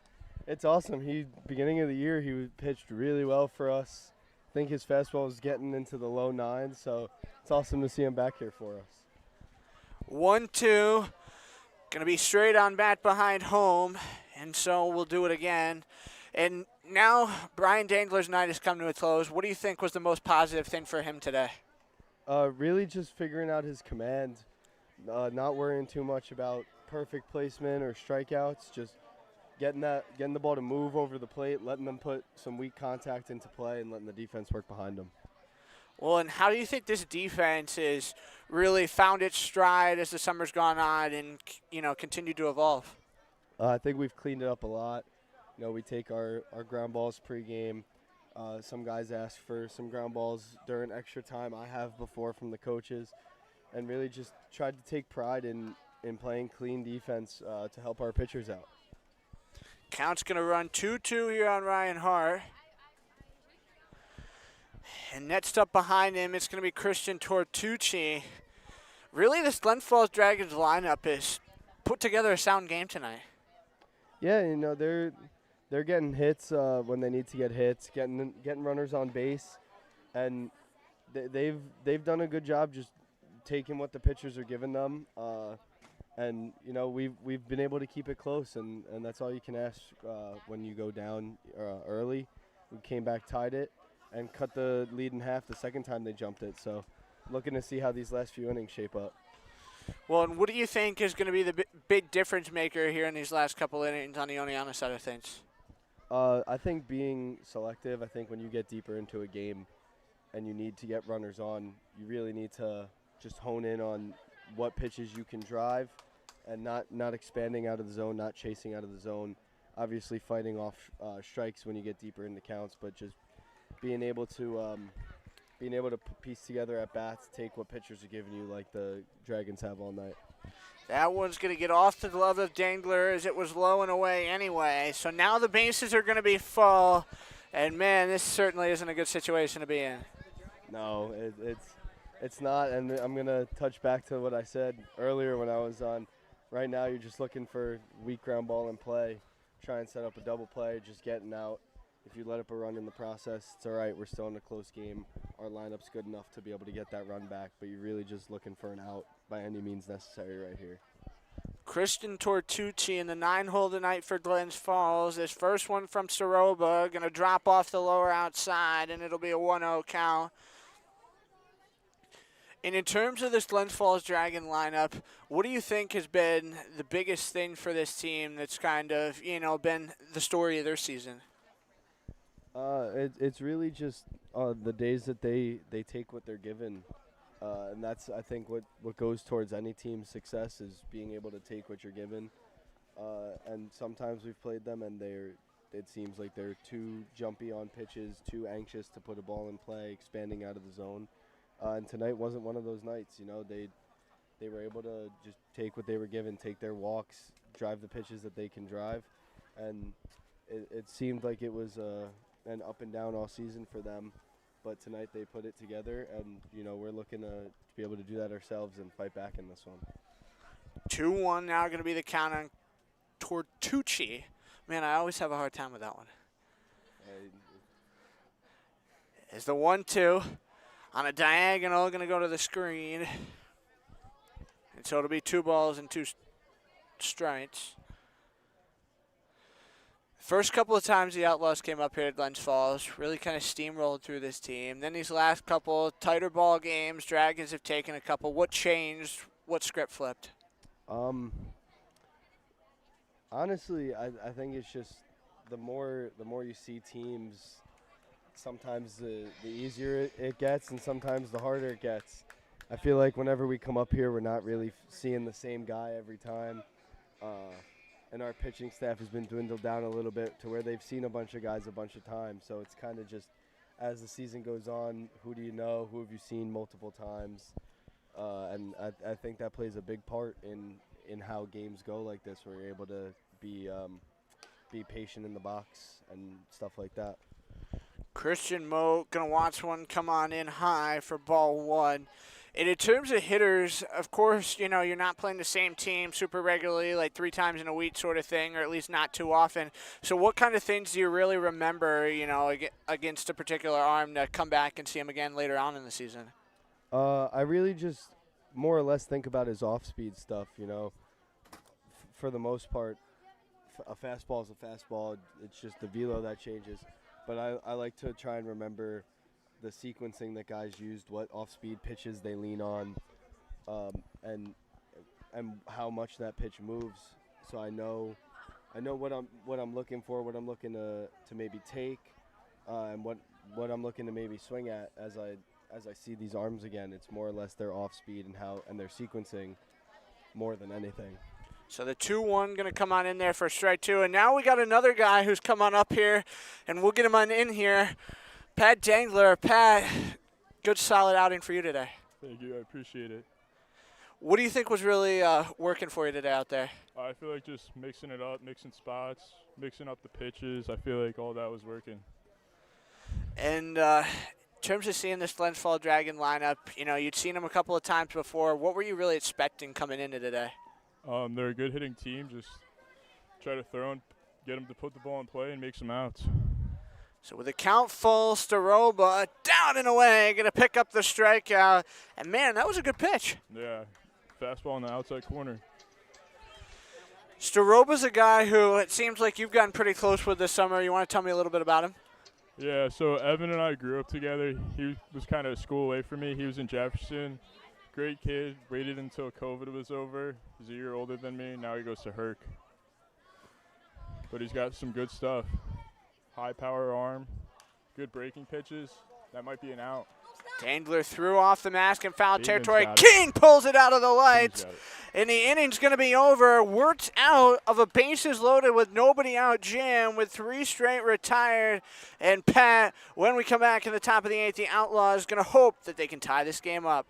F: it's awesome. Beginning of the year, he pitched really well for us. I think his fastball was getting into the low 9s, so it's awesome to see him back here for us.
A: 1-2, gonna be straight on bat behind home, and so we'll do it again. And now Brian Dangler's night has come to a close. What do you think was the most positive thing for him today?
F: Really just figuring out his command, not worrying too much about perfect placement or strikeouts, just getting the ball to move over the plate, letting them put some weak contact into play, and letting the defense work behind them.
A: Well, and how do you think this defense has really found its stride as the summer's gone on and, continued to evolve?
F: I think we've cleaned it up a lot. We take our ground balls pregame. Some guys ask for some ground balls during extra time. I have before from the coaches, and really just tried to take pride in playing clean defense to help our pitchers out.
A: Count's going to run 2-2 here on Ryan Hart. And next up behind him, it's going to be Christian Tortucci. Really, this Glens Falls Dragons lineup is put together a sound game tonight.
F: Yeah, they're getting hits when they need to get hits, getting runners on base, and they've done a good job just taking what the pitchers are giving them, and we've been able to keep it close, and that's all you can ask when you go down early. We came back, tied it, and cut the lead in half the second time they jumped it. So, looking to see how these last few innings shape up.
A: Well, and what do you think is going to be the big difference maker here in these last couple innings on the Oneonta side of things?
F: I think being selective. I think when you get deeper into a game and you need to get runners on, you really need to just hone in on what pitches you can drive and not expanding out of the zone, not chasing out of the zone. Obviously fighting off strikes when you get deeper into counts, but just being able to piece together at bats, take what pitchers are giving you like the Dragons have all night.
A: That one's going to get off the glove of Dangler as it was low and away anyway. So now the bases are going to be full. And, man, this certainly isn't a good situation to be in.
F: No, it's not. And I'm going to touch back to what I said earlier when I was on. right now you're just looking for weak ground ball and play. Try and set up a double play, just getting out. If you let up a run in the process, it's all right. We're still in a close game. Our lineup's good enough to be able to get that run back, but you're really just looking for an out by any means necessary right here.
A: Christian Tortucci in the 9-hole tonight for Glens Falls. This first one from Soroba, going to drop off the lower outside, and it'll be a 1-0 count. And in terms of this Glens Falls Dragon lineup, what do you think has been the biggest thing for this team that's kind of, been the story of their season?
F: It's really just the days that they take what they're given. And that's, I think, what goes towards any team's success is being able to take what you're given. And sometimes we've played them, and it seems like they're too jumpy on pitches, too anxious to put a ball in play, expanding out of the zone. And tonight wasn't one of those nights. They were able to just take what they were given, take their walks, drive the pitches that they can drive. And it seemed like it was an up and down all season for them. But tonight they put it together, and, we're looking to be able to do that ourselves and fight back in this one.
A: 2-1 now going to be the count on Tortucci. Man, I always have a hard time with that one. Is the 1-2 on a diagonal, going to go to the screen. And so it'll be 2 balls and 2 strikes. First couple of times the Outlaws came up here at Glens Falls, really kind of steamrolled through this team. Then these last couple tighter ball games, Dragons have taken a couple. What changed? What script flipped?
F: Honestly, I think it's just the more you see teams, sometimes the easier it gets and sometimes the harder it gets. I feel like whenever we come up here, we're not really seeing the same guy every time. And our pitching staff has been dwindled down a little bit to where they've seen a bunch of guys a bunch of times. So it's kind of just, as the season goes on, who do you know, who have you seen multiple times? And I think that plays a big part in how games go like this, where you're able to be patient in the box and stuff like that.
A: Christian Moe going to watch one come on in high for ball 1. And in terms of hitters, of course, you're not playing the same team super regularly, like 3 times in a week sort of thing, or at least not too often. So what kind of things do you really remember, against a particular arm to come back and see him again later on in the season?
F: I really just more or less think about his off-speed stuff, for the most part. A fastball is a fastball. It's just the velo that changes. But I like to try and remember the sequencing that guys used, what off-speed pitches they lean on, and how much that pitch moves. So I know what I'm looking for, what I'm looking to maybe take, and what I'm looking to maybe swing at as I see these arms again. It's more or less their off-speed and their sequencing more than anything.
A: So the 2-1 going to come on in there for strike 2. And now we got another guy who's come on up here, and we'll get him on in here. Pat Dangler. Pat, good solid outing for you today.
H: Thank you. I appreciate it.
A: What do you think was really working for you today out there?
H: I feel like just mixing it up, mixing spots, mixing up the pitches. I feel like all that was working.
A: And in terms of seeing this Glens Falls Dragon lineup, you'd seen them a couple of times before. What were you really expecting coming into today?
H: They're a good hitting team. Just try to throw and get them to put the ball in play and make some outs.
A: So with the count full, Staroba down and away, going to pick up the strikeout. And, man, that was a good pitch.
H: Yeah, fastball in the outside corner.
A: Staroba's a guy who it seems like you've gotten pretty close with this summer. You want to tell me a little bit about him?
H: Yeah, so Evan and I grew up together. He was kind of a school away from me. He was in Jefferson. Great kid. Waited until COVID was over. He's a year older than me. Now he goes to Herc. But he's got some good stuff. High power arm. Good breaking pitches. That might be an out.
A: Dangler threw off the mask in foul
H: Kingman's
A: territory.
H: got it.
A: King pulls it out of the lights.
H: King's got it.
A: And the inning's going to be over. Wirtz out of a bases loaded with nobody out jam with 3 straight retired. And Pat, when we come back in the top of the 8th, the Outlaws going to hope that they can tie this game up.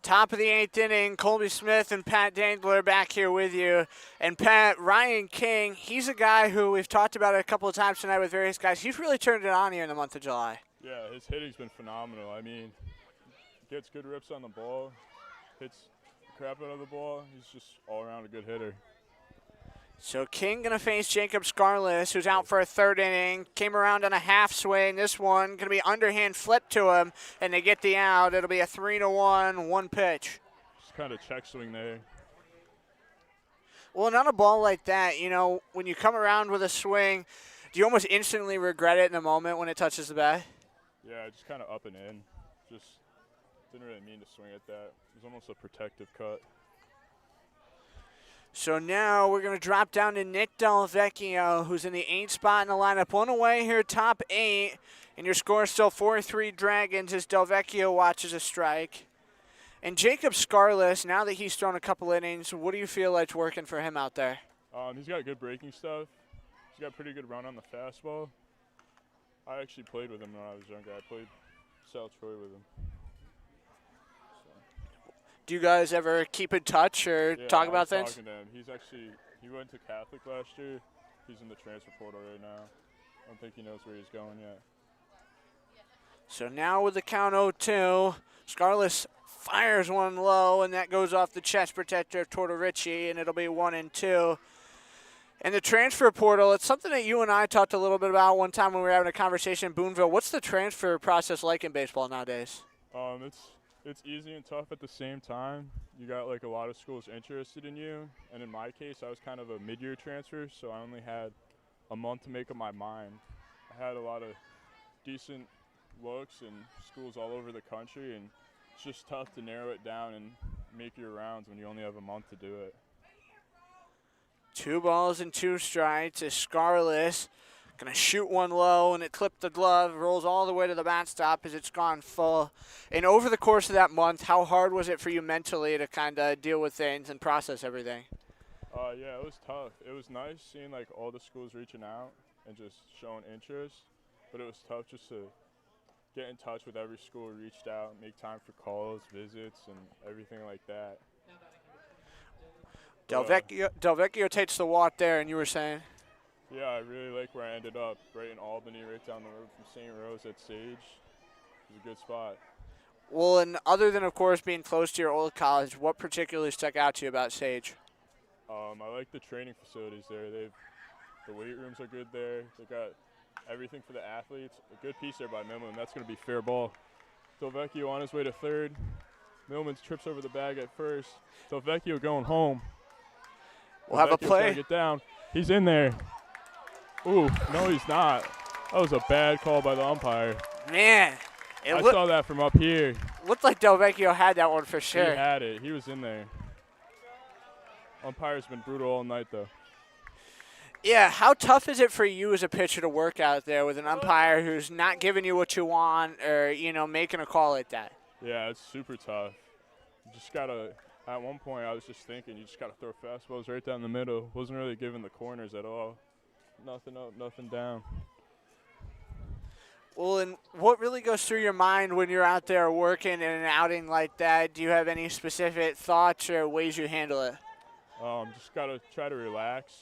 A: Top of the 8th inning, Colby Smith and Pat Dangler back here with you. And Pat, Ryan King, he's a guy who we've talked about a couple of times tonight with various guys. He's really turned it on here in the month of July.
H: Yeah, his hitting's been phenomenal. I mean, gets good rips on the ball, hits the crap out of the ball. He's just all around a good hitter.
A: So King going to face Jacob Scarless, who's out for a 3rd inning. Came around on a half swing. This one going to be underhand flip to him, and they get the out. It'll be a 3-1, 1 pitch.
H: Just kind of check swing there.
A: Well, and on a ball like that, you know, when you come around with a swing, do you almost instantly regret it in the moment when it touches the bat?
H: Yeah, just kind of up and in. Just didn't really mean to swing at that. It was almost a protective cut.
A: So now we're going to drop down to Nick Delvecchio, who's in the 8th spot in the lineup. One away here, top 8. And your score is still 4-3 Dragons as Delvecchio watches a strike. And Jacob Scarless, now that he's thrown a couple innings, what do you feel like's working for him out there?
H: He's got good breaking stuff. He's got pretty good run on the fastball. I actually played with him when I was younger. I played South Troy with him.
A: Do you guys ever keep in touch or talk about things?
H: Talking to him. He went to Catholic last year. He's in the transfer portal right now. I don't think he knows where he's going yet.
A: So now with the count 0-2, Scarless fires one low, and that goes off the chest protector of Tortorici, and it'll be 1-2. And the transfer portal, it's something that you and I talked a little bit about one time when we were having a conversation in Boonville. What's the transfer process like in baseball nowadays?
H: It's easy and tough at the same time. You got like a lot of schools interested in you, and in my case, I was kind of a mid-year transfer, so I only had a month to make up my mind. I had a lot of decent looks and schools all over the country, and it's just tough to narrow it down and make your rounds when you only have a month to do it.
A: 2 balls and 2 strikes as Scarless going to shoot one low, and it clipped the glove, rolls all the way to the bat stop as it's gone full. And over the course of that month, how hard was it for you mentally to kind of deal with things and process everything?
H: Yeah, it was tough. It was nice seeing like all the schools reaching out and just showing interest, but it was tough just to get in touch with every school who reached out, make time for calls, visits, and everything like that.
A: Delvecchio takes the walk there, and you were saying?
H: Yeah, I really like where I ended up, right in Albany, right down the road from St. Rose at Sage. It was a good spot.
A: Well, and other than, of course, being close to your old college, what particularly stuck out to you about Sage?
H: I like the training facilities there. The weight rooms are good there. They got everything for the athletes. A good piece there by Millman. That's going to be fair ball. Delvecchio on his way to third. Millman trips over the bag at first. Delvecchio going home.
A: We'll have a play.
H: Get down. He's in there. Ooh, no, he's not. That was a bad call by the umpire.
A: Man.
H: I saw that from up here.
A: Looked like Delvecchio had that one for sure.
H: He had it. He was in there. Umpire's been brutal all night, though.
A: Yeah, how tough is it for you as a pitcher to work out there with an umpire who's not giving you what you want or, you know, making a call like that?
H: Yeah, it's super tough. You just got to, at one point I was just thinking, you just got to throw fastballs right down the middle. Wasn't really giving the corners at all. Nothing up, nothing down.
A: Well, and what really goes through your mind when you're out there working in an outing like that? Do you have any specific thoughts or ways you handle it?
H: Just got to try to relax.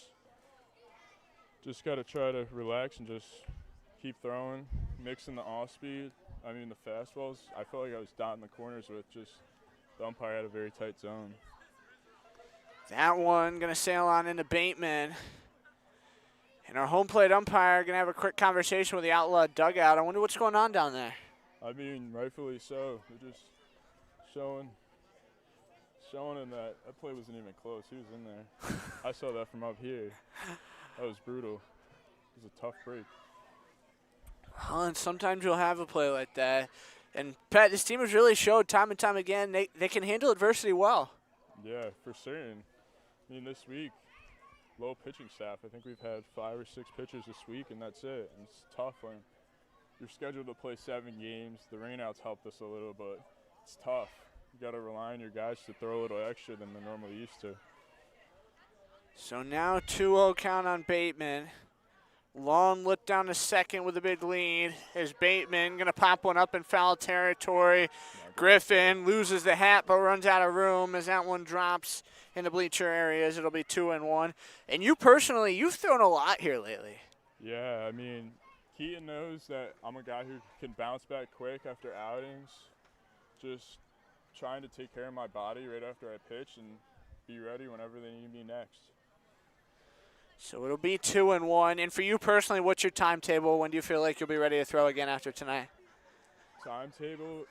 H: Just got to try to relax and just keep throwing, mixing the off speed. I mean, the fastballs, I felt like I was dotting the corners with just the umpire had a very tight zone.
A: That one going to sail on into Bateman. And our home plate umpire going to have a quick conversation with the Outlaw dugout. I wonder what's going on down there.
H: I mean, rightfully so. They're just showing him that play wasn't even close. He was in there. I saw that from up here. That was brutal. It was a tough break.
A: Well, and sometimes you'll have a play like that. And, Pat, this team has really showed time and time again they can handle adversity well.
H: Yeah, for certain. I mean, this week, low pitching staff. I think we've had 5 or 6 pitchers this week, and that's it. And it's tough when you're scheduled to play 7 games. The rainouts helped us a little, but it's tough. You got to rely on your guys to throw a little extra than they're normally used to.
A: So now 2-0 count on Bateman. Long look down to second with a big lead. Is Bateman going to pop one up in foul territory? Griffin loses the hat but runs out of room as that one drops in the bleacher areas. It'll be 2-1. And you personally, you've thrown a lot here lately.
H: Yeah, I mean, Keaton knows that I'm a guy who can bounce back quick after outings. Just trying to take care of my body right after I pitch and be ready whenever they need me next.
A: So it'll be 2-1. And for you personally, what's your timetable? When do you feel like you'll be ready to throw again after tonight?
H: Timetable,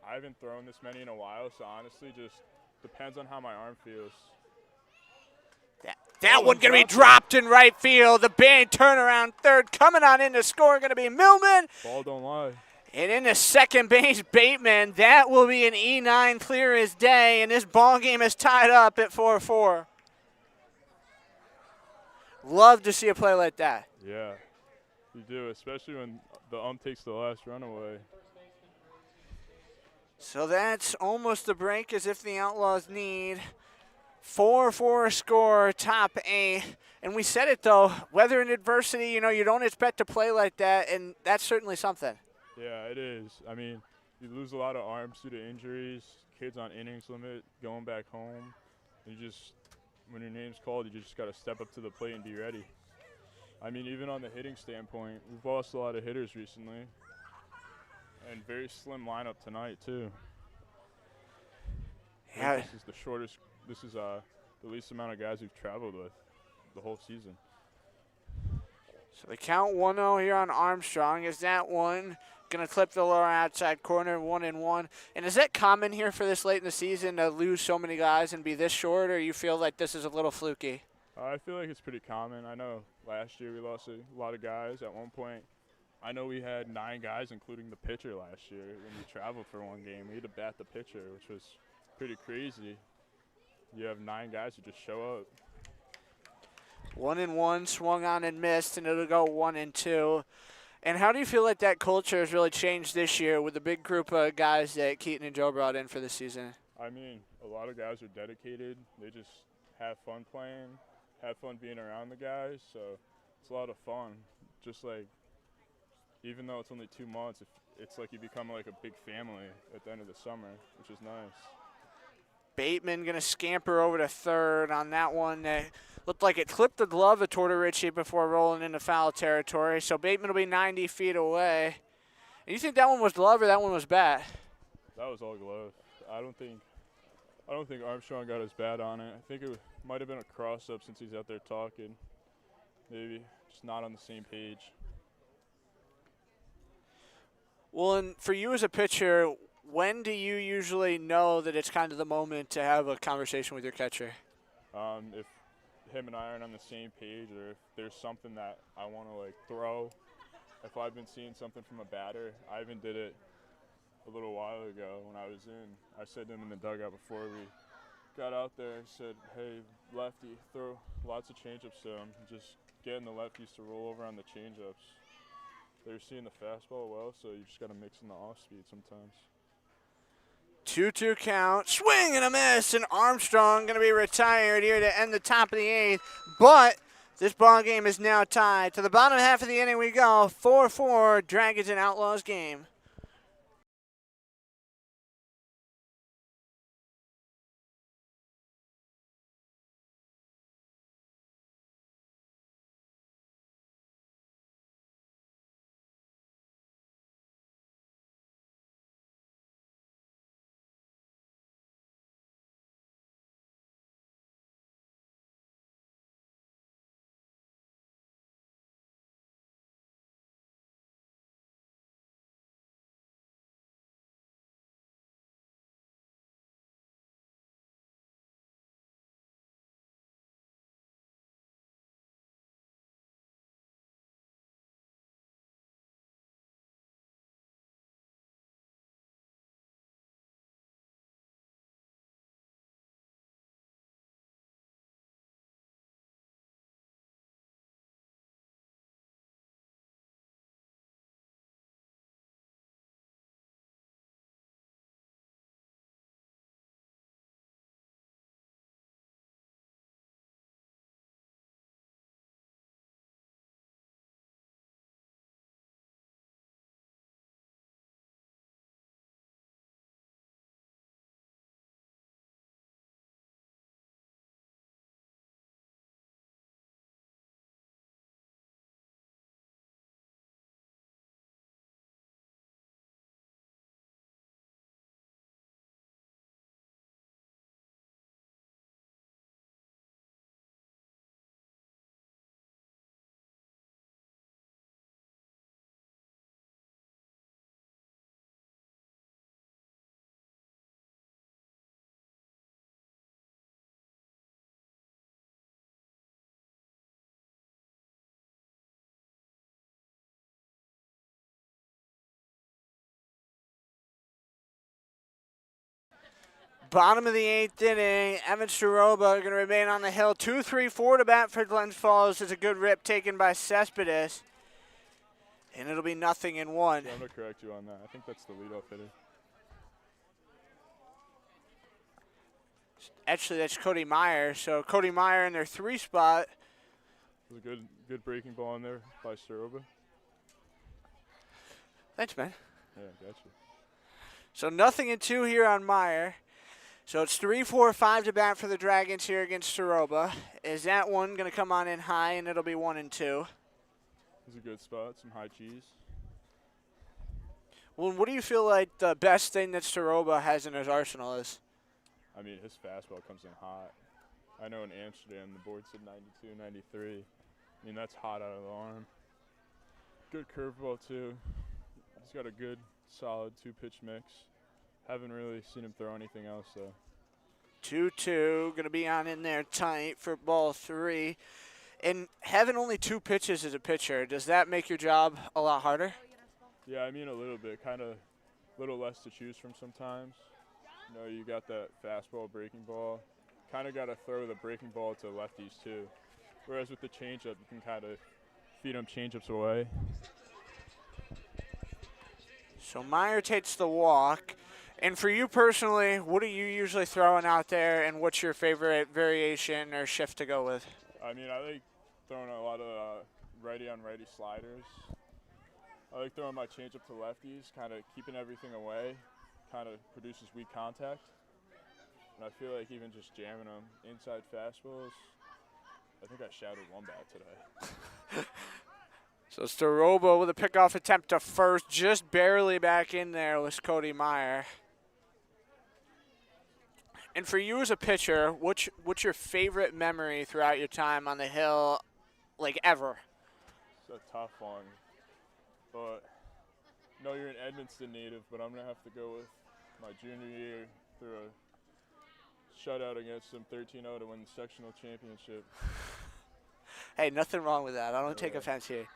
H: I haven't thrown this many in a while, so honestly just depends on how my arm feels.
A: That one going to be dropped in right field. The big turnaround third coming on in to score going to be Millman.
H: Ball don't lie.
A: And in the second base, Bateman. That will be an E9 clear as day, and this ball game is tied up at 4-4. Love to see a play like that.
H: Yeah, you do, especially when the takes the last run away.
A: So that's almost the break as if the Outlaws need 4-4 score, top 8. And we said it, though, weather and adversity, you don't expect to play like that, and that's certainly something.
H: Yeah, it is. I mean, you lose a lot of arms due to injuries, kids on innings limit, going back home. You just, when your name's called, you just got to step up to the plate and be ready. I mean, even on the hitting standpoint, we've lost a lot of hitters recently. And very slim lineup tonight, too.
A: Yeah.
H: This is the shortest, this is the least amount of guys we've traveled with the whole season.
A: So the count 1-0 here on Armstrong. Is that one going to clip the lower outside corner, 1-1? And is that common here for this late in the season to lose so many guys and be this short, or you feel like this is a little fluky?
H: I feel like it's pretty common. I know last year we lost a lot of guys. At one point, I know we had 9 guys, including the pitcher last year, when we traveled for one game. We had to bat the pitcher, which was pretty crazy. You have 9 guys who just show up.
A: 1-1, swung on and missed, and it'll go 1-2. And how do you feel like that culture has really changed this year with the big group of guys that Keaton and Joe brought in for the season?
H: I mean, a lot of guys are dedicated. They just have fun playing, have fun being around the guys. So it's a lot of fun. Just like, even though it's only 2 months, it's like you become like a big family at the end of the summer, which is nice.
A: Bateman going to scamper over to third on that one. That looked like it clipped the glove of Tortorici before rolling into foul territory. So Bateman will be 90 feet away. And you think that one was glove or that one was bat?
H: That was all glove. I don't think Armstrong got his bat on it. I think it might have been a cross-up since he's out there talking. Maybe just not on the same page.
A: Well, and for you as a pitcher, when do you usually know that it's kind of the moment to have a conversation with your catcher?
H: If him and I aren't on the same page, or if there's something that I want to like throw, if I've been seeing something from a batter, I even did it a little while ago when I was in. I said to him in the dugout before we got out there, I said, hey, lefty, throw lots of changeups to him. Just getting the lefties to roll over on the changeups. They're seeing the fastball well, so you just got to mix in the off-speed sometimes.
A: 2-2 count, swing and a miss, and Armstrong going to be retired here to end the top of the 8th. But this ball game is now tied. To the bottom half of the inning we go, 4-4, Dragons and Outlaws game. Bottom of the 8th inning, Evan Staroba going to remain on the hill. 2-3-4 to bat for Glens Falls. It's a good rip taken by Cespedes. And it'll be 0-1.
H: Yeah, I'm going to correct you on that. I think that's the leadoff hitter.
A: Actually, that's Cody Meyer. So Cody Meyer in their 3 spot.
H: It was a good breaking ball in there by Staroba.
A: Thanks, man.
H: Yeah, gotcha.
A: So 0-2 here on Meyer. So it's 3-4-5 to bat for the Dragons here against Staroba. Is that one going to come on in high, and it'll be 1-2?
H: It's a good spot, some high cheese.
A: Well, what do you feel like the best thing that Staroba has in his arsenal is?
H: I mean, his fastball comes in hot. I know in Amsterdam the board said 92, 93. I mean, that's hot out of the arm. Good curveball, too. He's got a good, solid 2-pitch mix. Haven't really seen him throw anything else, though.
A: 2-2, going to be on in there tight for ball 3. And having only 2 pitches as a pitcher, does that make your job a lot harder?
H: Yeah, I mean a little bit. Kind of a little less to choose from sometimes. You know, you got that fastball, breaking ball. Kind of got to throw the breaking ball to lefties, too. Whereas with the changeup, you can kind of feed them changeups away.
A: So Meyer takes the walk. And for you personally, what are you usually throwing out there, and what's your favorite variation or shift to go with?
H: I mean, I like throwing a lot of righty-on-righty sliders. I like throwing my changeup to lefties, kind of keeping everything away, kind of produces weak contact. And I feel like even just jamming them inside fastballs, I think I shouted one bat today.
A: So Staroba with a pickoff attempt to first, just barely back in there was Cody Meyer. And for you as a pitcher, what's your favorite memory throughout your time on the hill, like ever?
H: It's a tough one. But I know you're an Edmonton native, but I'm going to have to go with my junior year through a shutout against them 13-0 to win the sectional championship.
A: Hey, nothing wrong with that. I don't take offense here.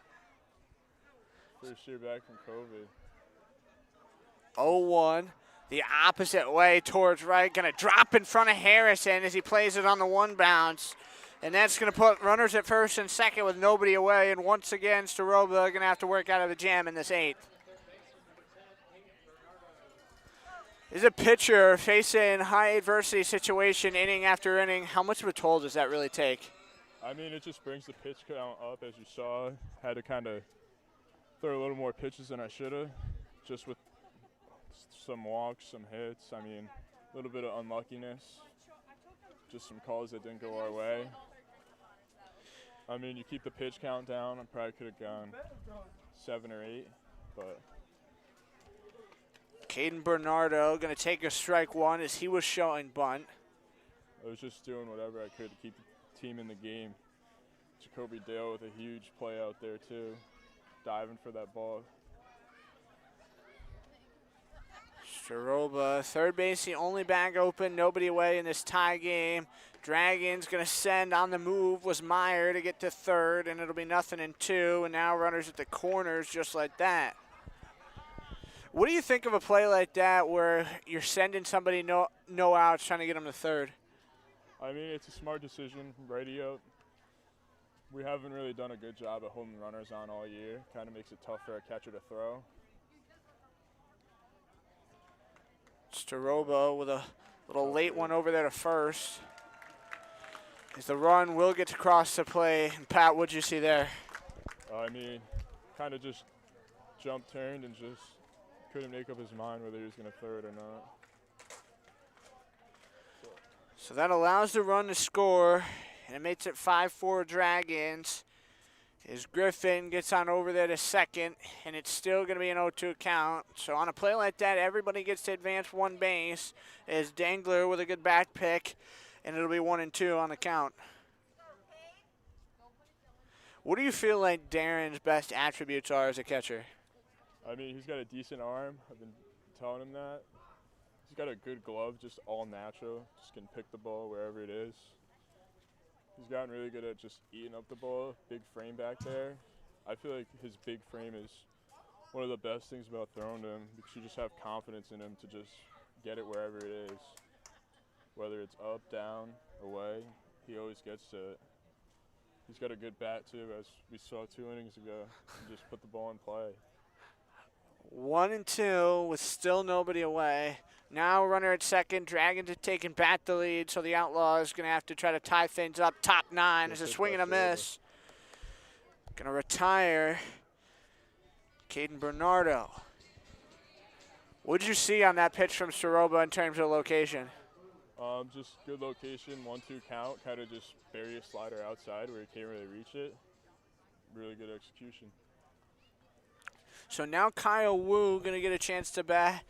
H: First year back from COVID.
A: 0-1. The opposite way towards right. Going to drop in front of Harrison as he plays it on the 1 bounce. And that's going to put runners at first and second with nobody away. And once again, Staroba going to have to work out of the jam in this 8th. Is a pitcher facing high adversity situation inning after inning. How much of a toll does that really take?
H: I mean, it just brings the pitch count up, as you saw. Had to kind of throw a little more pitches than I should have, just with some walks, some hits. I mean, a little bit of unluckiness, just some calls that didn't go our way. I mean, you keep the pitch count down, I probably could have gone 7 or 8, but.
A: Caden Bernardo going to take a strike 1 as he was showing bunt.
H: I was just doing whatever I could to keep the team in the game. Jacoby Dale with a huge play out there, too, diving for that ball.
A: Staroba, third base, the only bag open, nobody away in this tie game. Dragons going to send on the move was Meyer to get to third, and it'll be 0-2, and now runners at the corners just like that. What do you think of a play like that where you're sending somebody no outs trying to get them to third?
H: I mean, it's a smart decision, righty out. We haven't really done a good job at holding runners on all year. Kind of makes it tough for a catcher to throw.
A: Staroba with a little late one over there to first. As the run will get to cross the play. And Pat, what'd you see there?
H: I mean, kind of just jump turned and just couldn't make up his mind whether he was going to throw it or not.
A: So that allows the run to score, and it makes it 5-4 Dragons. As Griffin gets on over there to second, and it's still going to be an 0-2 count. So on a play like that, everybody gets to advance 1 base. As Dangler with a good back pick, and it'll be 1-2 on the count. What do you feel like Darren's best attributes are as a catcher?
H: I mean, he's got a decent arm. I've been telling him that. He's got a good glove, just all natural. Just can pick the ball wherever it is. He's gotten really good at just eating up the ball. Big frame back there. I feel like his big frame is one of the best things about throwing to him because you just have confidence in him to just get it wherever it is. whether it's up, down, away. He always gets to it. He's got a good bat too, as we saw 2 innings ago. He just put the ball in play.
A: 1-2 with still nobody away. Now runner at second. Dragons have taken back the lead, so the Outlaws going to have to try to tie things up. Top 9 is a swing and a miss. Going to retire Caden Bernardo. What did you see on that pitch from Soroba in terms of location?
H: Just good location, 1-2 count, kind of just bury a slider outside where he can't really reach it. Really good execution.
A: So now Kyle Wu going to get a chance to bat.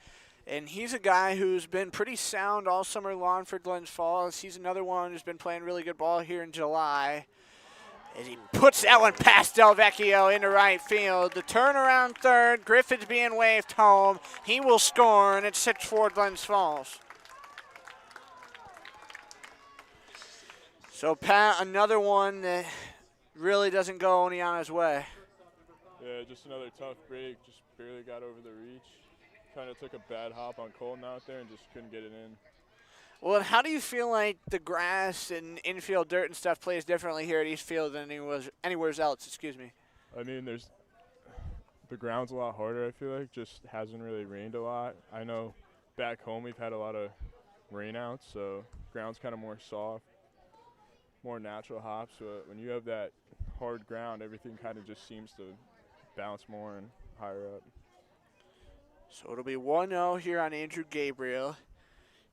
A: And he's a guy who's been pretty sound all summer long for Glens Falls. He's another one who's been playing really good ball here in July. As he puts that one past Del Vecchio into right field. The turnaround third, Griffin's being waved home. He will score, and it's 6-4 Glens Falls. So, Pat, another one that really doesn't go Oneonta's way.
H: Yeah, just another tough break. Just barely got over the reach. Kind of took a bad hop on Colton out there and just couldn't get it in.
A: Well, and how do you feel like the grass and infield dirt and stuff plays differently here at Eastfield than anywhere else? Excuse me.
H: I mean, the ground's a lot harder, I feel like. Just hasn't really rained a lot. I know back home we've had a lot of rainouts, so ground's kind of more soft, more natural hops. But when you have that hard ground, everything kind of just seems to bounce more and higher up.
A: So it'll be 1-0 here on Andrew Gabriel.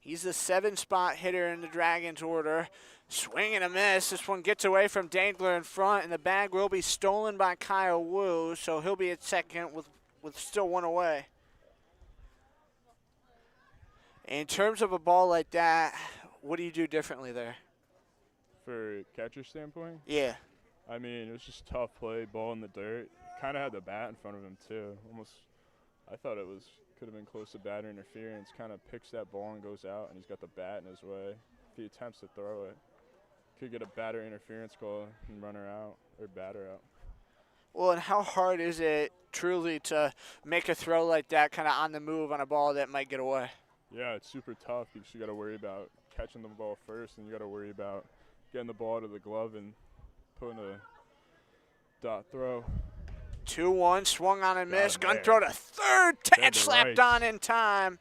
A: He's the 7-spot hitter in the Dragons order. Swing and a miss. This one gets away from Dangler in front, and the bag will be stolen by Kyle Wu, so he'll be at second with still one away. In terms of a ball like that, what do you do differently there?
H: For catcher standpoint?
A: Yeah.
H: I mean, it was just tough play, ball in the dirt. Kind of had the bat in front of him, too. Almost, I thought it could have been close to batter interference. Kind of picks that ball and goes out, and he's got the bat in his way. If he attempts to throw it, could get a batter interference call and runner out, or batter out.
A: Well, and how hard is it truly to make a throw like that kind of on the move on a ball that might get away?
H: Yeah, it's super tough because you got to worry about catching the ball first, and you got to worry about getting the ball to the glove and putting a dot throw.
A: 2-1, swung on and missed. Gun
H: there.
A: throw to third. Tad
H: to
A: slapped
H: right.
A: on in time.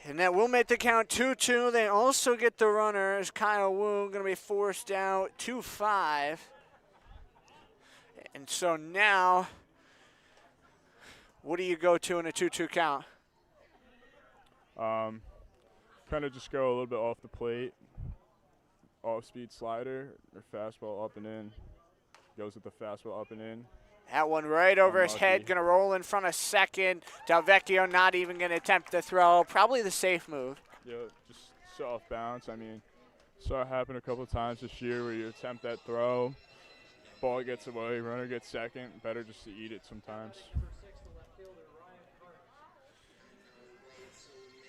A: And that will make the count 2-2. They also get the runner as Kyle Wu going to be forced out 2-5. And so now, what do you go to in a 2-2 count?
H: Kind of just go a little bit off the plate. Off-speed slider or fastball up and in. Goes with the fastball up and in.
A: That one right over his
H: Unlucky.
A: head, going to roll in front of second. Del Vecchio not even going to attempt the throw. Probably the safe move.
H: Yeah, just soft bounce. I mean, saw it happen a couple of times this year where you attempt that throw, ball gets away, runner gets second. Better just to eat it sometimes.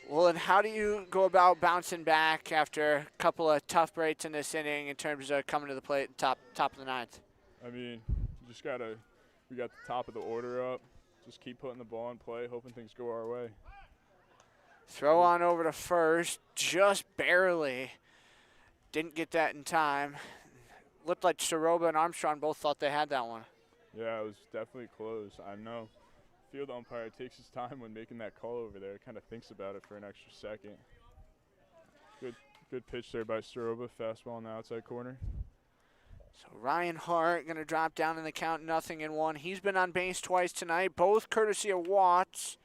A: Well, and how do you go about bouncing back after a couple of tough breaks in this inning in terms of coming to the plate top of the ninth?
H: I mean, you just got to – we got the top of the order up. Just keep putting the ball in play, hoping things go our way.
A: Throw on over to first, just barely. Didn't get that in time. Looked like Soroba and Armstrong both thought they had that one.
H: Yeah, it was definitely close. I know field umpire takes his time when making that call over there. Kind of thinks about it for an extra second. Good pitch there by Soroba, fastball in the outside corner.
A: So Ryan Hart going to drop down in the count, 0-1. He's been on base twice tonight, both courtesy of Watts.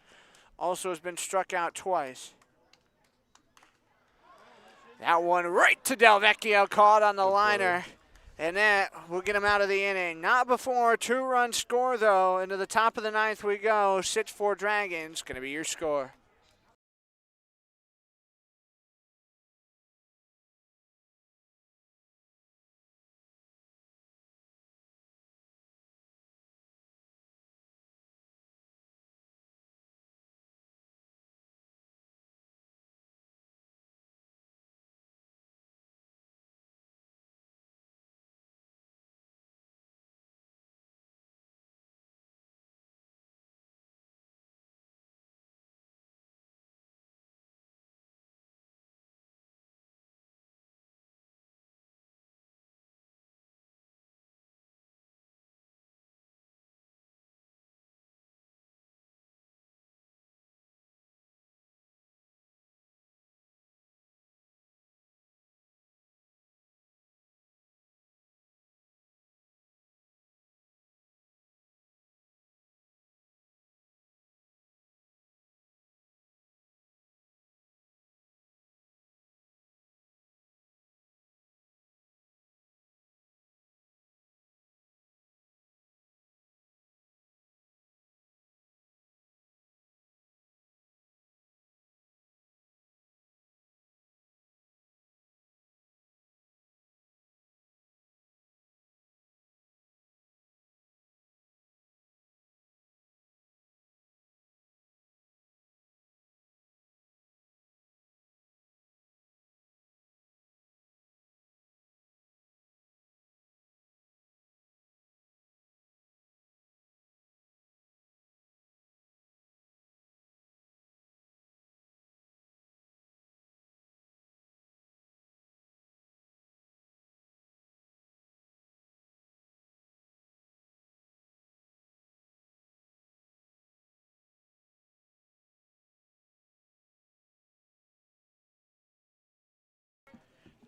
A: Also has been struck out twice. That one right to Del Vecchio, caught on the liner. And that will get him out of the inning. Not before a 2-run score, though. Into the top of the ninth we go. 6-4 Dragons, going to be your score.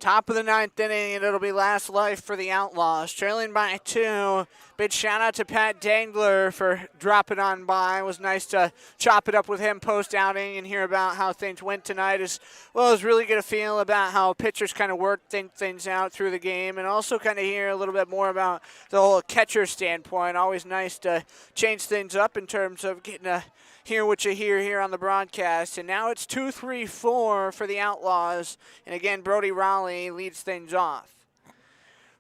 A: Top of the ninth inning, and it'll be last life for the Outlaws. Trailing by 2. Big shout out to Pat Dangler for dropping on by. It was nice to chop it up with him post-outing and hear about how things went tonight, as well as really get a feel about how pitchers kind of work things out through the game, and also kind of hear a little bit more about the whole catcher standpoint. Always nice to change things up in terms of getting to hear what you hear here on the broadcast. And now it's 2-3-4 for the Outlaws. And again, Brody Raleigh leads things off.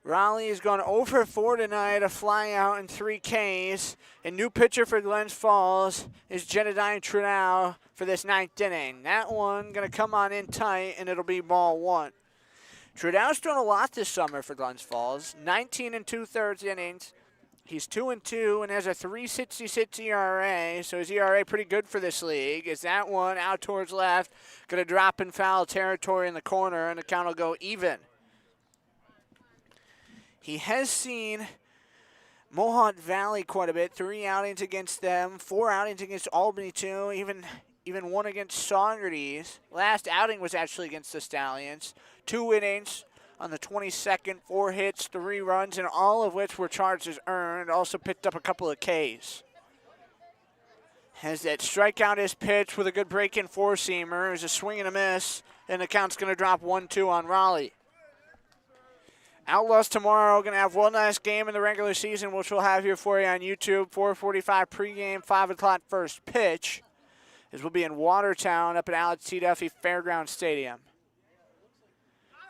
A: Raleigh has gone 0 for 4 tonight, a fly out and 3 Ks. And new pitcher for Glens Falls is Jedediah Trudeau for this ninth inning. That one going to come on in tight, and it'll be ball 1. Trudeau's thrown a lot this summer for Glens Falls, 19 2/3 innings. He's 2-2 and has a 3.66 ERA, so his ERA pretty good for this league. Is that one out towards left, going to drop in foul territory in the corner, and the count will go even. He has seen Mohawk Valley quite a bit. 3 outings against them, 4 outings against Albany too, even one against Socrates. Last outing was actually against the Stallions. 2 innings on the 22nd, 4 hits, 3 runs, and all of which were charged as earned. Also picked up a couple of Ks. Has that strikeout his pitch with a good break-in four-seamer. There's a swing and a miss, and the count's going to drop 1-2 on Raleigh. Outlaws tomorrow going to have one last game in the regular season, which we'll have here for you on YouTube. 4:45 pregame, 5 o'clock first pitch. This will be in Watertown up at Alex T. Duffy Fairgrounds Stadium.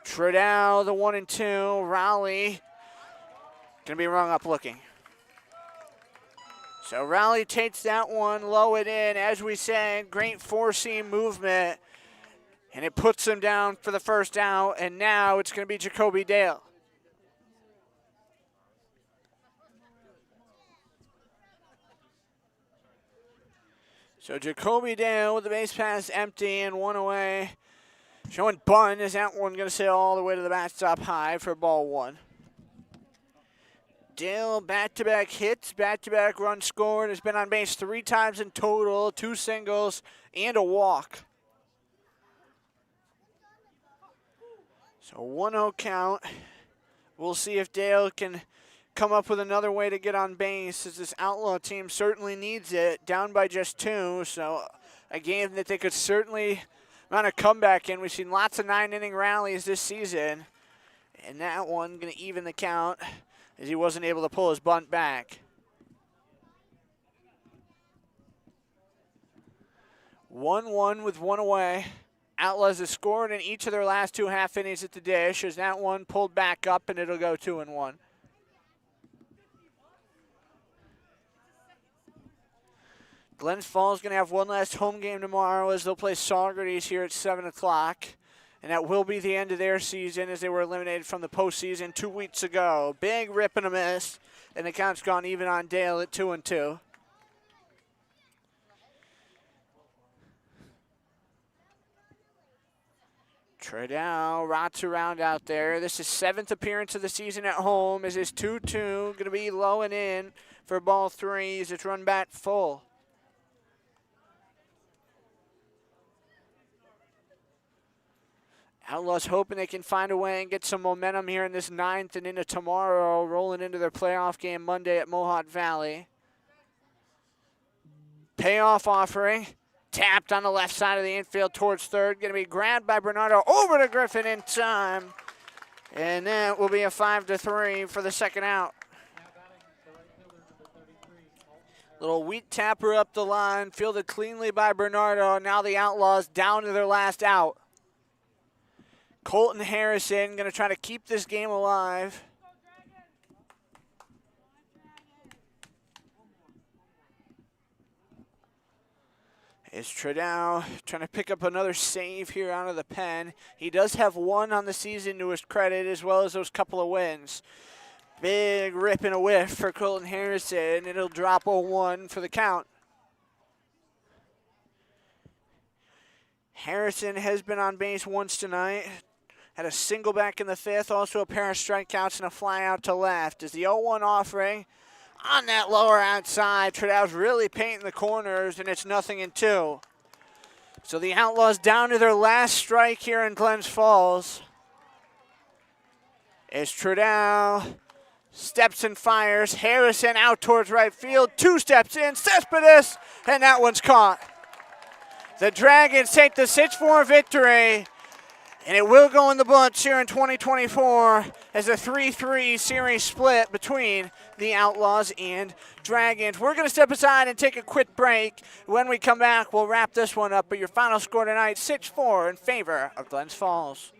A: Trudeau, the 1-2. Raleigh going to be rung up looking. So Raleigh takes that one, low it in. As we said, great four-seam movement. And it puts them down for the first out. And now it's going to be Jacoby Dale. So Jacoby Dale with the base pass empty and 1 away. Showing bunt. Is that one going to sail all the way to the backstop high for ball 1? Dale, back-to-back hits, back-to-back runs scored. Has been on base 3 times in total, 2 singles, and a walk. So 1-0 count. We'll see if Dale can come up with another way to get on base, as this Outlaw team certainly needs it. Down by just 2, so a game that they could certainly mount a comeback in. We've seen lots of 9-inning rallies this season, and that one going to even the count as he wasn't able to pull his bunt back. 1-1 with 1 away. Outlaws have scored in each of their last 2 half innings at the dish, as that one pulled back up, and it'll go 2-1. Glens Falls going to have one last home game tomorrow, as they'll play Socrates here at 7 o'clock. And that will be the end of their season, as they were eliminated from the postseason 2 weeks ago. Big rip and a miss, and the count's gone even on Dale at 2-2. Trudeau rots around out there. This is 7th appearance of the season at home, as his 2-2 going to be low and in for ball 3 as it's run back full. Outlaws hoping they can find a way and get some momentum here in this 9th and into tomorrow, rolling into their playoff game Monday at Mohawk Valley. Payoff offering, tapped on the left side of the infield towards third. Going to be grabbed by Bernardo over to Griffin in time. And that will be a 5-3 for the second out. Little wheat tapper up the line, fielded cleanly by Bernardo. Now the Outlaws down to their last out. Colton Harrison going to try to keep this game alive. Is Trudeau trying to pick up another save here out of the pen. He does have 1 on the season to his credit, as well as those couple of wins. Big rip and a whiff for Colton Harrison. It'll drop 0-1 for the count. Harrison has been on base once tonight. Had a single back in the 5th, also a pair of strikeouts and a fly out to left. As the 0-1 offering on that lower outside, Trudeau's really painting the corners, and it's 0-2. So the Outlaws down to their last strike here in Glens Falls. is Trudell. Steps and fires. Harrison out towards right field. 2 steps in. Cespedes, and that one's caught. The Dragons take the 6-4 victory, and it will go in the books here in 2024 as a 3-3 series split between the Outlaws and Dragons. We're going to step aside and take a quick break. When we come back, we'll wrap this one up. But your final score tonight, 6-4 in favor of Glens Falls.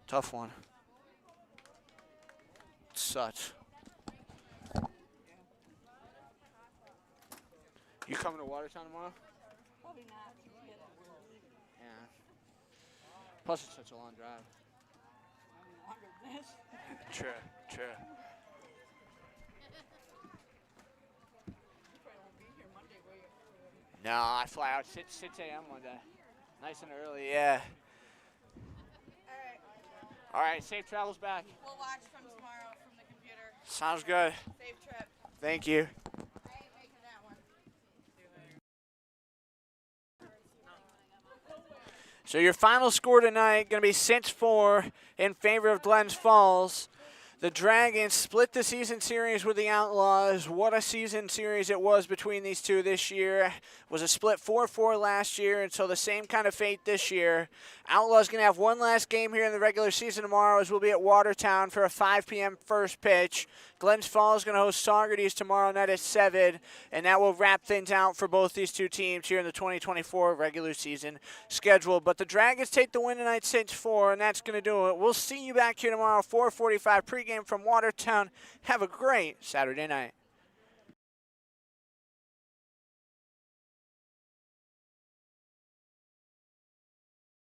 A: Tough one. Such. You coming to Watertown tomorrow?
I: Probably not.
A: Yeah. Plus, it's such a long drive.
I: Longer than this.
A: True, true.
I: You probably won't be here Monday, will you?
A: No, I fly out 6 a.m. Monday. Nice and early, yeah. All right, safe travels back.
I: We'll watch from tomorrow from the computer.
A: Sounds good.
I: Safe trip.
A: Thank you.
I: I ain't making that one.
A: So your final score tonight going to be 6-4 in favor of Glens Falls. The Dragons split the season series with the Outlaws. What a season series it was between these two this year. It was a split 4-4 last year, and so the same kind of fate this year. Outlaws going to have one last game here in the regular season tomorrow as we'll be at Watertown for a 5 p.m. first pitch. Glens Falls is going to host Saugerties tomorrow night at 7, and that will wrap things out for both these two teams here in the 2024 regular season schedule. But the Dragons take the win tonight 6-4, and that's going to do it. We'll see you back here tomorrow, 4:45 pregame from Watertown. Have a great Saturday night.